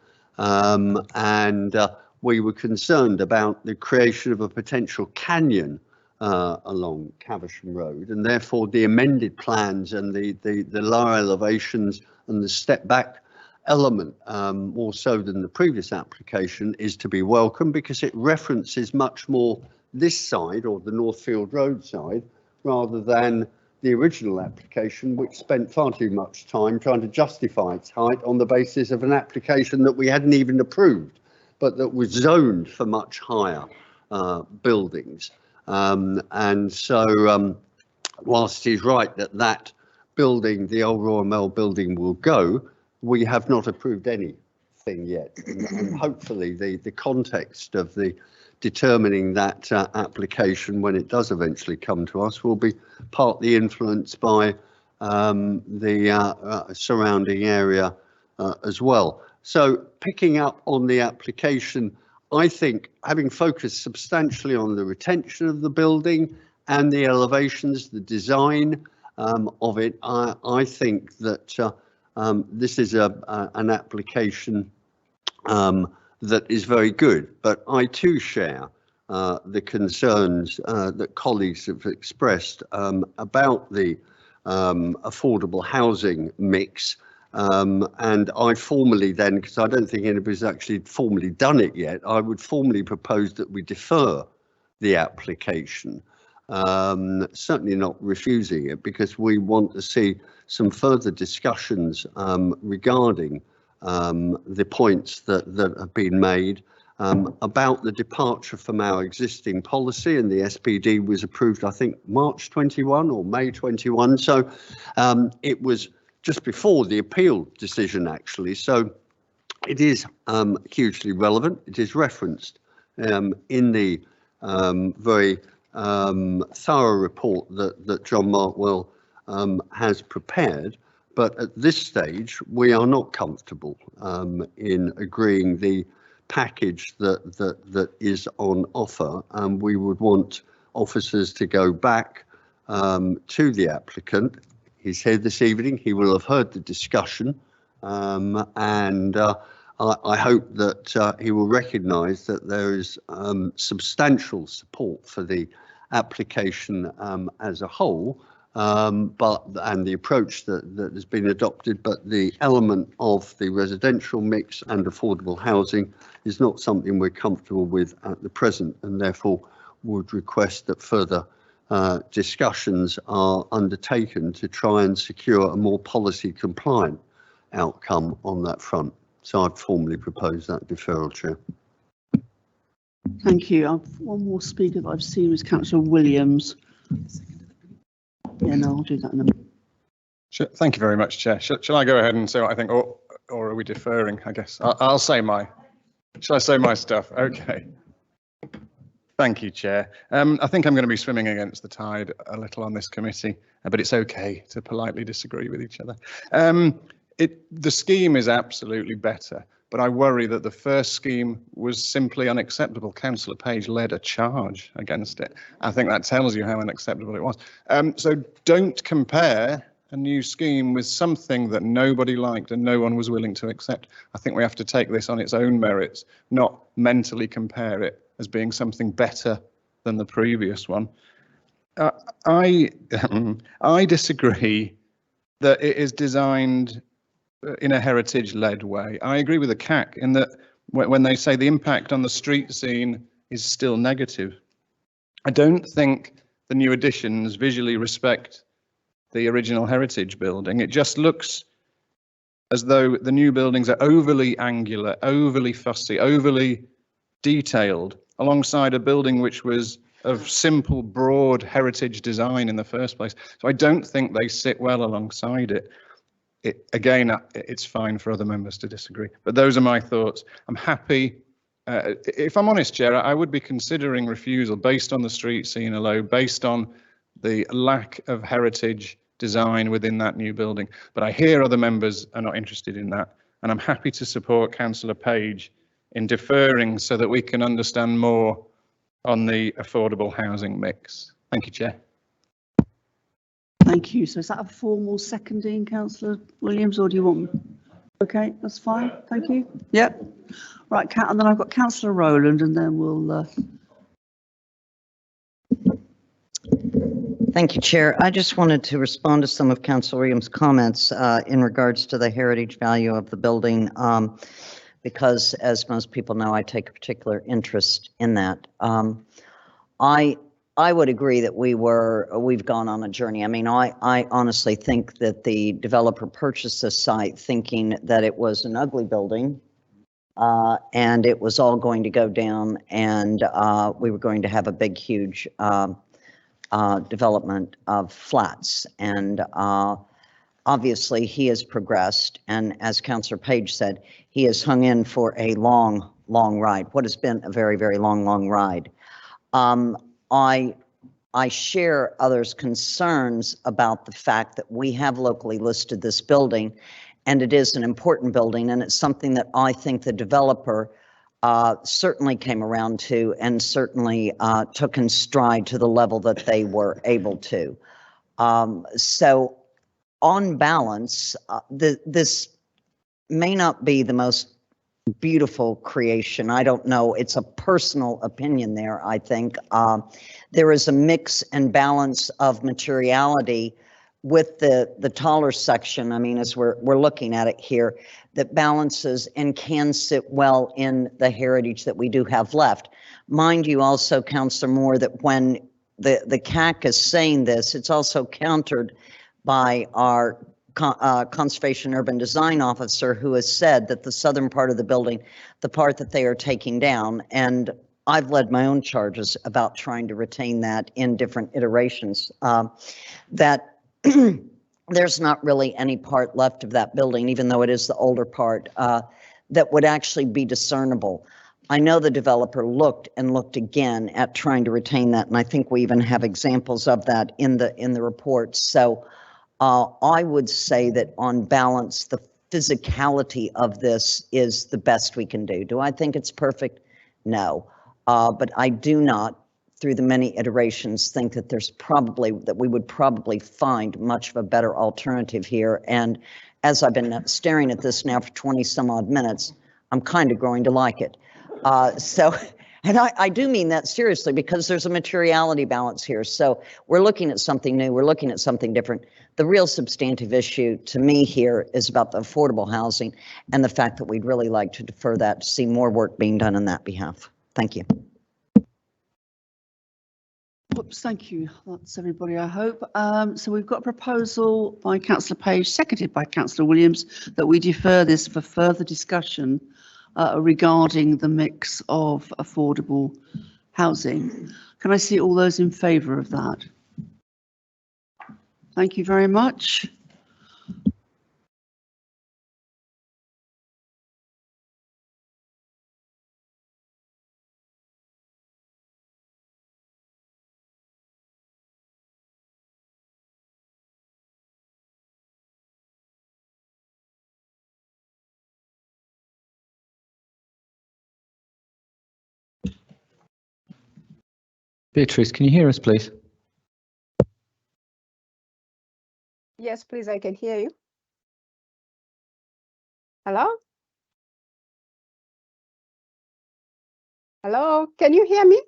We were concerned about the creation of a potential canyon along Caversham Road, and therefore the amended plans and the lower elevations and the step back element, more so than the previous application, is to be welcome, because it references much more this side, or the Northfield Road side, rather than the original application, which spent far too much time trying to justify its height on the basis of an application that we hadn't even approved, but that was zoned for much higher buildings. Whilst he's right that that building, the old Royal Mail building, will go, we have not approved anything yet. And hopefully the context of the determining that application, when it does eventually come to us, will be partly influenced by the surrounding area as well. So picking up on the application, I think, having focused substantially on the retention of the building and the elevations, the design of it, I think that this is an application that is very good. But I too share the concerns that colleagues have expressed about the affordable housing mix. And I formally then, because I don't think anybody's actually formally done it yet, I would formally propose that we defer the application, certainly not refusing it, because we want to see some further discussions regarding the points that have been made about the departure from our existing policy, and the SPD was approved, I think, March 21 or May 21. So it was just before the appeal decision, actually. So it is hugely relevant. It is referenced in the very thorough report that John Markwell has prepared. But at this stage, we are not comfortable in agreeing the package that is on offer. We would want officers to go back to the applicant. He's here this evening. He will have heard the discussion, and I hope that he will recognise that there is substantial support for the application as a whole, and the approach that has been adopted, but the element of the residential mix and affordable housing is not something we're comfortable with at the present, and therefore would request that further discussions are undertaken to try and secure a more policy compliant outcome on that front. So I'd formally propose that deferral, Chair. Thank you. One more speaker that I've seen was Councillor Williams. Yeah, no, I'll do that in a minute. Thank you very much, Chair. Shall I go ahead and say what I think, or are we deferring? I guess I'll say shall I say my stuff? Okay. Thank you, Chair. I think I'm going to be swimming against the tide a little on this committee, but it's okay to politely disagree with each other. The scheme is absolutely better, but I worry that the first scheme was simply unacceptable. Councillor Page led a charge against it. I think that tells you how unacceptable it was. So don't compare a new scheme with something that nobody liked and no one was willing to accept. I think we have to take this on its own merits, not mentally compare it as being something better than the previous one. I disagree that it is designed in a heritage-led way. I agree with the CAC in that when they say the impact on the street scene is still negative. I don't think the new additions visually respect the original heritage building. It just looks as though the new buildings are overly angular, overly fussy, overly detailed, alongside a building which was of simple, broad heritage design in the first place. So I don't think they sit well alongside it. Again, it's fine for other members to disagree, but those are my thoughts. I'm happy If I'm honest, Chair, I would be considering refusal based on the street scene alone, based on the lack of heritage design within that new building. But I hear other members are not interested in that, and I'm happy to support Councillor Page in deferring so that we can understand more on the affordable housing mix. Thank you, Chair. Thank you. So is that a formal seconding, Councillor Williams, or do you want? Okay, that's fine. Thank you. Yep. Right, and then I've got Councillor Rowland, and then we'll. Thank you, Chair. I just wanted to respond to some of Councillor Williams' comments in regards to the heritage value of the building, because as most people know, I take a particular interest in that. I would agree that we've gone on a journey. I mean, I honestly think that the developer purchased this site thinking that it was an ugly building and it was all going to go down, and we were going to have a big, huge development of flats. And obviously he has progressed, and as Councillor Page said, he has hung in for a long ride, what has been a very, very long ride. I share others' concerns about the fact that we have locally listed this building, and it is an important building, and it's something that I think the developer certainly came around to, and certainly took in stride to the level that they were able to. So on balance, this may not be the most beautiful creation. I don't know. It's a personal opinion there, I think. There is a mix and balance of materiality with the taller section. I mean, as we're looking at it here, that balances and can sit well in the heritage that we do have left. Mind you also, Councillor Moore, that when the CAC is saying this, it's also countered by our Conservation Urban Design Officer, who has said that the southern part of the building, the part that they are taking down, and I've led my own charges about trying to retain that in different iterations, that there's not really any part left of that building, even though it is the older part, that would actually be discernible. I know the developer looked and looked again at trying to retain that, and I think we even have examples of that in the report. So I would say that on balance, the physicality of this is the best we can do. Do I think it's perfect? No, but I do not, through the many iterations, think that we would probably find much of a better alternative here. And as I've been staring at this now for 20 some odd minutes, I'm kind of growing to like it. And I do mean that seriously, because there's a materiality balance here. So we're looking at something new, we're looking at something different. The real substantive issue to me here is about the affordable housing and the fact that we'd really like to defer that to see more work being done on that behalf. Thank you. Whoops, thank you. That's everybody, I hope. So we've got a proposal by Councillor Page, seconded by Councillor Williams, that we defer this for further discussion regarding the mix of affordable housing. Can I see all those in favour of that? Thank you very much. Beatrice, can you hear us, please? Yes, please, I can hear you. Hello? Hello, can you hear me?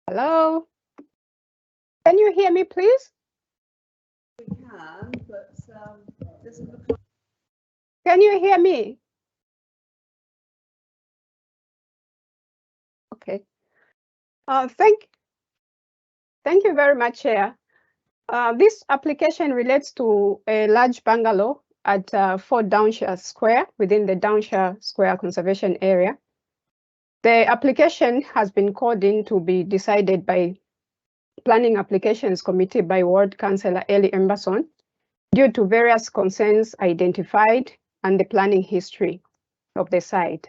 Hello? Can you hear me, please? We can, but can you hear me? Okay. Thank you very much, Chair. This application relates to a large bungalow at 4 Downshire Square within the Downshire Square Conservation Area. The application has been called in to be decided by Planning Applications Committee by Ward Councillor Ellie Emberson due to various concerns identified and the planning history of the site.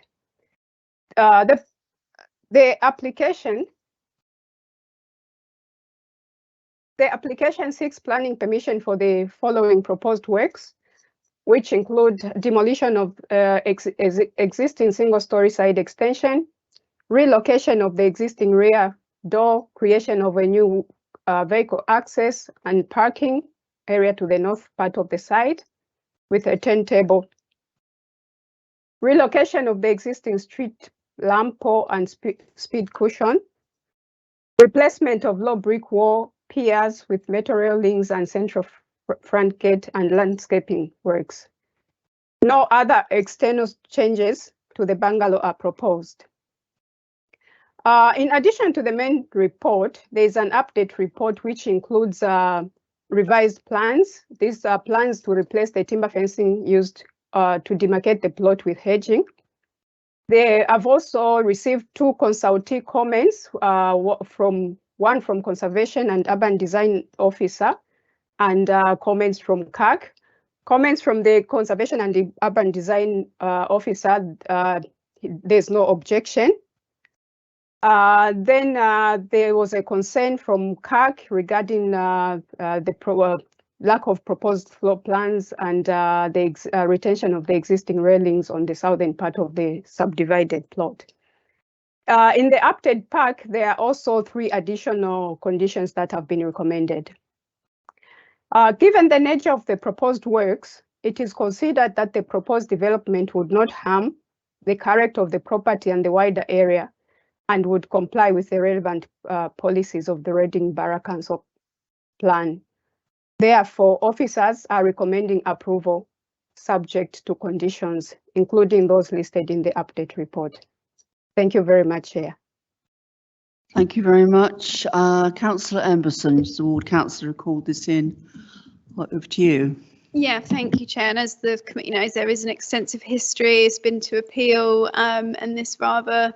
The application seeks planning permission for the following proposed works, which include demolition of existing single-story side extension, relocation of the existing rear door, creation of a new vehicle access and parking area to the north part of the site with a turntable, relocation of the existing street lamp pole and speed cushion, replacement of low brick wall piers with metal railings and central front gate and landscaping works. No other external changes to the bungalow are proposed. In addition to the main report, there is an update report which includes revised plans. These are plans to replace the timber fencing used to demarcate the plot with hedging. They have also received 2 consultee comments, one from Conservation and Urban Design Officer and comments from CAC. Comments from the Conservation and the Urban Design Officer, there's no objection. Then there was a concern from CAC regarding the lack of proposed floor plans and the retention of the existing railings on the southern part of the subdivided plot. In the update pack, there are also 3 additional conditions that have been recommended. Given the nature of the proposed works, it is considered that the proposed development would not harm the character of the property and the wider area and would comply with the relevant policies of the Reading Borough Council plan. Therefore, officers are recommending approval subject to conditions, including those listed in the update report. Thank you very much, Chair. Thank you very much. Councillor Emberson, the ward councillor, called this in. Over to you. Yeah, thank you, Chair. And as the committee knows, there is an extensive history. It's been to appeal, and this rather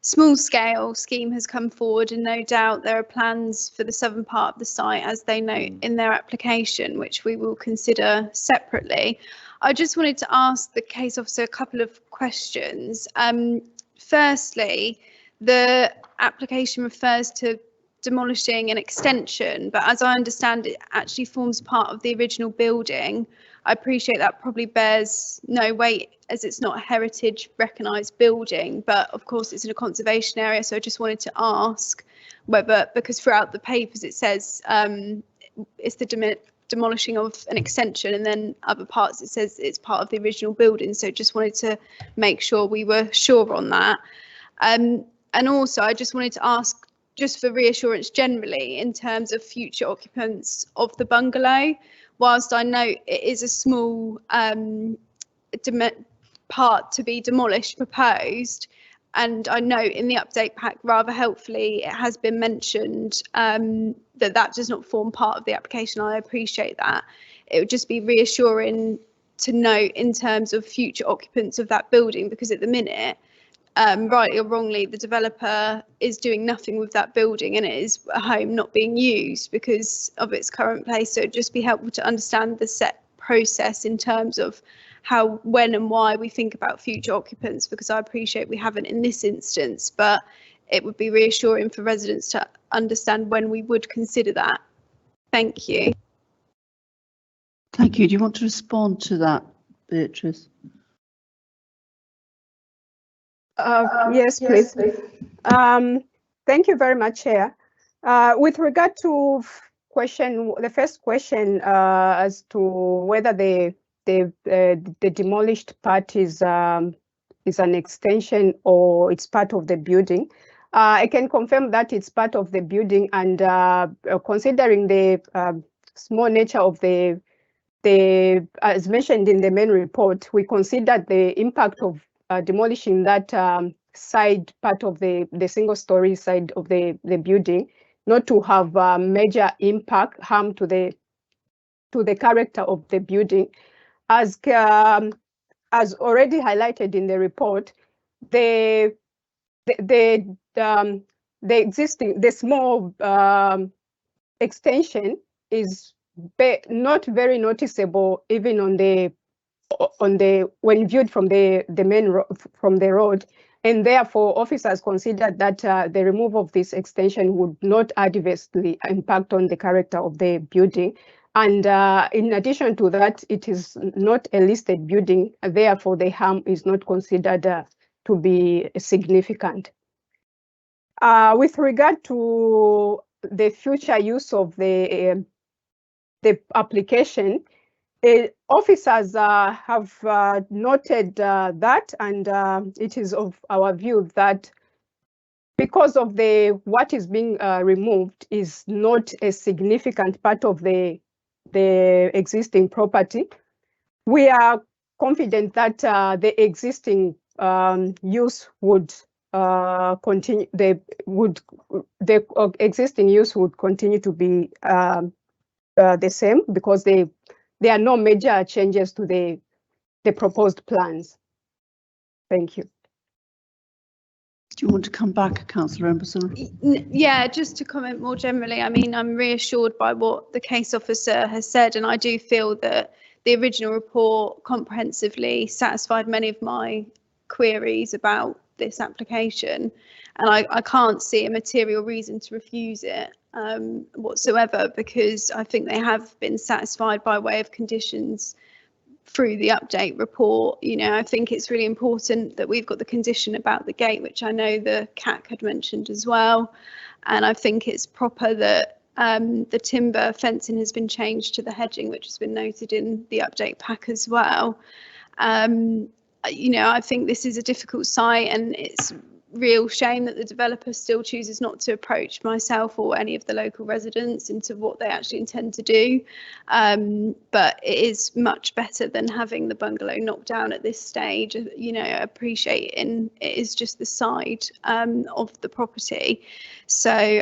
small-scale scheme has come forward, and no doubt there are plans for the southern part of the site, as they note in their application, which we will consider separately. I just wanted to ask the case officer a couple of questions. Firstly, the application refers to demolishing an extension, but as I understand it actually forms part of the original building. I appreciate that probably bears no weight as it's not a heritage recognised building, but of course it's in a conservation area, so I just wanted to ask whether, because throughout the papers it says it's the demolishing of an extension, and then other parts it says it's part of the original building, so just wanted to make sure we were sure on that. And also I just wanted to ask, just for reassurance generally, in terms of future occupants of the bungalow, whilst I know it is a small part to be demolished proposed, and I know in the update pack rather helpfully it has been mentioned that does not form part of the application. I appreciate that. It would just be reassuring to note in terms of future occupants of that building, because at the minute, rightly or wrongly, the developer is doing nothing with that building and it is a home not being used because of its current place. So it'd just be helpful to understand the set process in terms of how, when and why we think about future occupants, because I appreciate we haven't in this instance, but it would be reassuring for residents to understand when we would consider that. Thank you. Thank you. Do you want to respond to that, Beatrice? Yes, please. Thank you very much, Chair. With regard to the first question as to whether the demolished part is an extension or it's part of the building, I can confirm that it's part of the building, and considering the small nature of the as mentioned in the main report, we considered the impact of demolishing that side part of the single-story side of the building not to have major harm to the character of the building. As already highlighted in the report, the small extension is not very noticeable even on the when viewed from the main from the road, and therefore officers considered that the removal of this extension would not adversely impact on the character of the building. And in addition to that, it is not a listed building, therefore the harm is not considered to be significant. With regard to the future use of the application, officers have noted that, and it is of our view that because of what is being removed is not a significant part of the existing property, we are confident that the existing use would continue. The existing use would continue to be the same, because there are no major changes to the proposed plans. Thank you. Do you want to come back, Councillor Emberson? Yeah, just to comment more generally, I mean, I'm reassured by what the case officer has said, and I do feel that the original report comprehensively satisfied many of my queries about this application, and I can't see a material reason to refuse it whatsoever, because I think they have been satisfied by way of conditions through the update report. You know, I think it's really important that we've got the condition about the gate, which I know the CAC had mentioned as well, and I think it's proper that the timber fencing has been changed to the hedging, which has been noted in the update pack as well. You know, I think this is a difficult site, and it's real shame that the developer still chooses not to approach myself or any of the local residents into what they actually intend to do. But it is much better than having the bungalow knocked down at this stage. You know, appreciating it is just the side of the property. So,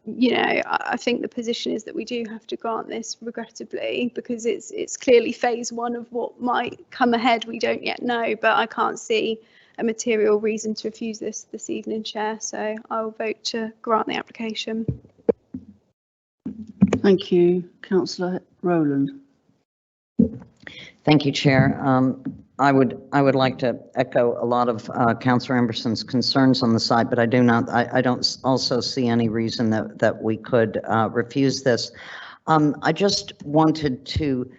you know, I think the position is that we do have to grant this, regrettably, because it's clearly phase one of what might come ahead. We don't yet know, but I can't see a material reason to refuse this evening, Chair. So I will vote to grant the application. Thank you, Councillor Rowland. Thank you, Chair. I would like to echo a lot of Councillor Emberson's concerns on the site, but I don't also see any reason that we could refuse this. I just wanted to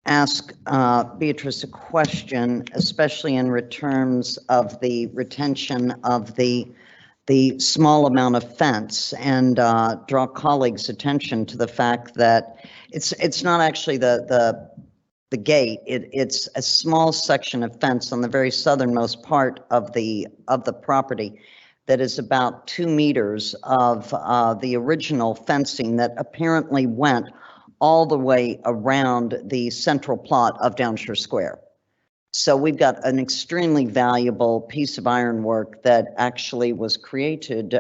ask Beatrice a question, especially in terms of the retention of the small amount of fence, and draw colleagues' attention to the fact that it's not actually the gate. It's a small section of fence on the very southernmost part of the property that is about 2 meters of the original fencing that apparently went all the way around the central plot of Downshire Square. So we've got an extremely valuable piece of ironwork that actually was created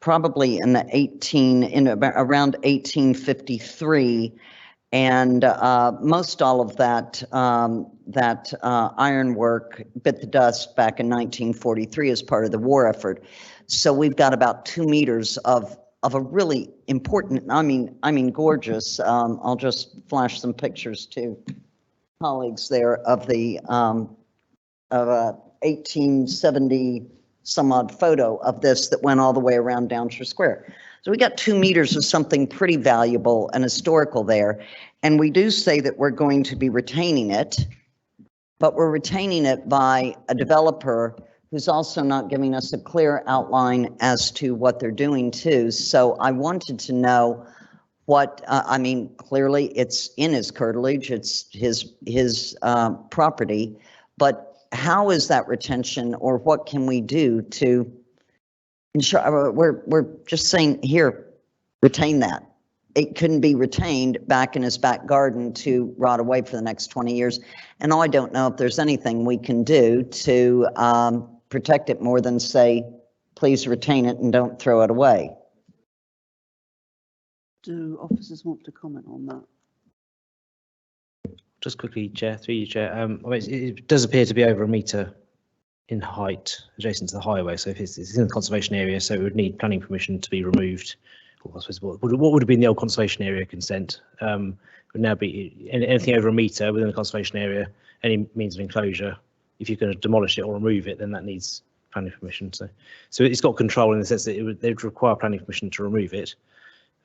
probably in around 1853, and most all of that ironwork bit the dust back in 1943 as part of the war effort. So we've got about 2 meters of a really important, I mean gorgeous. I'll just flash some pictures to colleagues there of the of a 1870 some odd photo of this that went all the way around Downshire Square. So we got 2 meters of something pretty valuable and historical there. And we do say that we're going to be retaining it, but we're retaining it by a developer who's also not giving us a clear outline as to what they're doing too. So I wanted to know what, I mean, clearly it's in his curtilage, it's his property, but how is that retention, or what can we do to ensure? We're just saying here, retain that. It couldn't be retained back in his back garden to rot away for the next 20 years. And I don't know if there's anything we can do to protect it more than say, please retain it and don't throw it away. Do officers want to comment on that? Just quickly, Chair, through you, Chair. It does appear to be over 1 metre in height, adjacent to the highway. So if it's in the conservation area, so it would need planning permission to be removed. I suppose what would have been the old conservation area consent would now be anything over a metre within the conservation area, any means of enclosure. If you're going to demolish it or remove it, then that needs planning permission. So it's got control in the sense that they would require planning permission to remove it.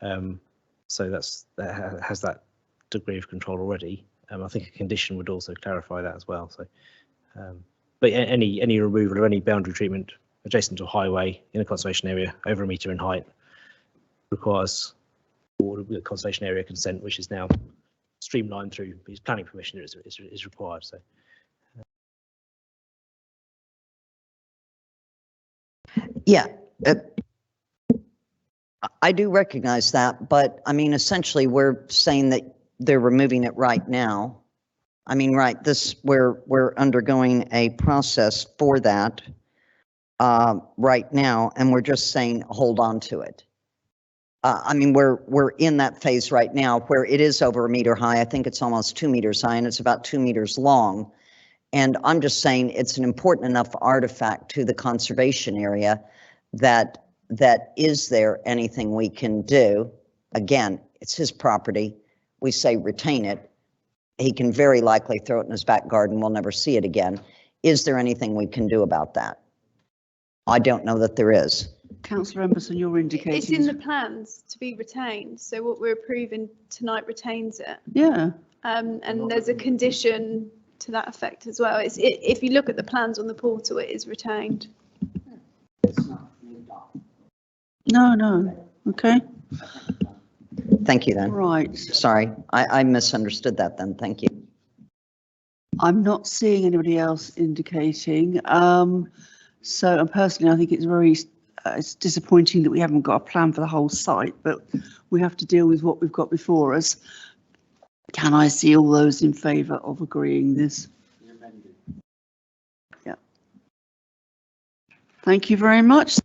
So that has that degree of control already. I think a condition would also clarify that as well. So, but any removal of any boundary treatment adjacent to a highway in a conservation area over a metre in height requires conservation area consent, which is now streamlined through because planning permission is required. So. Yeah, I do recognize that, but I mean, essentially, we're saying that they're removing it right now. I mean, right, we're undergoing a process for that right now, and we're just saying hold on to it. I mean, we're in that phase right now where it is over a metre high. I think it's almost 2 meters high, and it's about 2 meters long. And I'm just saying it's an important enough artifact to the conservation area that is there anything we can do? Again, it's his property. We say retain it. He can very likely throw it in his back garden. We'll never see it again. Is there anything we can do about that? I don't know that there is. Councillor Emberson, you're indicating. It's in the plans to be retained. So what we're approving tonight retains it. Yeah. And there's a condition to that effect as well. If you look at the plans on the portal, it is retained. No. Okay. Thank you then. Right. Sorry, I misunderstood that then. Thank you. I'm not seeing anybody else indicating. So personally, I think it's it's disappointing that we haven't got a plan for the whole site, but we have to deal with what we've got before us. Can I see all those in favour of agreeing this? Yeah. Thank you very much.